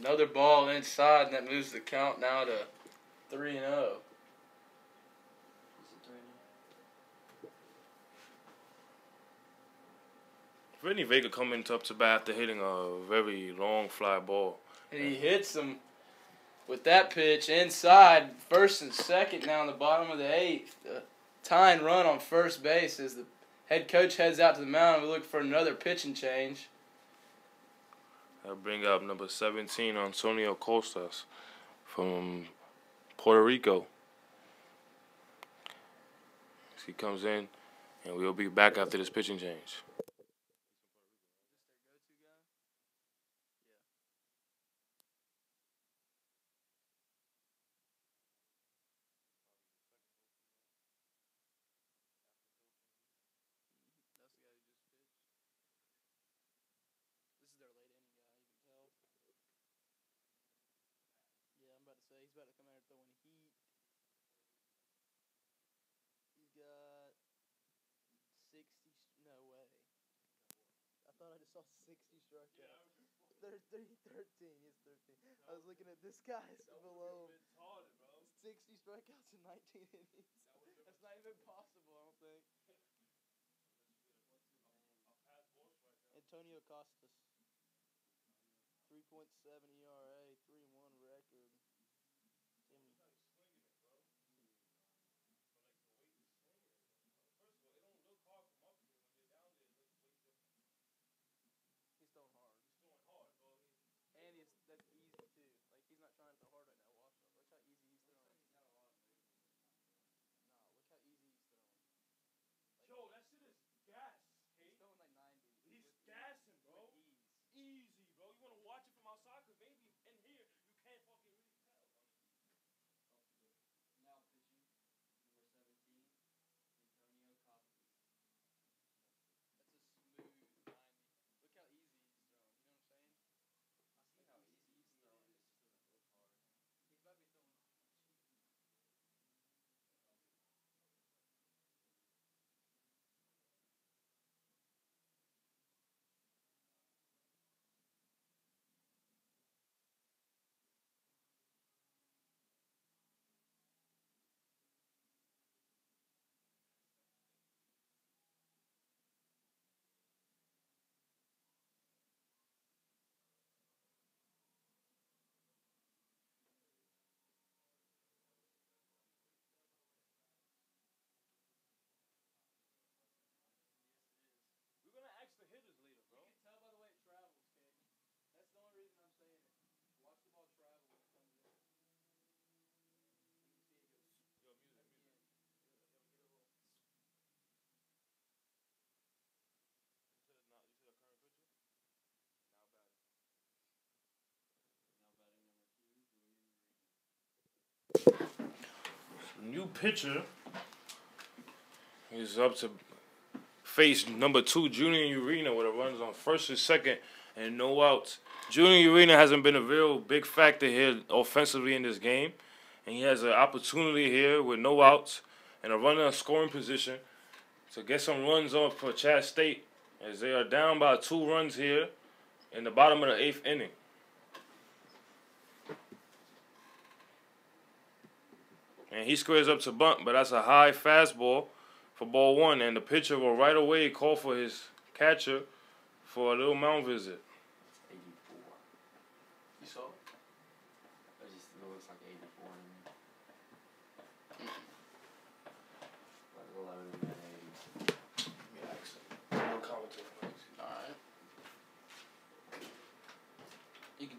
Another ball inside, and that moves the count now to 3-0. Vinny Vega coming up to bat after hitting a very long fly ball. And he hits him with that pitch inside, first and second now in the bottom of the 8th. Tying run on first base as the head coach heads out to the mound. We look for another pitching change. I'll bring up number 17, Antonio Costas from Puerto Rico. He comes in, and we'll be back after this pitching change. He's about to come out here throwing heat. He's got 60. No way. I thought I just saw 60 strikeouts. 13. He's 13. I was looking at this guy's below. 60 strikeouts in 19 innings. That's not even possible, I don't think. Antonio Costas. 3.7 ERA, 3-1 record. That's easy too. Like he's not trying to throw hard right now. Watch him. Look how easy he's throwing. Nah, look how easy he's throwing. Like, Yo, that shit is gas, he's throwing like 90. He's gassing, bro. With ease. Easy, bro. You want to watch it from outside? Because maybe in here, you can't fucking really tell. Now pitching, number 17, Antonio Costas. That's a smooth 90. Look how easy he's throwing. You know what I'm saying? I see how easy he's throwing. It just doesn't look hard. He's about to be throwing. We're going to ask the hitters later, bro. You can tell by the way it travels, Cade. That's the only reason I'm saying it. Watch the ball travel when it comes in. You can see it goes. Yo, music. It'll get a little. You said a current pitcher? Now batting. Now batting number 2, Julian Urena. New pitcher is up to face number 2, Julian Urena, with a runs on first and second and no outs. Julian Urena hasn't been a real big factor here offensively in this game, and he has an opportunity here with no outs and a runner in scoring position to get some runs on for Chattanooga State, as they are down by 2 runs here in the bottom of the 8th inning. And he squares up to bunt, but that's a high fastball for ball 1, and the pitcher will right away call for his catcher for a little mound visit. 84. You saw it? It looks like 84 in there. Like 11 in that 80s.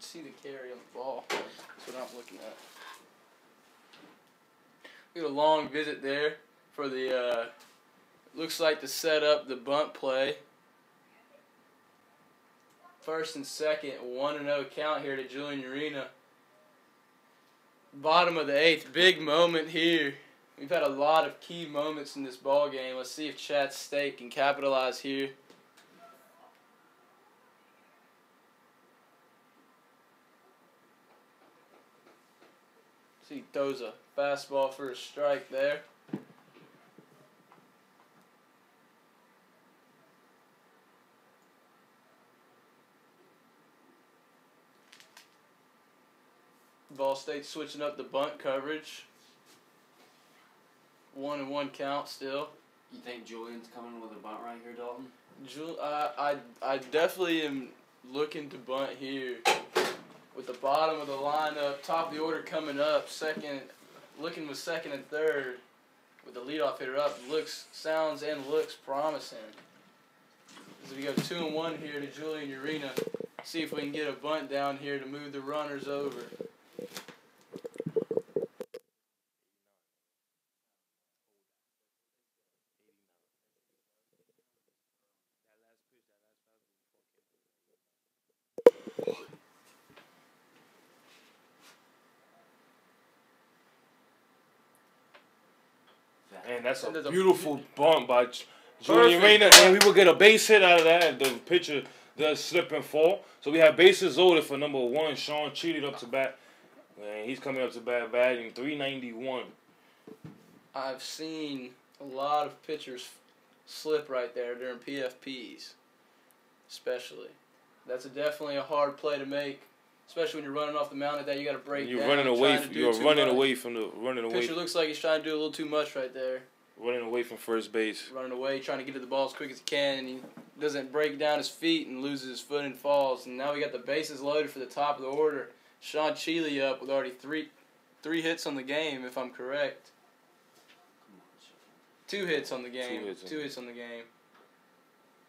see the carry on the ball. That's what I'm looking at. We got a long visit there for the, looks like to set up the bunt play. First and second, 1-0 count here to Julian Urena. Bottom of the 8th, big moment here. We've had a lot of key moments in this ball game. Let's see if Chat State can capitalize here. See, throws a fastball for a strike there. Ball State switching up the bunt coverage. 1-1 count still. You think Julian's coming with a bunt right here, Dalton? I definitely am looking to bunt here. With the bottom of the lineup, top of the order coming up, looking with second and third, with the leadoff hitter up, sounds and looks promising. As we go 2-1 here to Julian Urena, see if we can get a bunt down here to move the runners over. And that's a beautiful bunt by Julian Urena, and we will get a base hit out of that. The pitcher does slip and fall. So we have bases loaded for number 1, Sean Cheated up to bat. And he's coming up to bat batting .391. I've seen a lot of pitchers slip right there during PFPs, especially. That's definitely a hard play to make. Especially when you're running off the mound at that, you got to break down. You're running away from the Pitcher looks like he's trying to do a little too much right there. Running away from first base. Running away, trying to get to the ball as quick as he can, and he doesn't break down his feet and loses his foot and falls. And now we got the bases loaded for the top of the order. Sean Cheatley up with already three hits on the game, if I'm correct. 2 hits on the game. 2 hits on the game.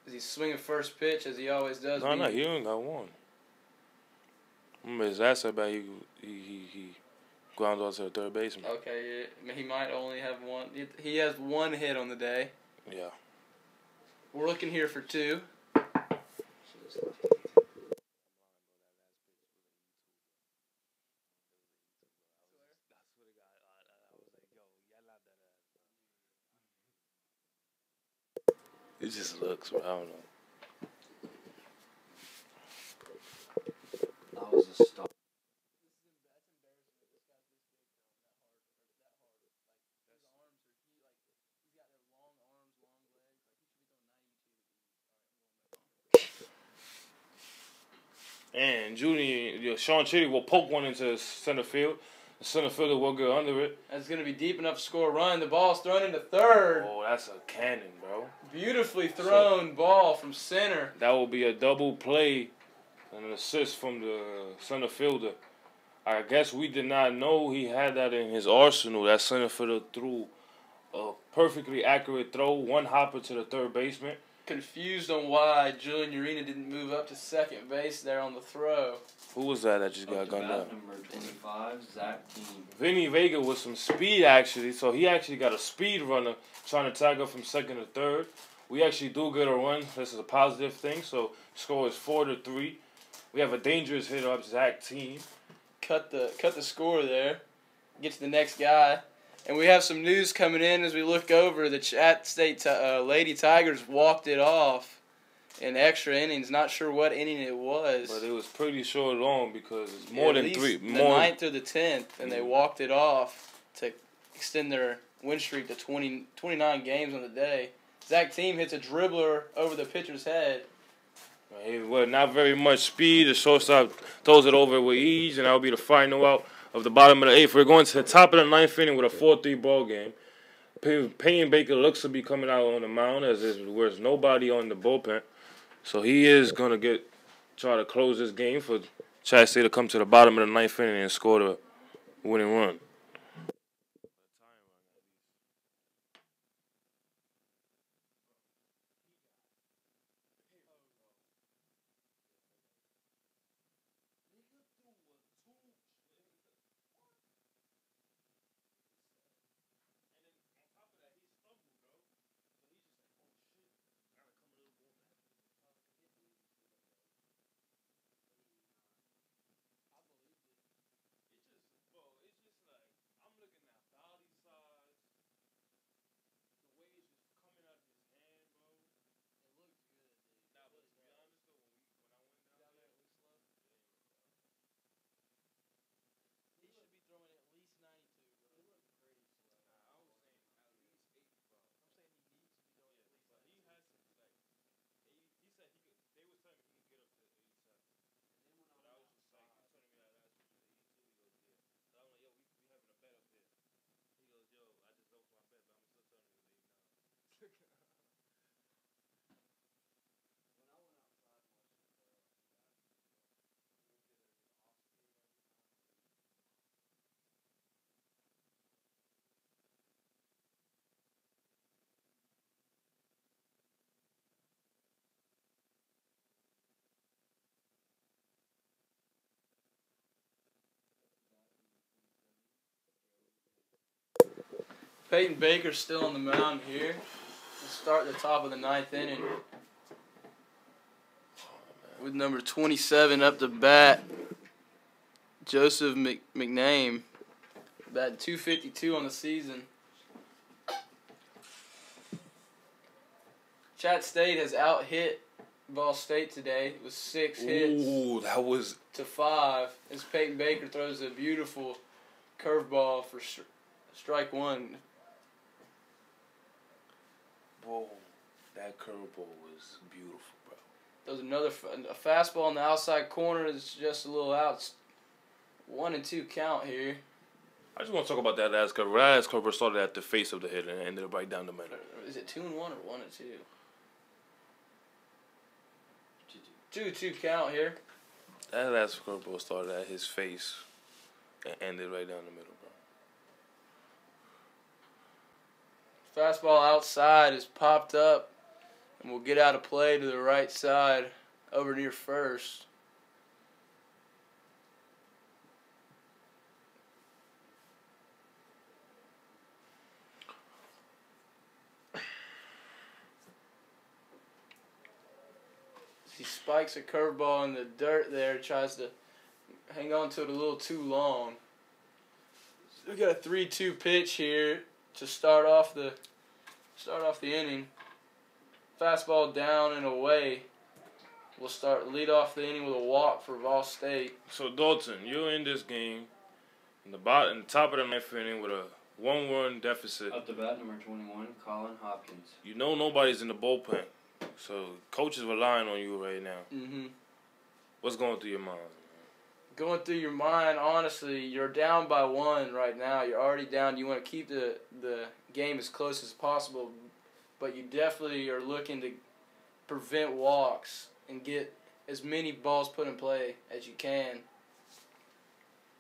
Is he swinging first pitch as he always does? No, he only got 1. Remember his last at bat, he ground out to the third baseman. Okay, yeah. He might only have 1. He has 1 hit on the day. Yeah. We're looking here for 2. It just looks, I don't know. That was a stop. And Sean Cheatley will poke one into center field. The center fielder will get under it. That's going to be deep enough to score a run. The ball's thrown into third. Oh, that's a cannon, bro. Beautifully thrown ball from center. That will be a double play and an assist from the center fielder. I guess we did not know he had that in his arsenal. That center fielder threw a perfectly accurate throw, 1 hopper to the third baseman. Confused on why Julian Urena didn't move up to second base there on the throw. Who was that just got gunned down? Number 25, Zach Team. Vinny Vega with some speed, actually. So he actually got a speed runner trying to tag up from second to third. We actually do get a run. This is a positive thing. So score is 4-3. We have a dangerous hitter up, Zach Team. Cut the score there. Get to the next guy. And we have some news coming in as we look over. The Chat State Lady Tigers walked it off in extra innings. Not sure what inning it was. But it was pretty short long because it's more than 3. The 9th or the 10th, and they walked it off to extend their win streak to 29 games on the day. Zach Team hits a dribbler over the pitcher's head. Well, not very much speed. The shortstop throws it over with ease, and that will be the final out of the bottom of the 8th. We're going to the top of the 9th inning with a 4-3 ball game. Payne Baker looks to be coming out on the mound as there's nobody on the bullpen. So he is going to try to close this game for Chat State to come to the bottom of the 9th inning and score the winning run. Peyton Baker's still on the mound here. We'll start at the top of the 9th inning with number 27 up to bat, Joseph McName, batting .252 on the season. Chat State has out-hit Ball State today with 6 hits. Ooh, that was to 5 as Peyton Baker throws a beautiful curveball for strike one. Whoa, that curveball was beautiful, bro. There's another a fastball in the outside corner that's just a little out. It's 1-2 count here. I just want to talk about that last curve. That last curve started at the face of the head and ended up right down the middle. Is it 2-1 or 1-2? 2-2 count here. That last curveball started at his face and ended right down the middle, bro. Fastball outside is popped up and will get out of play to the right side over near first. He spikes a curveball in the dirt there, tries to hang on to it a little too long. So we got a 3-2 pitch here to start off the inning. Fastball down and away. We'll lead off the inning with a walk for Vol State. So Dalton, you're in this game in the top of the 9th inning with a 1-1 deficit. Up to bat, number 21, Colin Hopkins. You know nobody's in the bullpen. So, coach is relying on you right now. Mm-hmm. What's going through your mind? Going through your mind, honestly, you're down by 1 right now. You're already down. You want to keep the game as close as possible, but you definitely are looking to prevent walks and get as many balls put in play as you can.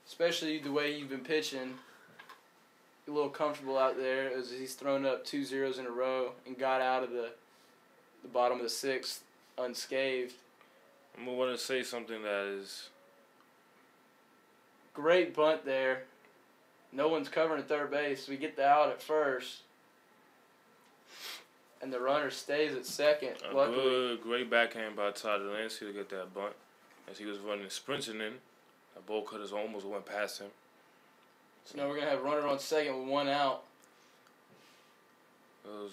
Especially the way you've been pitching. You're a little comfortable out there as he's thrown up 2 zeros in a row and got out of the bottom of the 6th unscathed. I'm going to want to say something that is... Great bunt there. No one's covering at third base. We get the out at first. And the runner stays at second. Good, great backhand by Tyler Lancey to get that bunt. As he was running, sprinting in. That ball cutters almost went past him. So now we're going to have runner on second with 1 out. It was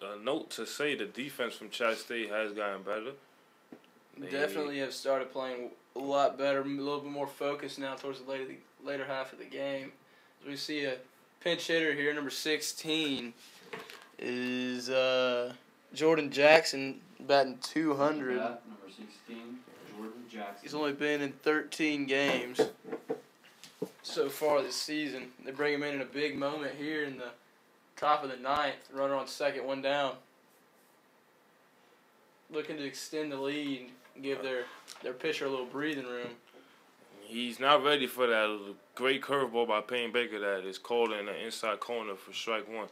a note to say the defense from Chat State has gotten better. Definitely have started playing a lot better, a little bit more focused now towards the later half of the game. As we see a pinch hitter here, number 16, is Jordan Jackson, batting .200. Number 16, Jordan Jackson. He's only been in 13 games so far this season. They bring him in a big moment here in the top of the 9th, runner on second, 1 down. Looking to extend the lead and give their pitcher a little breathing room. He's not ready for that great curveball by Payne Baker that is called in the inside corner for strike 1.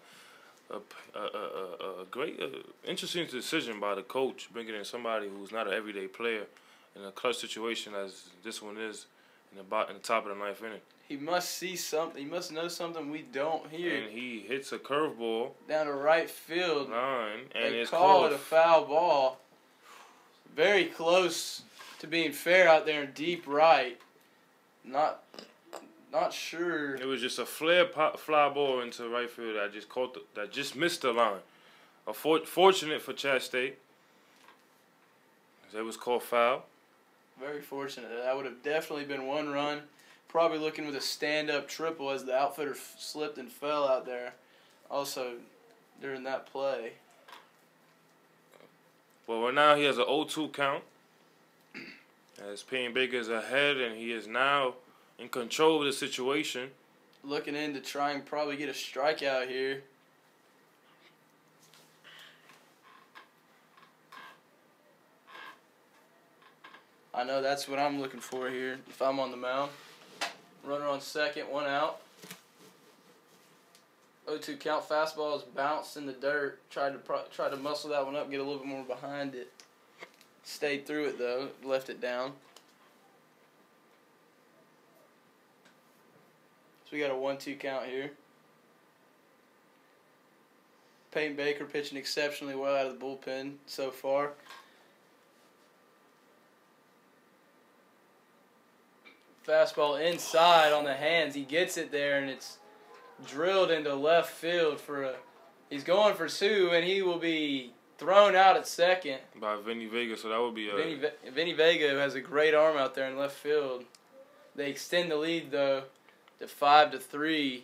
A great, interesting decision by the coach, bringing in somebody who's not an everyday player in a clutch situation as this one is in the top of the 9th inning. He must see something. He must know something we don't hear. And he hits a curveball down to right field line, and they it's call it a foul ball. Very close to being fair out there in deep right. Not sure. It was just a fly ball into right field that just missed the line. Fortunate for Chat State. It was called foul. Very fortunate. That would have definitely been 1 run. Probably looking with a stand-up triple as the outfielder slipped and fell out there. Also, during that play. Well, right now he has an 0-2 count. As Payne Baker's ahead, and he is now in control of the situation. Looking in to try and probably get a strikeout here. I know that's what I'm looking for here if I'm on the mound. Runner on second, 1 out. 0-2 count. Fastball is bounced in the dirt. Tried to muscle that one up, get a little bit more behind it. Stayed through it though. Left it down. So we got a 1-2 count here. Peyton Baker pitching exceptionally well out of the bullpen so far. Fastball inside on the hands. He gets it there, and it's drilled into left field for a. He's going for two, and he will be thrown out at second by Vinny Vega. So that would be Vinny Vega, who has a great arm out there in left field. They extend the lead though to 5-3,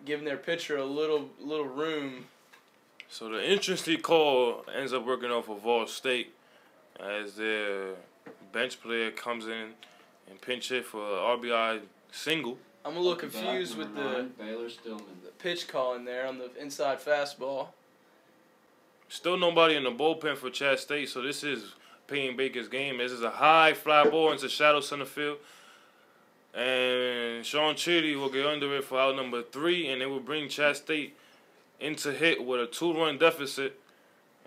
giving their pitcher a little room. So the interesting call ends up working out for Vol State as their bench player comes in and pinch hit for an RBI single. I'm a little confused with the pitch calling there on the inside fastball. Still nobody in the bullpen for Chat State, so this is Peyton Baker's game. This is a high fly ball into shallow center field. And Sean Chitty will get under it for out number 3, and it will bring Chat State into hit with a 2-run deficit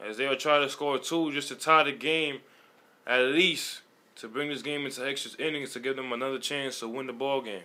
as they will try to score 2 just to tie the game at least to bring this game into extra innings to give them another chance to win the ball game.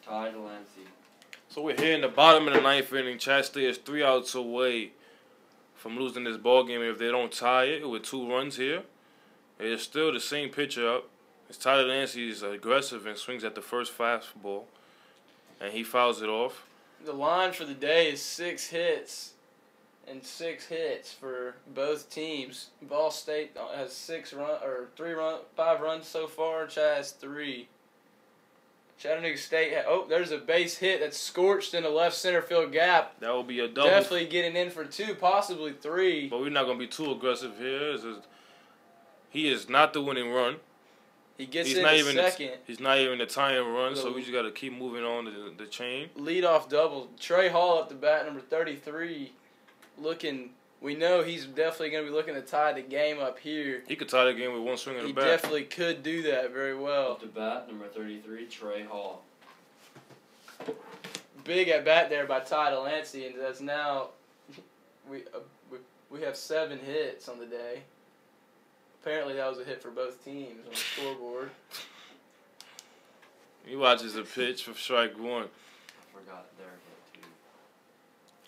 Ty Delancey. So we're here in the bottom of the 9th inning. Chat State is 3 outs away from losing this ball game if they don't tie it with 2 runs here. It is still the same pitcher up. It's Ty Delancey is aggressive and swings at the first fastball, and he fouls it off. The line for the day is 6 hits and 6 hits for both teams. Ball State has 5 runs so far. Chat has 3. Chattanooga State, there's a base hit that's scorched in the left center field gap. That will be a double. Definitely getting in for 2, possibly 3. But we're not going to be too aggressive here. He is not the winning run. He gets in second. He's not even the tying run, so we just got to keep moving on the chain. Leadoff double. Trey Hall up the bat, number 33, looking. We know he's definitely going to be looking to tie the game up here. He could tie the game with 1 swing of the bat. He definitely could do that very well. Up the bat, number 33, Trey Hall. Big at bat there by Ty Delancey, and that's now we have 7 hits on the day. Apparently that was a hit for both teams on the scoreboard. He watches the pitch for strike 1. I forgot their hit too.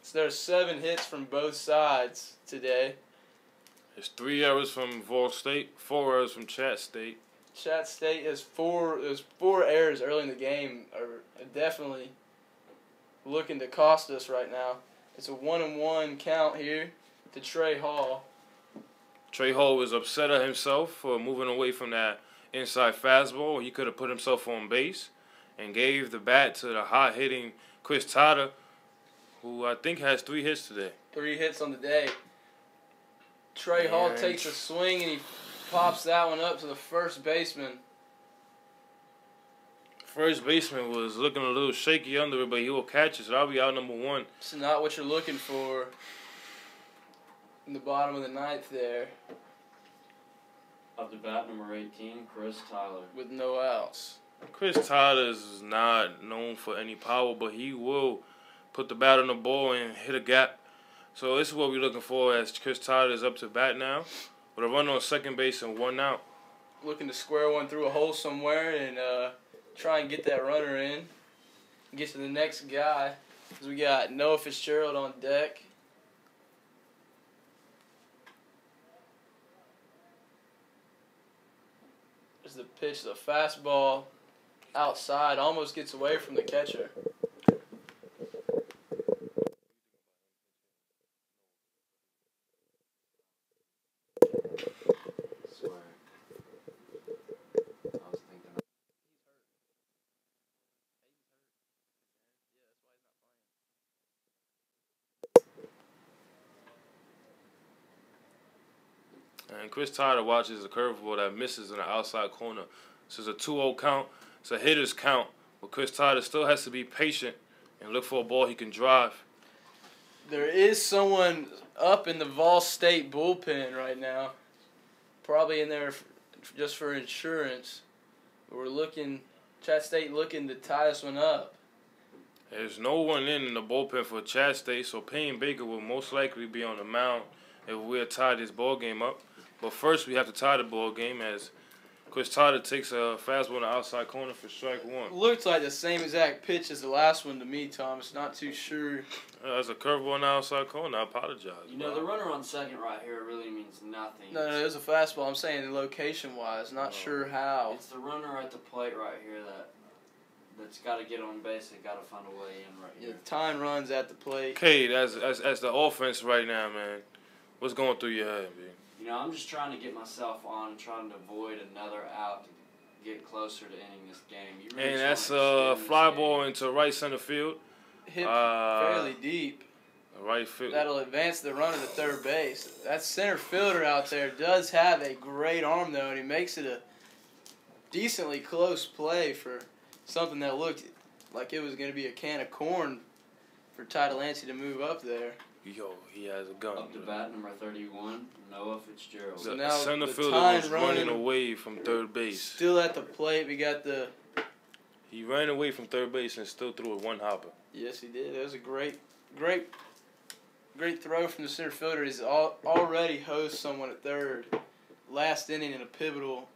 So there's 7 hits from both sides today. There's 3 errors from Vol State, 4 errors from Chat State. Chat State has 4 errors early in the game are definitely looking to cost us right now. It's a 1-1 count here to Trey Hall. Trey Hall was upset at himself for moving away from that inside fastball. He could have put himself on base and gave the bat to the hot-hitting Chris Tata, who I think has 3 hits today. 3 hits on the day. Trey Hall takes a swing and he pops that one up to the first baseman. First baseman was looking a little shaky under it, but he will catch it, so that'll be out number 1. It's not what you're looking for in the bottom of the 9th there. Up the bat, number 18, Chris Tyler. With no outs. Chris Tyler is not known for any power, but he will put the bat on the ball and hit a gap. So this is what we're looking for as Chris Tyler is up to bat now with a run on second base and 1 out. Looking to square one through a hole somewhere and try and get that runner in. Get to the next guy. As we got Noah Fitzgerald on deck. There's the pitch, the fastball outside, almost gets away from the catcher. And Chris Tyler watches a curveball that misses in the outside corner. So it's a 2-0 count. It's a hitter's count. But Chris Tyler still has to be patient and look for a ball he can drive. There is someone up in the Vol State bullpen right now. Probably in there just for insurance. We're looking, Chat State looking to tie this one up. There's no one in the bullpen for Chat State, so Payne Baker will most likely be on the mound if we're tied this ball game up. But first, we have to tie the ball game as Chris Tyler takes a fastball in the outside corner for strike 1. Looks like the same exact pitch as the last one to me, Thomas. Not too sure. That's a curveball in the outside corner. I apologize. You know, the runner on second right here really means nothing. No, it was a fastball. I'm saying location-wise, not sure how. It's the runner at the plate right here that's got to get on base and got to find a way in right here. The time runs at the plate. Cade, as the offense right now, man, what's going through your head, man? You know, I'm just trying to get myself on, trying to avoid another out to get closer to ending this game. You really And just that's wanna a extend this fly game. ball into right center field. Hit fairly deep. Right field. That'll advance the runner to third base. That center fielder out there does have a great arm, though, and he makes it a decently close play for something that looked like it was going to be a can of corn for Ty Delancey to move up there. Yo, he has a gun. Up to bat, number 31, Noah Fitzgerald. So The now center the fielder time was running running away from third base. Still at the plate. We got the... He ran away from third base and still threw a 1 hopper. Yes, he did. It was a great throw from the center fielder. He's already hosed someone at third. Last inning in a pivotal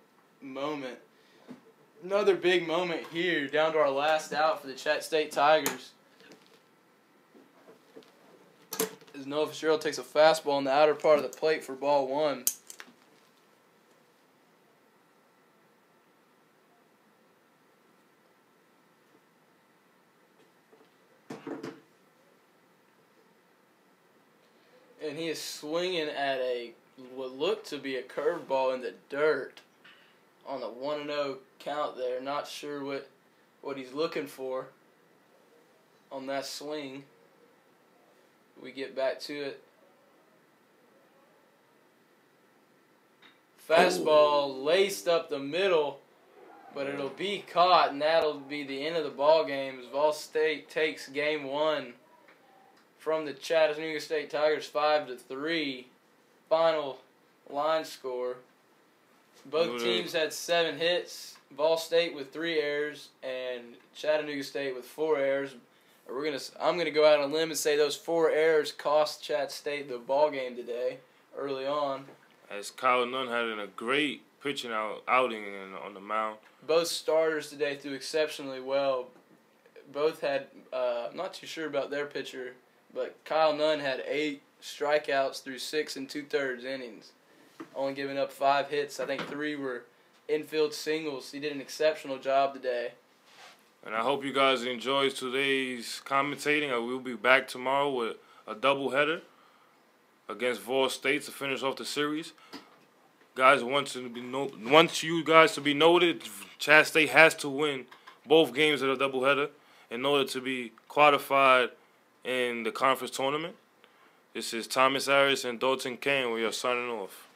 moment. Another big moment here, down to our last out for the Chat State Tigers. As Noah Fitzgerald takes a fastball in the outer part of the plate for ball 1. And he is swinging at what looked to be a curveball in the dirt on the 1-0 count there. Not sure what he's looking for on that swing. We get back to it. Fastball laced up the middle, but it'll be caught, and that'll be the end of the ball game as Vol State takes game 1 from the Chattanooga State Tigers 5-3. Final line score. Both teams had 7 hits. Vol State with 3 errors and Chattanooga State with 4 errors. I'm gonna go out on a limb and say those 4 errors cost Chat State the ball game today, early on. As Kyle Nunn had a great pitching outing on the mound. Both starters today threw exceptionally well. Both had, I'm not too sure about their pitcher, but Kyle Nunn had 8 strikeouts through 6 2/3 innings, only giving up 5 hits. I think 3 were infield singles. He did an exceptional job today. And I hope you guys enjoyed today's commentating. I will be back tomorrow with a doubleheader against Vol State to finish off the series. Guys, want you guys to be noted, Chat State has to win both games of the doubleheader in order to be qualified in the conference tournament. This is Thomas Harris and Dalton Kane. We are signing off.